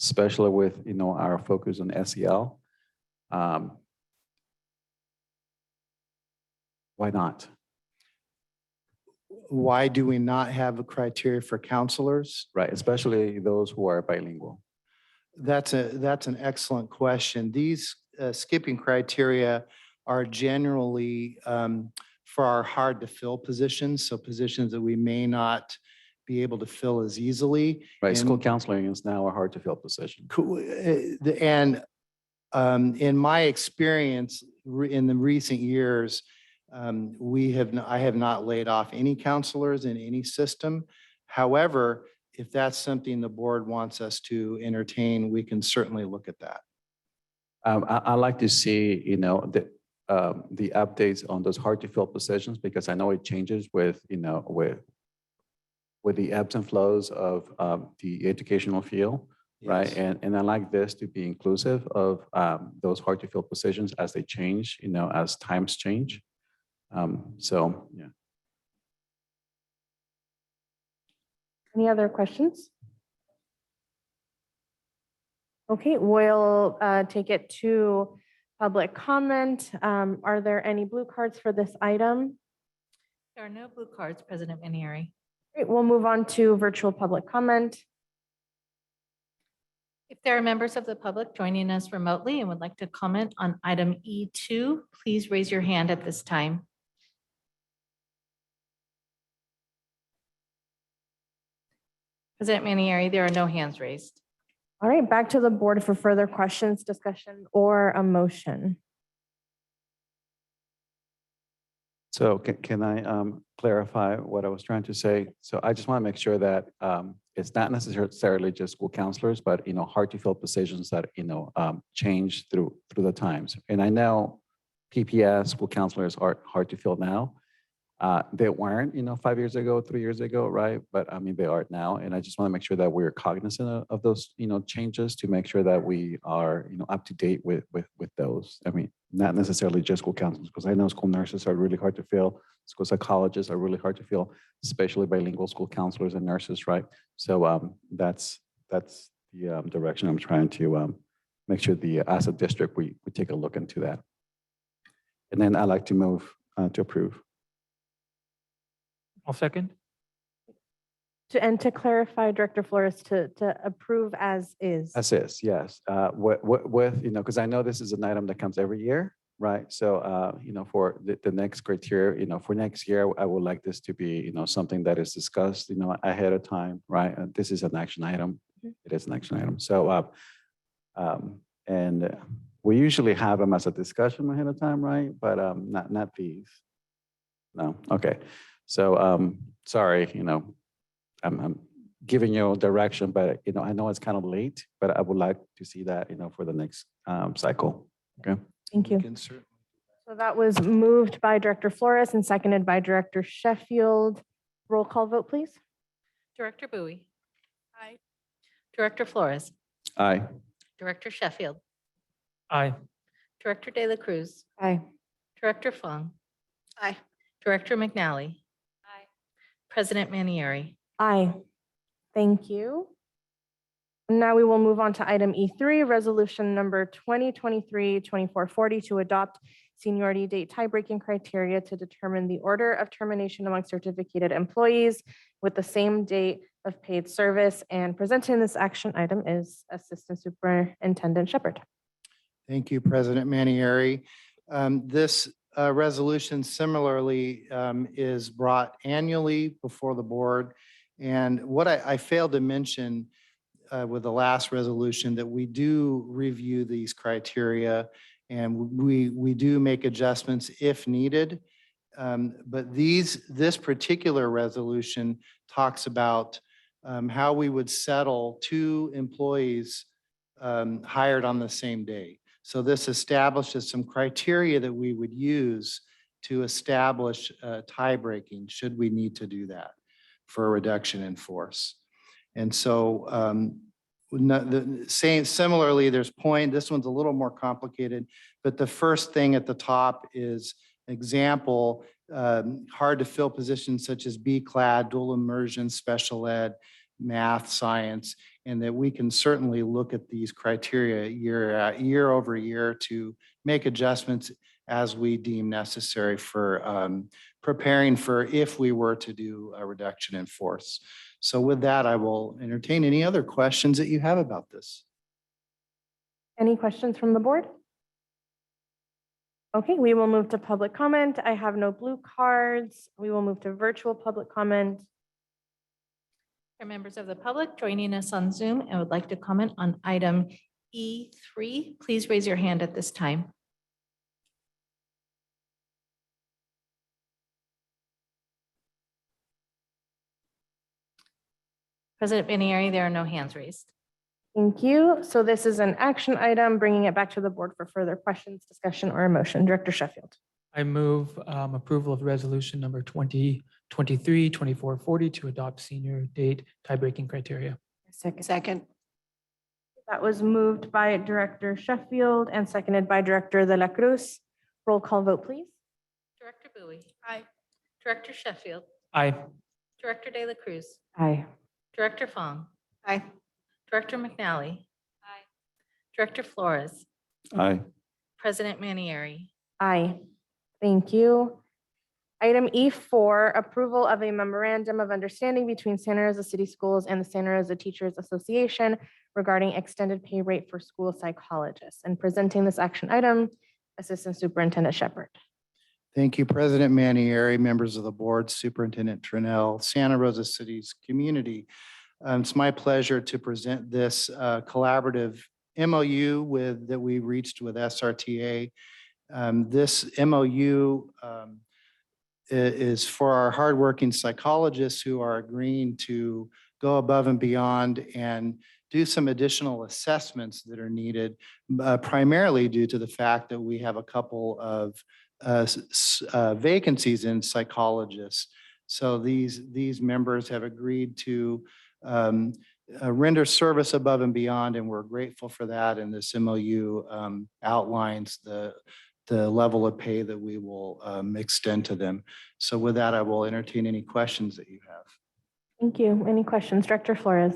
Speaker 4: especially with, our focus on SEL. Why not?
Speaker 6: Why do we not have a criteria for counselors?
Speaker 4: Right, especially those who are bilingual.
Speaker 6: That's an excellent question. These skipping criteria are generally for our hard to fill positions. So positions that we may not be able to fill as easily.
Speaker 4: Right, school counseling is now a hard to fill position.
Speaker 6: And in my experience in the recent years, I have not laid off any counselors in any system. However, if that's something the board wants us to entertain, we can certainly look at that.
Speaker 4: I like to see, the updates on those hard to fill positions, because I know it changes with, with the ebbs and flows of the educational field, right?
Speaker 6: Yes.
Speaker 4: And I like this to be inclusive of those hard to fill positions as they change, as times change. So, yeah.
Speaker 3: Any other questions? Okay, we'll take it to public comment. Are there any blue cards for this item?
Speaker 1: There are no blue cards, President Manieri.
Speaker 3: Great, we'll move on to virtual public comment.
Speaker 1: If there are members of the public joining us remotely and would like to comment on item E2, please raise your hand at this time. President Manieri, there are no hands raised.
Speaker 3: All right, back to the board for further questions, discussion, or a motion.
Speaker 4: So can I clarify what I was trying to say? So I just want to make sure that it's not necessarily just school counselors, but hard to fill positions that change through the times. And I know PPS school counselors are hard to fill now. They weren't 5 years ago, 3 years ago, right? But I mean they are now, and I just want to make sure that we're cognizant of those changes to make sure that we are up to date with those. I mean, not necessarily just school counselors, because I know school nurses are really hard to fill. School psychologists are really hard to fill, especially bilingual school counselors and nurses, right? So that's the direction I'm trying to make sure as a district we take a look into that. And then I'd like to move to approve.
Speaker 7: I'll second.
Speaker 3: And to clarify, Director Flores, to approve as is.
Speaker 4: As is, yes. With because I know this is an item that comes every year, right? So, for the next criteria, for next year, I would like this to be, something that is discussed, ahead of time, right? And this is an action item. It is an action item. So, and we usually have them as a discussion ahead of time, right? But not these. No, okay. So, sorry, I'm giving you direction, but, I know it's kind of late, but I would like to see that, for the next cycle. Okay.
Speaker 3: Thank you.
Speaker 6: We can certainly
Speaker 3: So that was moved by Director Flores and seconded by Director Sheffield. Roll call vote, please.
Speaker 1: Director Bowie,
Speaker 8: Aye.
Speaker 1: Director Flores,
Speaker 4: Aye.
Speaker 1: Director Sheffield,
Speaker 7: Aye.
Speaker 1: Director De La Cruz,
Speaker 5: Aye.
Speaker 1: Director Fong,
Speaker 22: Aye.
Speaker 1: Director McNally. President Manieri.
Speaker 3: Aye. Thank you. Now we will move on to item E3, resolution number 2023-2440 to adopt seniority date tie-breaking criteria to determine the order of termination among certificated employees with the same date of paid service. And presenting this action item is Assistant Superintendent Shepherd.
Speaker 6: Thank you, President Manieri. This resolution similarly is brought annually before the board. And what I failed to mention with the last resolution, that we do review these criteria and we do make adjustments if needed. But this particular resolution talks about how we would settle two employees hired on the same day. So this establishes some criteria that we would use to establish tie breaking should we need to do that for a reduction in force. And so similarly, there's this one's a little more complicated, but the first thing at the top is example, hard to fill positions such as B-clad, dual immersion, special ed, math, science, and that we can certainly look at these criteria year over year to make adjustments as we deem necessary for preparing for if we were to do a reduction in force. So with that, I will entertain any other questions that you have about this.
Speaker 3: Any questions from the board? Okay, we will move to public comment. I have no blue cards. We will move to virtual public comment.
Speaker 1: Are members of the public joining us on Zoom and would like to comment on item E3, please raise your hand at this time. President Manieri, there are no hands raised.
Speaker 3: Thank you. So this is an action item, bringing it back to the board for further questions, discussion, or a motion. Director Sheffield.
Speaker 7: I move approval of resolution number 2023-2440 to adopt senior date tie-breaking criteria.
Speaker 22: Second.
Speaker 3: That was moved by Director Sheffield and seconded by Director De La Cruz. Roll call vote, please.
Speaker 1: Director Bowie.
Speaker 8: Aye.
Speaker 1: Director Sheffield.
Speaker 7: Aye.
Speaker 1: Director De La Cruz.
Speaker 5: Aye.
Speaker 1: Director Fong.
Speaker 22: Aye.
Speaker 1: Director McNally. Aye. Director Flores.
Speaker 4: Aye.
Speaker 1: President Manieri.
Speaker 3: Aye. Thank you. Item E4, approval of a memorandum of understanding between Santa Rosa City Schools and the Santa Rosa Teachers Association regarding extended pay rate for school psychologists. And presenting this action item, Assistant Superintendent Shepherd.
Speaker 6: Thank you, President Manieri, members of the board, Superintendent Trinnell, Santa Rosa City's community. It's my pleasure to present this collaborative MOU that we reached with SRTA. This MOU is for our hardworking psychologists who are agreeing to go above and beyond and do some additional assessments that are needed, primarily due to the fact that we have a couple of vacancies in psychologists. So these members have agreed to render service above and beyond, and we're grateful for that. And this MOU outlines the level of pay that we will extend to them. So with that, I will entertain any questions that you have.
Speaker 3: Thank you. Any questions? Director Flores.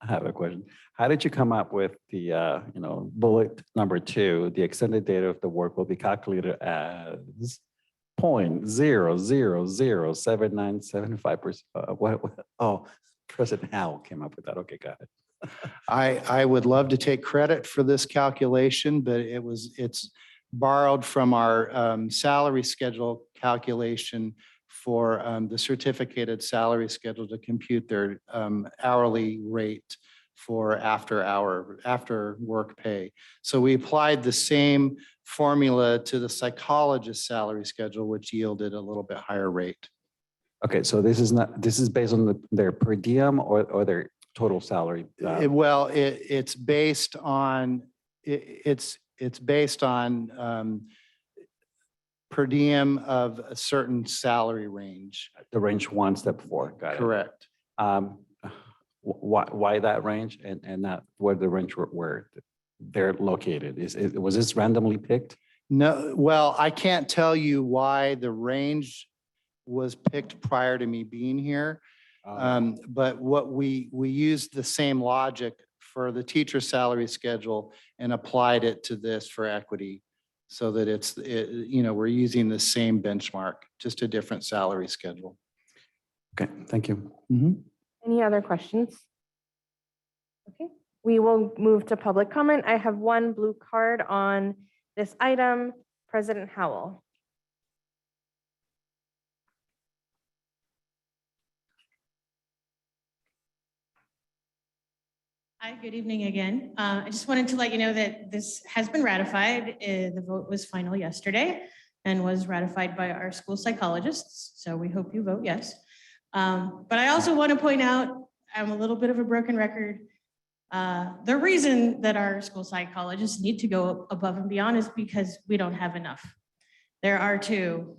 Speaker 4: I have a question. How did you come up with the, bullet number 2, the extended date of the work will be calculated as 0.0007975%? Oh, President Howell came up with that. Okay, got it.
Speaker 6: I would love to take credit for this calculation, but it's borrowed from our salary schedule calculation for the certificated salary schedule to compute their hourly rate for after work pay. So we applied the same formula to the psychologist salary schedule, which yielded a little bit higher rate.
Speaker 4: Okay, so this is based on their per diem or their total salary?
Speaker 6: Well, it's based on, it's based on per diem of a certain salary range.
Speaker 4: The range 1, step 4, got it.
Speaker 6: Correct.
Speaker 4: Why that range and not where the range where they're located? Was this randomly picked?
Speaker 6: No, well, I can't tell you why the range was picked prior to me being here. But what we used the same logic for the teacher salary schedule and applied it to this for equity, so that we're using the same benchmark, just a different salary schedule.
Speaker 4: Okay, thank you.
Speaker 3: Any other questions? Okay, we will move to public comment. I have one blue card on this item. President Howell.
Speaker 15: Hi, good evening again. I just wanted to let you know that this has been ratified. The vote was final yesterday and was ratified by our school psychologists. So we hope you vote yes. But I also want to point out, I'm a little bit of a broken record. The reason that our school psychologists need to go above and beyond is because we don't have enough. There are 2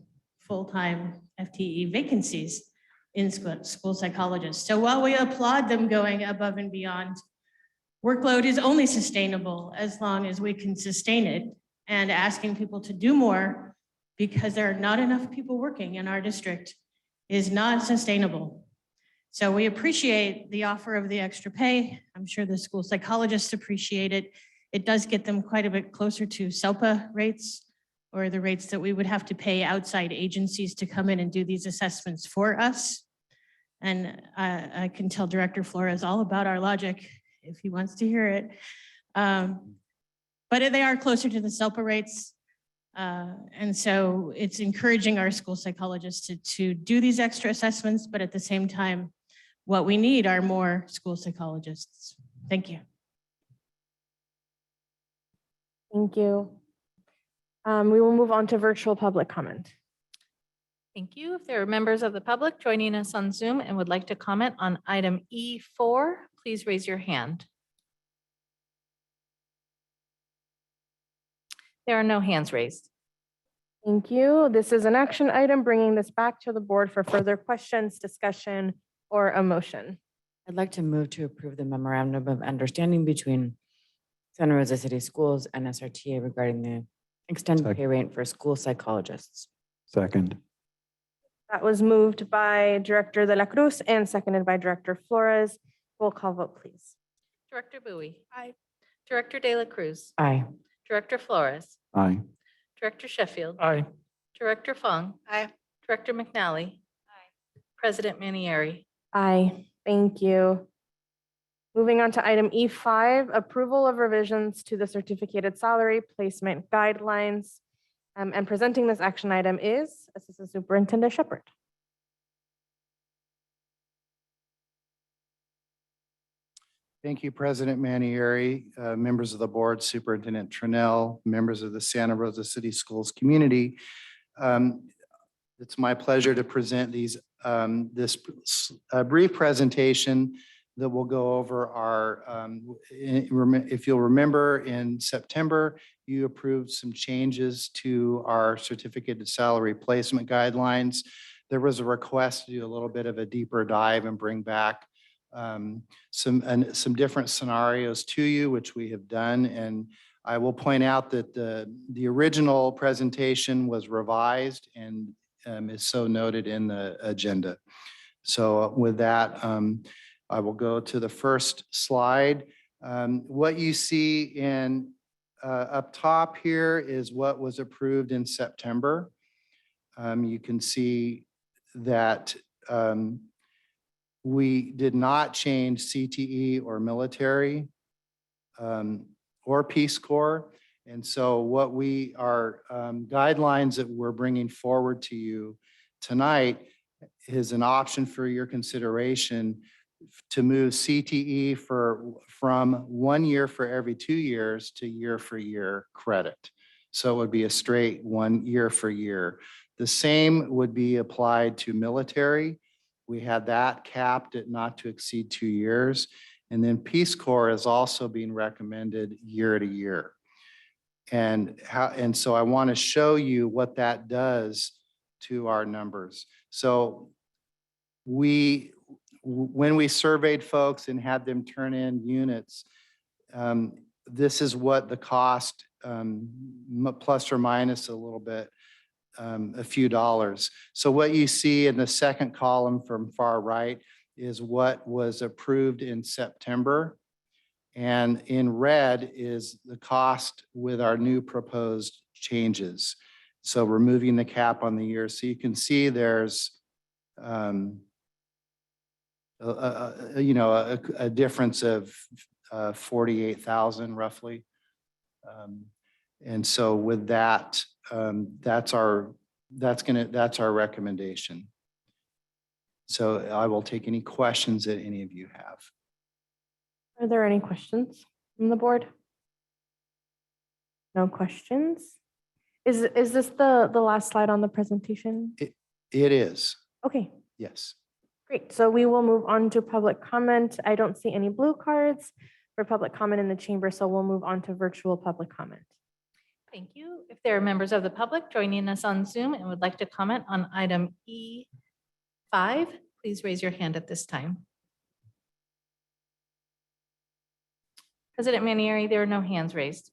Speaker 15: full-time FTE vacancies in school psychologists. So while we applaud them going above and beyond, workload is only sustainable as long as we can sustain it, and asking people to do more because there are not enough people working in our district is not sustainable. So we appreciate the offer of the extra pay. I'm sure the school psychologists appreciate it. It does get them quite a bit closer to SELPA rates, or the rates that we would have to pay outside agencies to come in and do these assessments for us. And I can tell Director Flores all about our logic if he wants to hear it. But they are closer to the SELPA rates. And so it's encouraging our school psychologists to do these extra assessments, but at the same time, what we need are more school psychologists. Thank you.
Speaker 3: Thank you. We will move on to virtual public comment.
Speaker 1: Thank you. If there are members of the public joining us on Zoom and would like to comment on item E4, please raise your hand. There are no hands raised.
Speaker 3: Thank you. This is an action item, bringing this back to the board for further questions, discussion, or a motion.
Speaker 5: I'd like to move to approve the memorandum of understanding between Santa Rosa City Schools and SRTA regarding the extended pay rate for school psychologists.
Speaker 4: Second.
Speaker 3: That was moved by Director De La Cruz and seconded by Director Flores. Roll call vote, please.
Speaker 1: Director Bowie. Aye. Director De La Cruz.
Speaker 5: Aye.
Speaker 1: Director Flores.
Speaker 4: Aye.
Speaker 1: Director Sheffield.
Speaker 7: Aye.
Speaker 1: Director Fong. Aye. Director McNally. Aye. President Manieri.
Speaker 3: Aye. Thank you. Moving on to item E5, approval of revisions to the certificated salary placement guidelines. And presenting this action item is Assistant Superintendent Shepherd.
Speaker 6: Thank you, President Manieri, members of the board, Superintendent Trinnell, members of the Santa Rosa City Schools community. It's my pleasure to present this brief presentation that will go over our, if you'll remember, in September, you approved some changes to our certificated salary placement guidelines. There was a request to do a little bit of a deeper dive and bring back some different scenarios to you, which we have done. And I will point out that the original presentation was revised and is so noted in the agenda. So with that, I will go to the first slide. What you see in up top here is what was approved in September. You can see that We did not change CTE or military or Peace Corps. And so what we are guidelines that we're bringing forward to you tonight is an option for your consideration to move CTE from 1 year for every 2 years to year for year credit. So it would be a straight 1 year for year. The same would be applied to military. We had that capped at not to exceed 2 years. And then Peace Corps is also being recommended year to year. And so I want to show you what that does to our numbers. So when we surveyed folks and had them turn in units, this is what the cost, plus or minus a little bit, a few dollars. So what you see in the second column from far right is what was approved in September. And in red is the cost with our new proposed changes. So removing the cap on the year. So you can see there's a difference of 48,000 roughly. And so with that, that's our recommendation. So I will take any questions that any of you have.
Speaker 3: Are there any questions from the board? No questions? Is this the last slide on the presentation?
Speaker 6: It is,
Speaker 3: Okay,
Speaker 6: yes.
Speaker 3: great. So we will move on to public comment. I don't see any blue cards for public comment in the chamber, so we'll move on to virtual public comment.
Speaker 1: Thank you. If there are members of the public joining us on Zoom and would like to comment on item E5, please raise your hand at this time. President Manieri, there are no hands raised.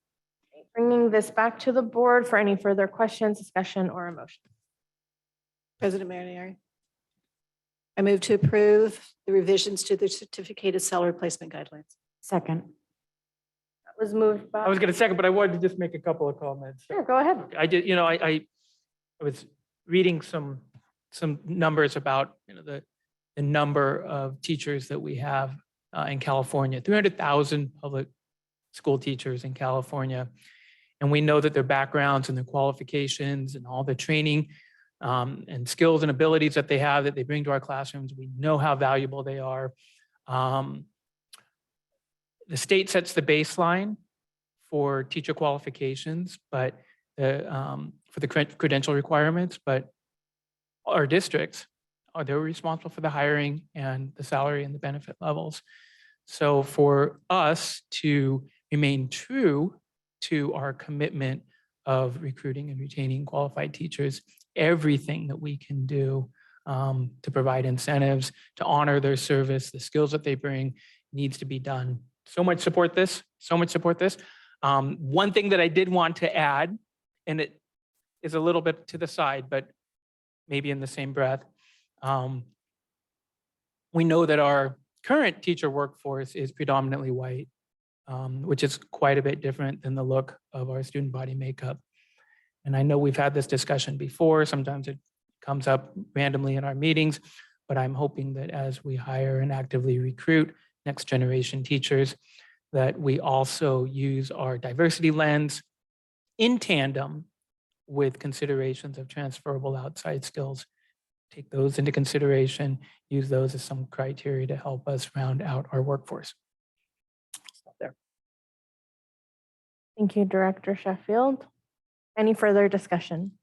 Speaker 3: Bringing this back to the board for any further questions, discussion, or a motion.
Speaker 22: President Mariani. I move to approve the revisions to the certificated cell replacement guidelines.
Speaker 5: Second.
Speaker 3: That was moved by.
Speaker 7: I was going to second, but I wanted to just make a couple of comments.
Speaker 3: Sure, go ahead.
Speaker 7: I did, I was reading some numbers about, the number of teachers that we have in California, 300,000 public school teachers in California. And we know that their backgrounds and their qualifications and all the training and skills and abilities that they have that they bring to our classrooms, we know how valuable they are. The state sets the baseline for teacher qualifications, but for the credential requirements, but our districts they're responsible for the hiring and the salary and the benefit levels. So for us to remain true to our commitment of recruiting and retaining qualified teachers, everything that we can do to provide incentives, to honor their service, the skills that they bring needs to be done. So much support this, so much support this. One thing that I did want to add, and it is a little bit to the side, but maybe in the same breath, we know that our current teacher workforce is predominantly white, which is quite a bit different than the look of our student body makeup. And I know we've had this discussion before. Sometimes it comes up randomly in our meetings, but I'm hoping that as we hire and actively recruit next generation teachers, that we also use our diversity lens in tandem with considerations of transferable outside skills. Take those into consideration, use those as some criteria to help us round out our workforce. Stop there.
Speaker 3: Thank you, Director Sheffield. Any further discussion?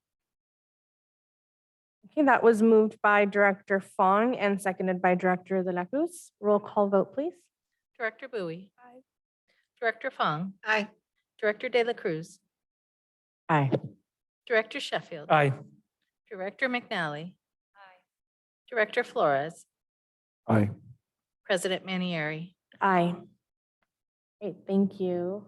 Speaker 3: Okay, that was moved by Director Fong and seconded by Director De La Cruz. Roll call vote, please.
Speaker 1: Director Bowie. Aye. Director Fong.
Speaker 22: Aye.
Speaker 1: Director De La Cruz.
Speaker 5: Aye.
Speaker 1: Director Sheffield.
Speaker 7: Aye.
Speaker 1: Director McNally. Aye. Director Flores.
Speaker 4: Aye.
Speaker 1: President Manieri.
Speaker 3: Aye. Great, thank you.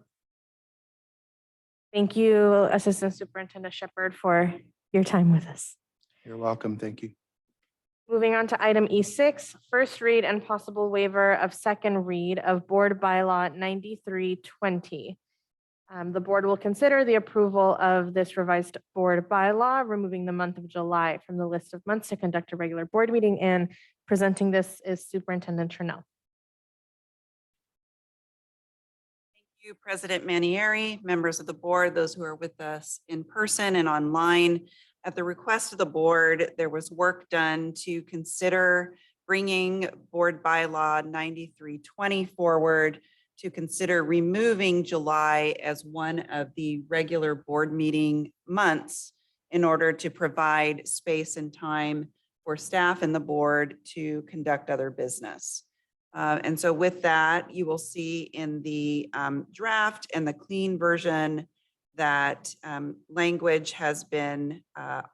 Speaker 3: Thank you, Assistant Superintendent Shepherd, for your time with us.
Speaker 6: You're welcome. Thank you.
Speaker 3: Moving on to item E6, first read and possible waiver of second read of Board Bylaw 9320. The board will consider the approval of this revised board bylaw, removing the month of July from the list of months to conduct a regular board meeting and Presenting this is Superintendent Trinnell.
Speaker 16: You, President Manieri, members of the board, those who are with us in person and online. At the request of the board, there was work done to consider bringing board bylaw 9320 forward to consider removing July as one of the regular board meeting months in order to provide space and time for staff and the board to conduct other business. And so with that, you will see in the draft and the clean version that language has been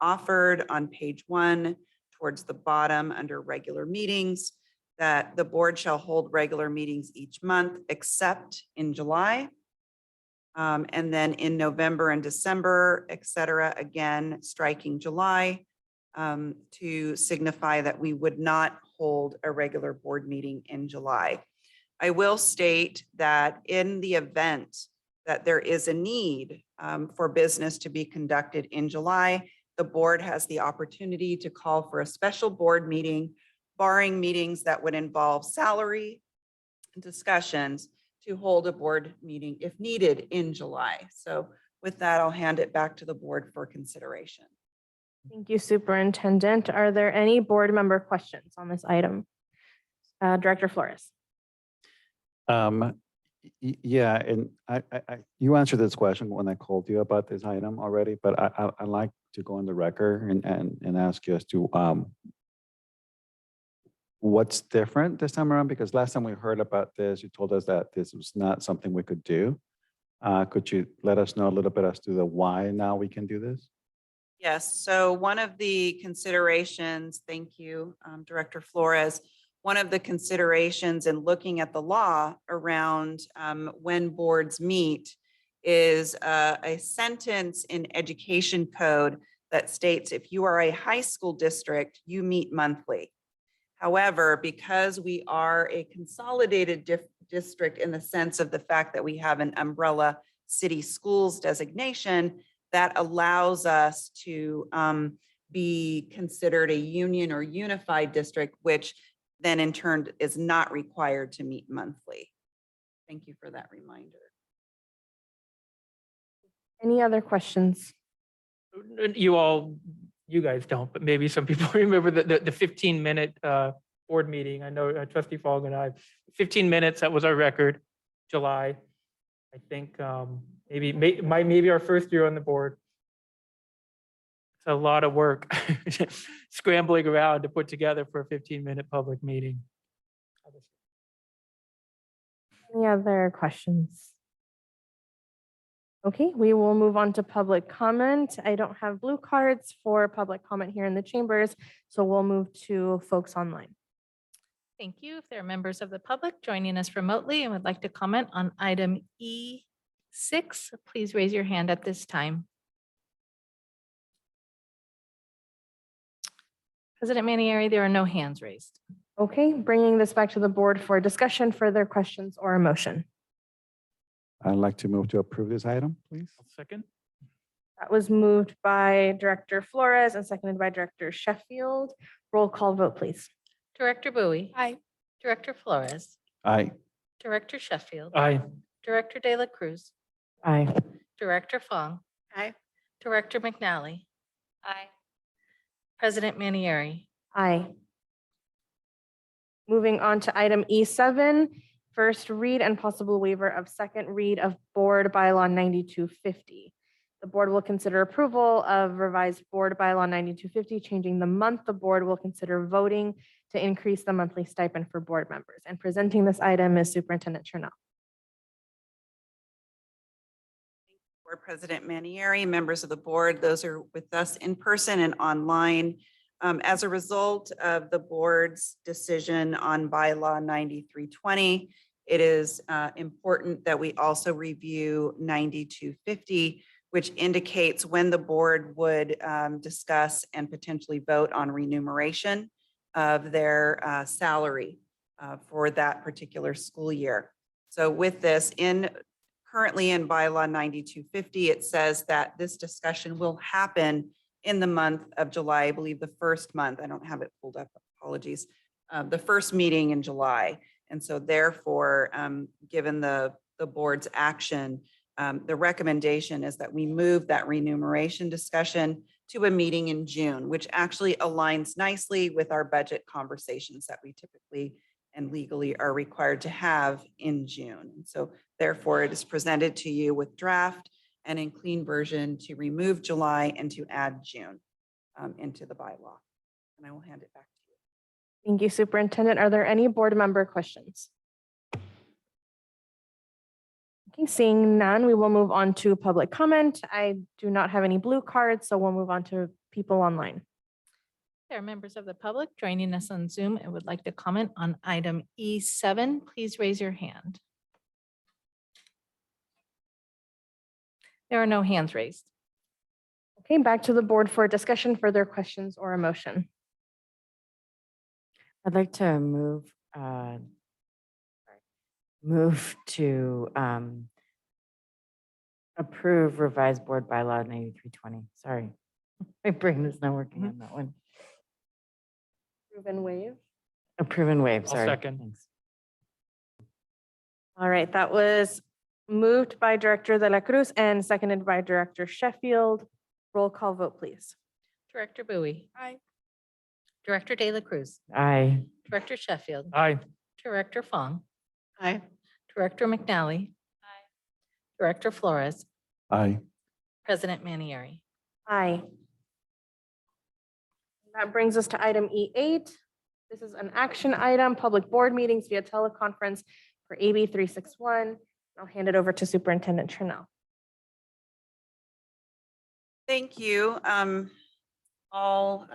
Speaker 16: offered on page 1 towards the bottom under regular meetings, that the board shall hold regular meetings each month except in July. And then in November and December, et cetera, again, striking July to signify that we would not hold a regular board meeting in July. I will state that in the event that there is a need for business to be conducted in July, the board has the opportunity to call for a special board meeting, barring meetings that would involve salary discussions, to hold a board meeting if needed in July. So with that, I'll hand it back to the board for consideration.
Speaker 3: Thank you, Superintendent. Are there any board member questions on this item? Director Flores.
Speaker 4: Yeah, and you answered this question when I called you about this item already, but I'd like to go on the record and ask you as to what's different this time around, because last time we heard about this, you told us that this was not something we could do. Could you let us know a little bit as to the why now we can do this?
Speaker 16: Yes, so one of the considerations, thank you, Director Flores, one of the considerations in looking at the law around when boards meet is a sentence in education code that states if you are a high school district, you meet monthly. However, because we are a consolidated district in the sense of the fact that we have an umbrella city schools designation, that allows us to be considered a union or unified district, which then in turn is not required to meet monthly. Thank you for that reminder.
Speaker 3: Any other questions?
Speaker 7: You guys don't, but maybe some people remember the 15-minute board meeting. I know Trustee Fogg and I, 15 minutes, that was our record, July. I think maybe our first year on the board. It's a lot of work scrambling around to put together for a 15-minute public meeting.
Speaker 3: Any other questions? Okay, we will move on to public comment. I don't have blue cards for public comment here in the chambers, so we'll move to folks online.
Speaker 1: Thank you. If there are members of the public joining us remotely and would like to comment on item E6, please raise your hand at this time. President Manieri, there are no hands raised.
Speaker 3: Okay, bringing this back to the board for discussion, further questions or a motion.
Speaker 4: I'd like to move to approve this item, please.
Speaker 7: Second.
Speaker 3: That was moved by Director Flores and seconded by Director Sheffield. Roll call vote, please.
Speaker 1: Director Bowie.
Speaker 8: Aye.
Speaker 1: Director Flores.
Speaker 4: Aye.
Speaker 1: Director Sheffield.
Speaker 7: Aye.
Speaker 1: Director De La Cruz.
Speaker 5: Aye.
Speaker 1: Director Fong.
Speaker 22: Aye.
Speaker 1: Director McNally.
Speaker 21: Aye.
Speaker 1: President Manieri.
Speaker 3: Aye. Moving on to item E7, first read and possible waiver of second read of Board Bylaw 9250. The board will consider approval of revised Board Bylaw 9250, changing the month the board will consider voting to increase the monthly stipend for board members. And presenting this item is Superintendent Trinnell.
Speaker 16: Board President Manieri, members of the board, those are with us in person and online. As a result of the board's decision on bylaw 9320, it is important that we also review 9250, which indicates when the board would discuss and potentially vote on remuneration of their salary for that particular school year. So with this, currently in bylaw 9250, it says that this discussion will happen in the month of July, I believe the first month. I don't have it pulled up, apologies. the first meeting in July. And so therefore, given the board's action, the recommendation is that we move that remuneration discussion to a meeting in June, which actually aligns nicely with our budget conversations that we typically and legally are required to have in June. And so therefore, it is presented to you with draft and in clean version to remove July and to add June into the bylaw. And I will hand it back to you.
Speaker 3: Thank you, Superintendent. Are there any board member questions? Okay, seeing none, we will move on to public comment. I do not have any blue cards, so we'll move on to people online.
Speaker 1: There are members of the public joining us on Zoom and would like to comment on item E7. Please raise your hand. There are no hands raised.
Speaker 3: Okay, back to the board for discussion, further questions or a motion.
Speaker 5: I'd like to move to approve revised board bylaw 9320. Sorry, my brain is not working on that one.
Speaker 3: Approve and waive.
Speaker 5: Approve and waive,
Speaker 7: I'll
Speaker 5: sorry.
Speaker 7: second.
Speaker 5: Thanks.
Speaker 3: All right, that was moved by Director De La Cruz and seconded by Director Sheffield. Roll call vote, please.
Speaker 1: Director Bowie.
Speaker 8: Aye.
Speaker 1: Director De La Cruz.
Speaker 5: Aye.
Speaker 1: Director Sheffield.
Speaker 7: Aye.
Speaker 1: Director Fong.
Speaker 22: Aye.
Speaker 1: Director McNally. Aye. Director Flores.
Speaker 4: Aye.
Speaker 1: President Manieri.
Speaker 3: Aye. That brings us to item E8. This is an action item, public board meetings via teleconference for AB 361. I'll hand it over to Superintendent Trinnell.
Speaker 16: Thank you. All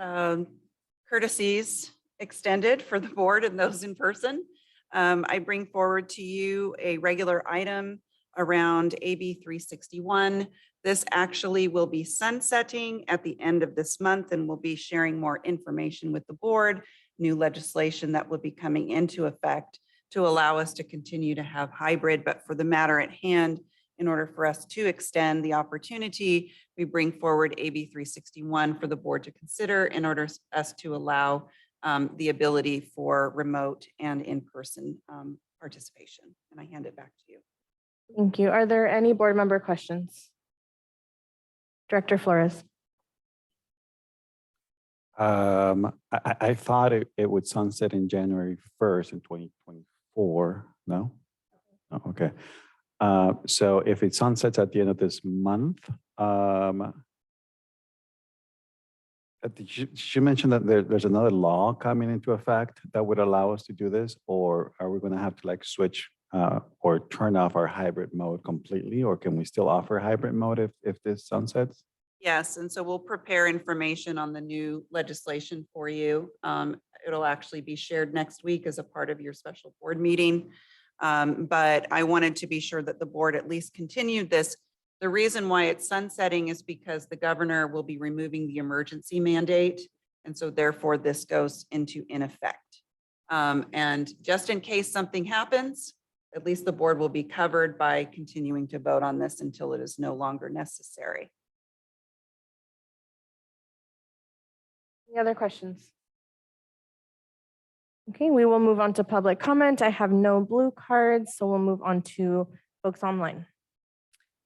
Speaker 16: courtesies extended for the board and those in person. I bring forward to you a regular item around AB 361. This actually will be sunsetting at the end of this month, and we'll be sharing more information with the board, new legislation that will be coming into effect to allow us to continue to have hybrid. But for the matter at hand, in order for us to extend the opportunity, we bring forward AB 361 for the board to consider in order for us to allow the ability for remote and in-person participation. And I hand it back to you.
Speaker 3: Thank you. Are there any board member questions? Director Flores.
Speaker 4: I thought it would sunset in January 1st in 2024. No? Oh, okay. So if it sunsets at the end of this month, she mentioned that there's another law coming into effect that would allow us to do this, or are we going to have to like switch or turn off our hybrid mode completely, or can we still offer hybrid mode if this sunsets?
Speaker 16: Yes, and so we'll prepare information on the new legislation for you. It'll actually be shared next week as a part of your special board meeting. But I wanted to be sure that the board at least continued this. The reason why it's sunsetting is because the governor will be removing the emergency mandate. And so therefore this goes into in effect. And just in case something happens, at least the board will be covered by continuing to vote on this until it is no longer necessary.
Speaker 3: Any other questions? Okay, we will move on to public comment. I have no blue cards, so we'll move on to folks online.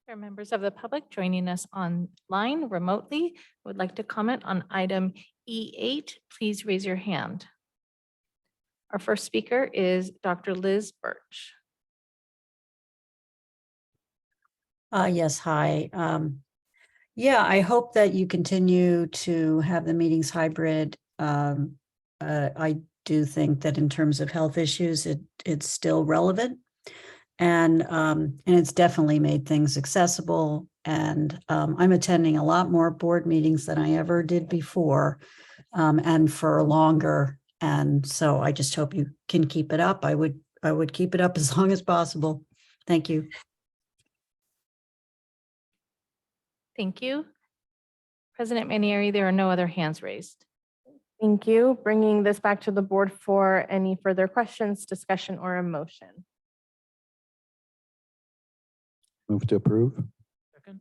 Speaker 1: There are members of the public joining us online remotely who would like to comment on item E8. Please raise your hand. Our first speaker is Dr. Liz Birch.
Speaker 9: Yes, hi. Yeah, I hope that you continue to have the meetings hybrid. I do think that in terms of health issues, it's still relevant. And it's definitely made things accessible. And I'm attending a lot more board meetings than I ever did before, and for longer. And so I just hope you can keep it up. I would keep it up as long as possible. Thank you.
Speaker 1: Thank you. President Manieri, there are no other hands raised.
Speaker 3: Thank you. Bringing this back to the board for any further questions, discussion, or a motion.
Speaker 4: Move to approve.
Speaker 7: Second.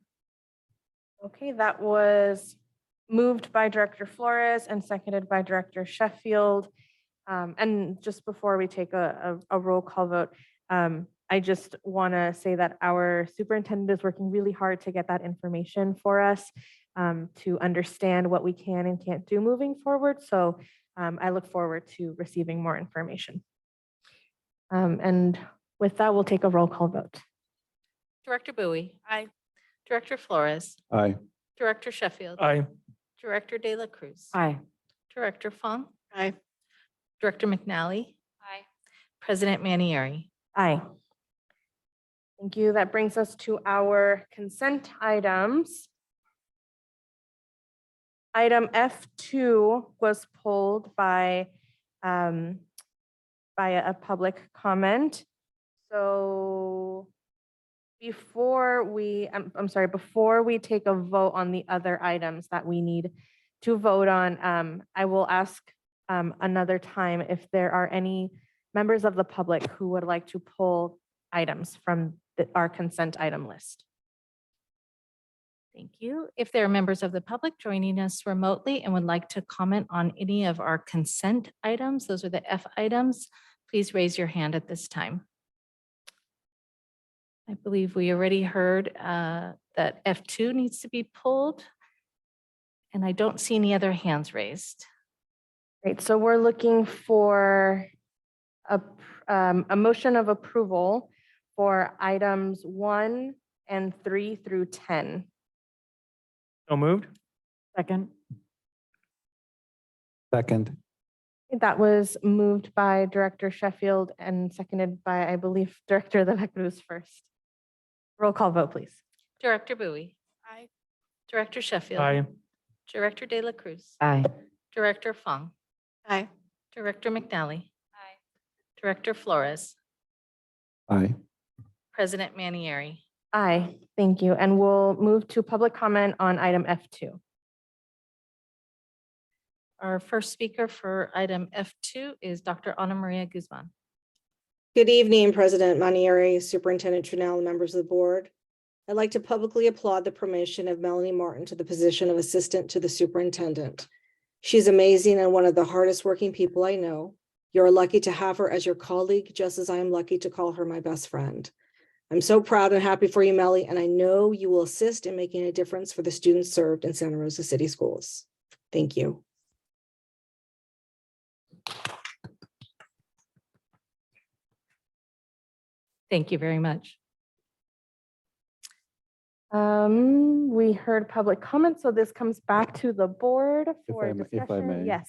Speaker 3: Okay, that was moved by Director Flores and seconded by Director Sheffield. And just before we take a roll call vote, I just want to say that our superintendent is working really hard to get that information for us, to understand what we can and can't do moving forward. So I look forward to receiving more information. And with that, we'll take a roll call vote.
Speaker 1: Director Bowie.
Speaker 8: Aye.
Speaker 1: Director Flores.
Speaker 4: Aye.
Speaker 1: Director Sheffield.
Speaker 7: Aye.
Speaker 1: Director De La Cruz.
Speaker 5: Aye.
Speaker 1: Director Fong.
Speaker 22: Aye.
Speaker 1: Director McNally.
Speaker 21: Aye.
Speaker 1: President Manieri.
Speaker 3: Aye. Thank you. That brings us to our consent items. Item F2 was pulled by a public comment. So before we, before we take a vote on the other items that we need to vote on, I will ask another time if there are any members of the public who would like to pull items from our consent item list.
Speaker 1: Thank you. If there are members of the public joining us remotely and would like to comment on any of our consent items, those are the F items, please raise your hand at this time. I believe we already heard that F2 needs to be pulled, and I don't see any other hands raised.
Speaker 3: Great, so we're looking for a motion of approval for items 1 and 3 through 10.
Speaker 7: So moved.
Speaker 5: Second.
Speaker 4: Second.
Speaker 3: That was moved by Director Sheffield and seconded by, I believe, Director De La Cruz first. Roll call vote, please.
Speaker 1: Director Bowie.
Speaker 8: Aye.
Speaker 1: Director Sheffield.
Speaker 7: Aye.
Speaker 1: Director De La Cruz.
Speaker 5: Aye.
Speaker 1: Director Fong.
Speaker 22: Aye.
Speaker 1: Director McNally.
Speaker 21: Aye.
Speaker 1: Director Flores.
Speaker 4: Aye.
Speaker 1: President Manieri.
Speaker 3: Aye, thank you. And we'll move to public comment on item F2.
Speaker 1: Our first speaker for item F2 is Dr. Ana Maria Guzman.
Speaker 10: Good evening, President Manieri, Superintendent Trinnell, and members of the board. I'd like to publicly applaud the promotion of Melanie Martin to the position of assistant to the superintendent. She's amazing and one of the hardest working people I know. You're lucky to have her as your colleague, just as I am lucky to call her my best friend. I'm so proud and happy for you, Melly, and I know you will assist in making a difference for the students served in Santa Rosa City Schools. Thank you.
Speaker 1: Thank you very much.
Speaker 3: We heard public comment, so this comes back to the board for
Speaker 4: If I
Speaker 3: discussion.
Speaker 4: may.
Speaker 3: Yes.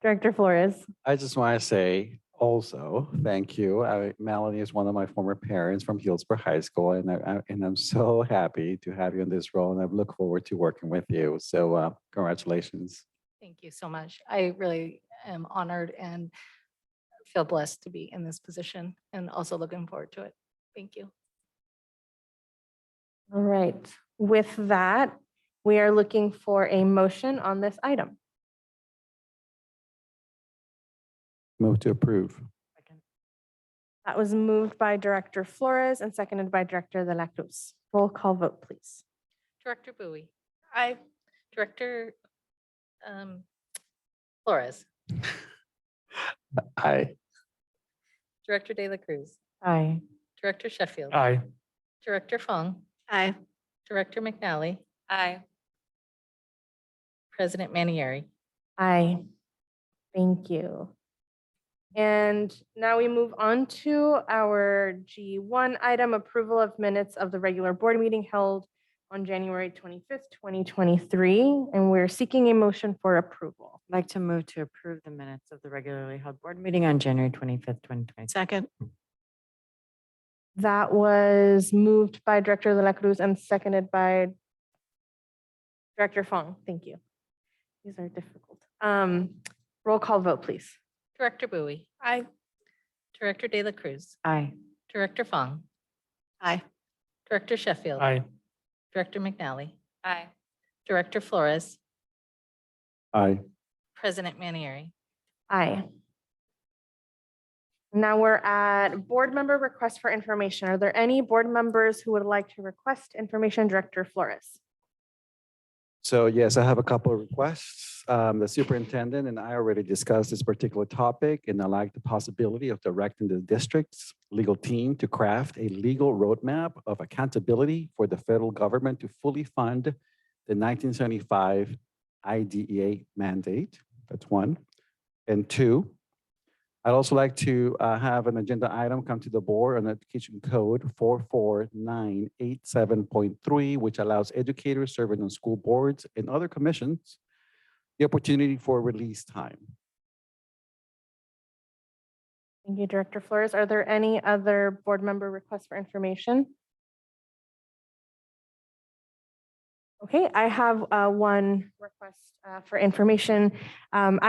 Speaker 3: Director Flores.
Speaker 4: I just want to say also, thank you. Melanie is one of my former parents from Hillsborough High School, and I'm so happy to have you in this role, and I look forward to working with you. So congratulations.
Speaker 1: Thank you so much. I really am honored and feel blessed to be in this position and also looking forward to it. Thank you.
Speaker 3: All right. With that, we are looking for a motion on this item.
Speaker 4: Move to approve.
Speaker 3: That was moved by Director Flores and seconded by Director De La Cruz. Roll call vote, please.
Speaker 1: Director Bowie.
Speaker 8: Aye.
Speaker 1: Director Flores.
Speaker 4: Aye.
Speaker 1: Director De La Cruz.
Speaker 5: Aye.
Speaker 1: Director Sheffield.
Speaker 7: Aye.
Speaker 1: Director Fong.
Speaker 22: Aye.
Speaker 1: Director McNally.
Speaker 21: Aye.
Speaker 1: President Manieri.
Speaker 3: Aye. Thank you. And now we move on to our G1 item, approval of minutes of the regular board meeting held on January 25th, 2023. And we're seeking a motion for approval.
Speaker 5: I'd like to move to approve the minutes of the regularly held board meeting on January 25th, 2020.
Speaker 22: Second.
Speaker 3: That was moved by Director De La Cruz and seconded by Director Fong. Thank you. These are difficult. Roll call vote, please.
Speaker 1: Director Bowie.
Speaker 8: Aye.
Speaker 1: Director De La Cruz.
Speaker 5: Aye.
Speaker 1: Director Fong.
Speaker 22: Aye.
Speaker 1: Director Sheffield.
Speaker 7: Aye.
Speaker 1: Director McNally.
Speaker 21: Aye.
Speaker 1: Director Flores.
Speaker 4: Aye.
Speaker 1: President Manieri.
Speaker 3: Aye. Now we're at board member requests for information. Are there any board members who would like to request information? Director Flores.
Speaker 4: So yes, I have a couple of requests. The superintendent and I already discussed this particular topic, and I like the possibility of directing the district's legal team to craft a legal roadmap of accountability for the federal government to fully fund the 1975 IDEA mandate. That's one. And two, I'd also like to have an agenda item come to the board on Education Code 44987.3, which allows educators serving on school boards and other commissions the opportunity for release time.
Speaker 3: Thank you, Director Flores. Are there any other board member requests for information? Okay, I have one request for information. I'm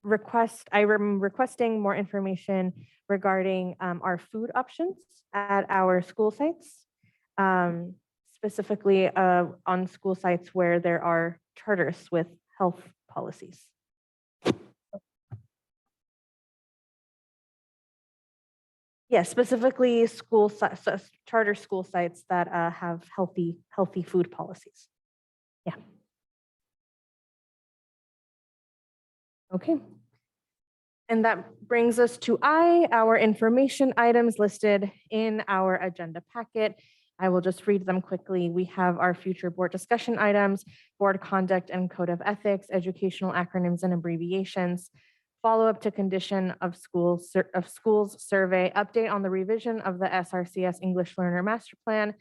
Speaker 3: requesting more information regarding our food options at our school sites, specifically on school sites where there are charters with health policies. Yes, specifically charter school sites that have healthy food policies. Yeah. Okay. And that brings us to our information items listed in our agenda packet. I will just read them quickly. We have our future board discussion items, board conduct and code of ethics, educational acronyms and abbreviations, follow-up to condition of schools survey, update on the revision of the SRCS English Learner Master Plan,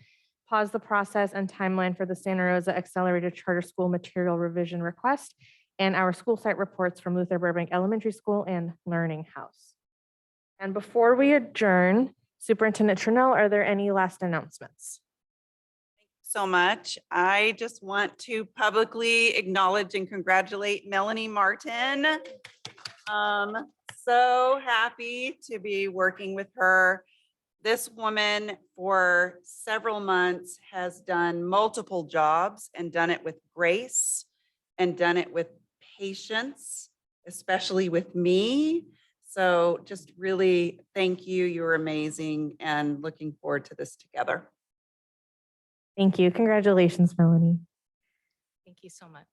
Speaker 3: pause the process and timeline for the Santa Rosa Accelerated Charter School Material Revision Request, and our school site reports from Luther Burbank Elementary School and Learning House. And before we adjourn, Superintendent Tranel, are there any last announcements?
Speaker 16: So much. I just want to publicly acknowledge and congratulate Melanie Martin. So happy to be working with her. This woman for several months has done multiple jobs and done it with grace and done it with patience, especially with me. So just really thank you. You're amazing and looking forward to this together.
Speaker 3: Thank you. Congratulations, Melanie.
Speaker 1: Thank you so much.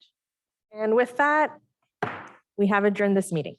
Speaker 3: And with that, we have adjourned this meeting.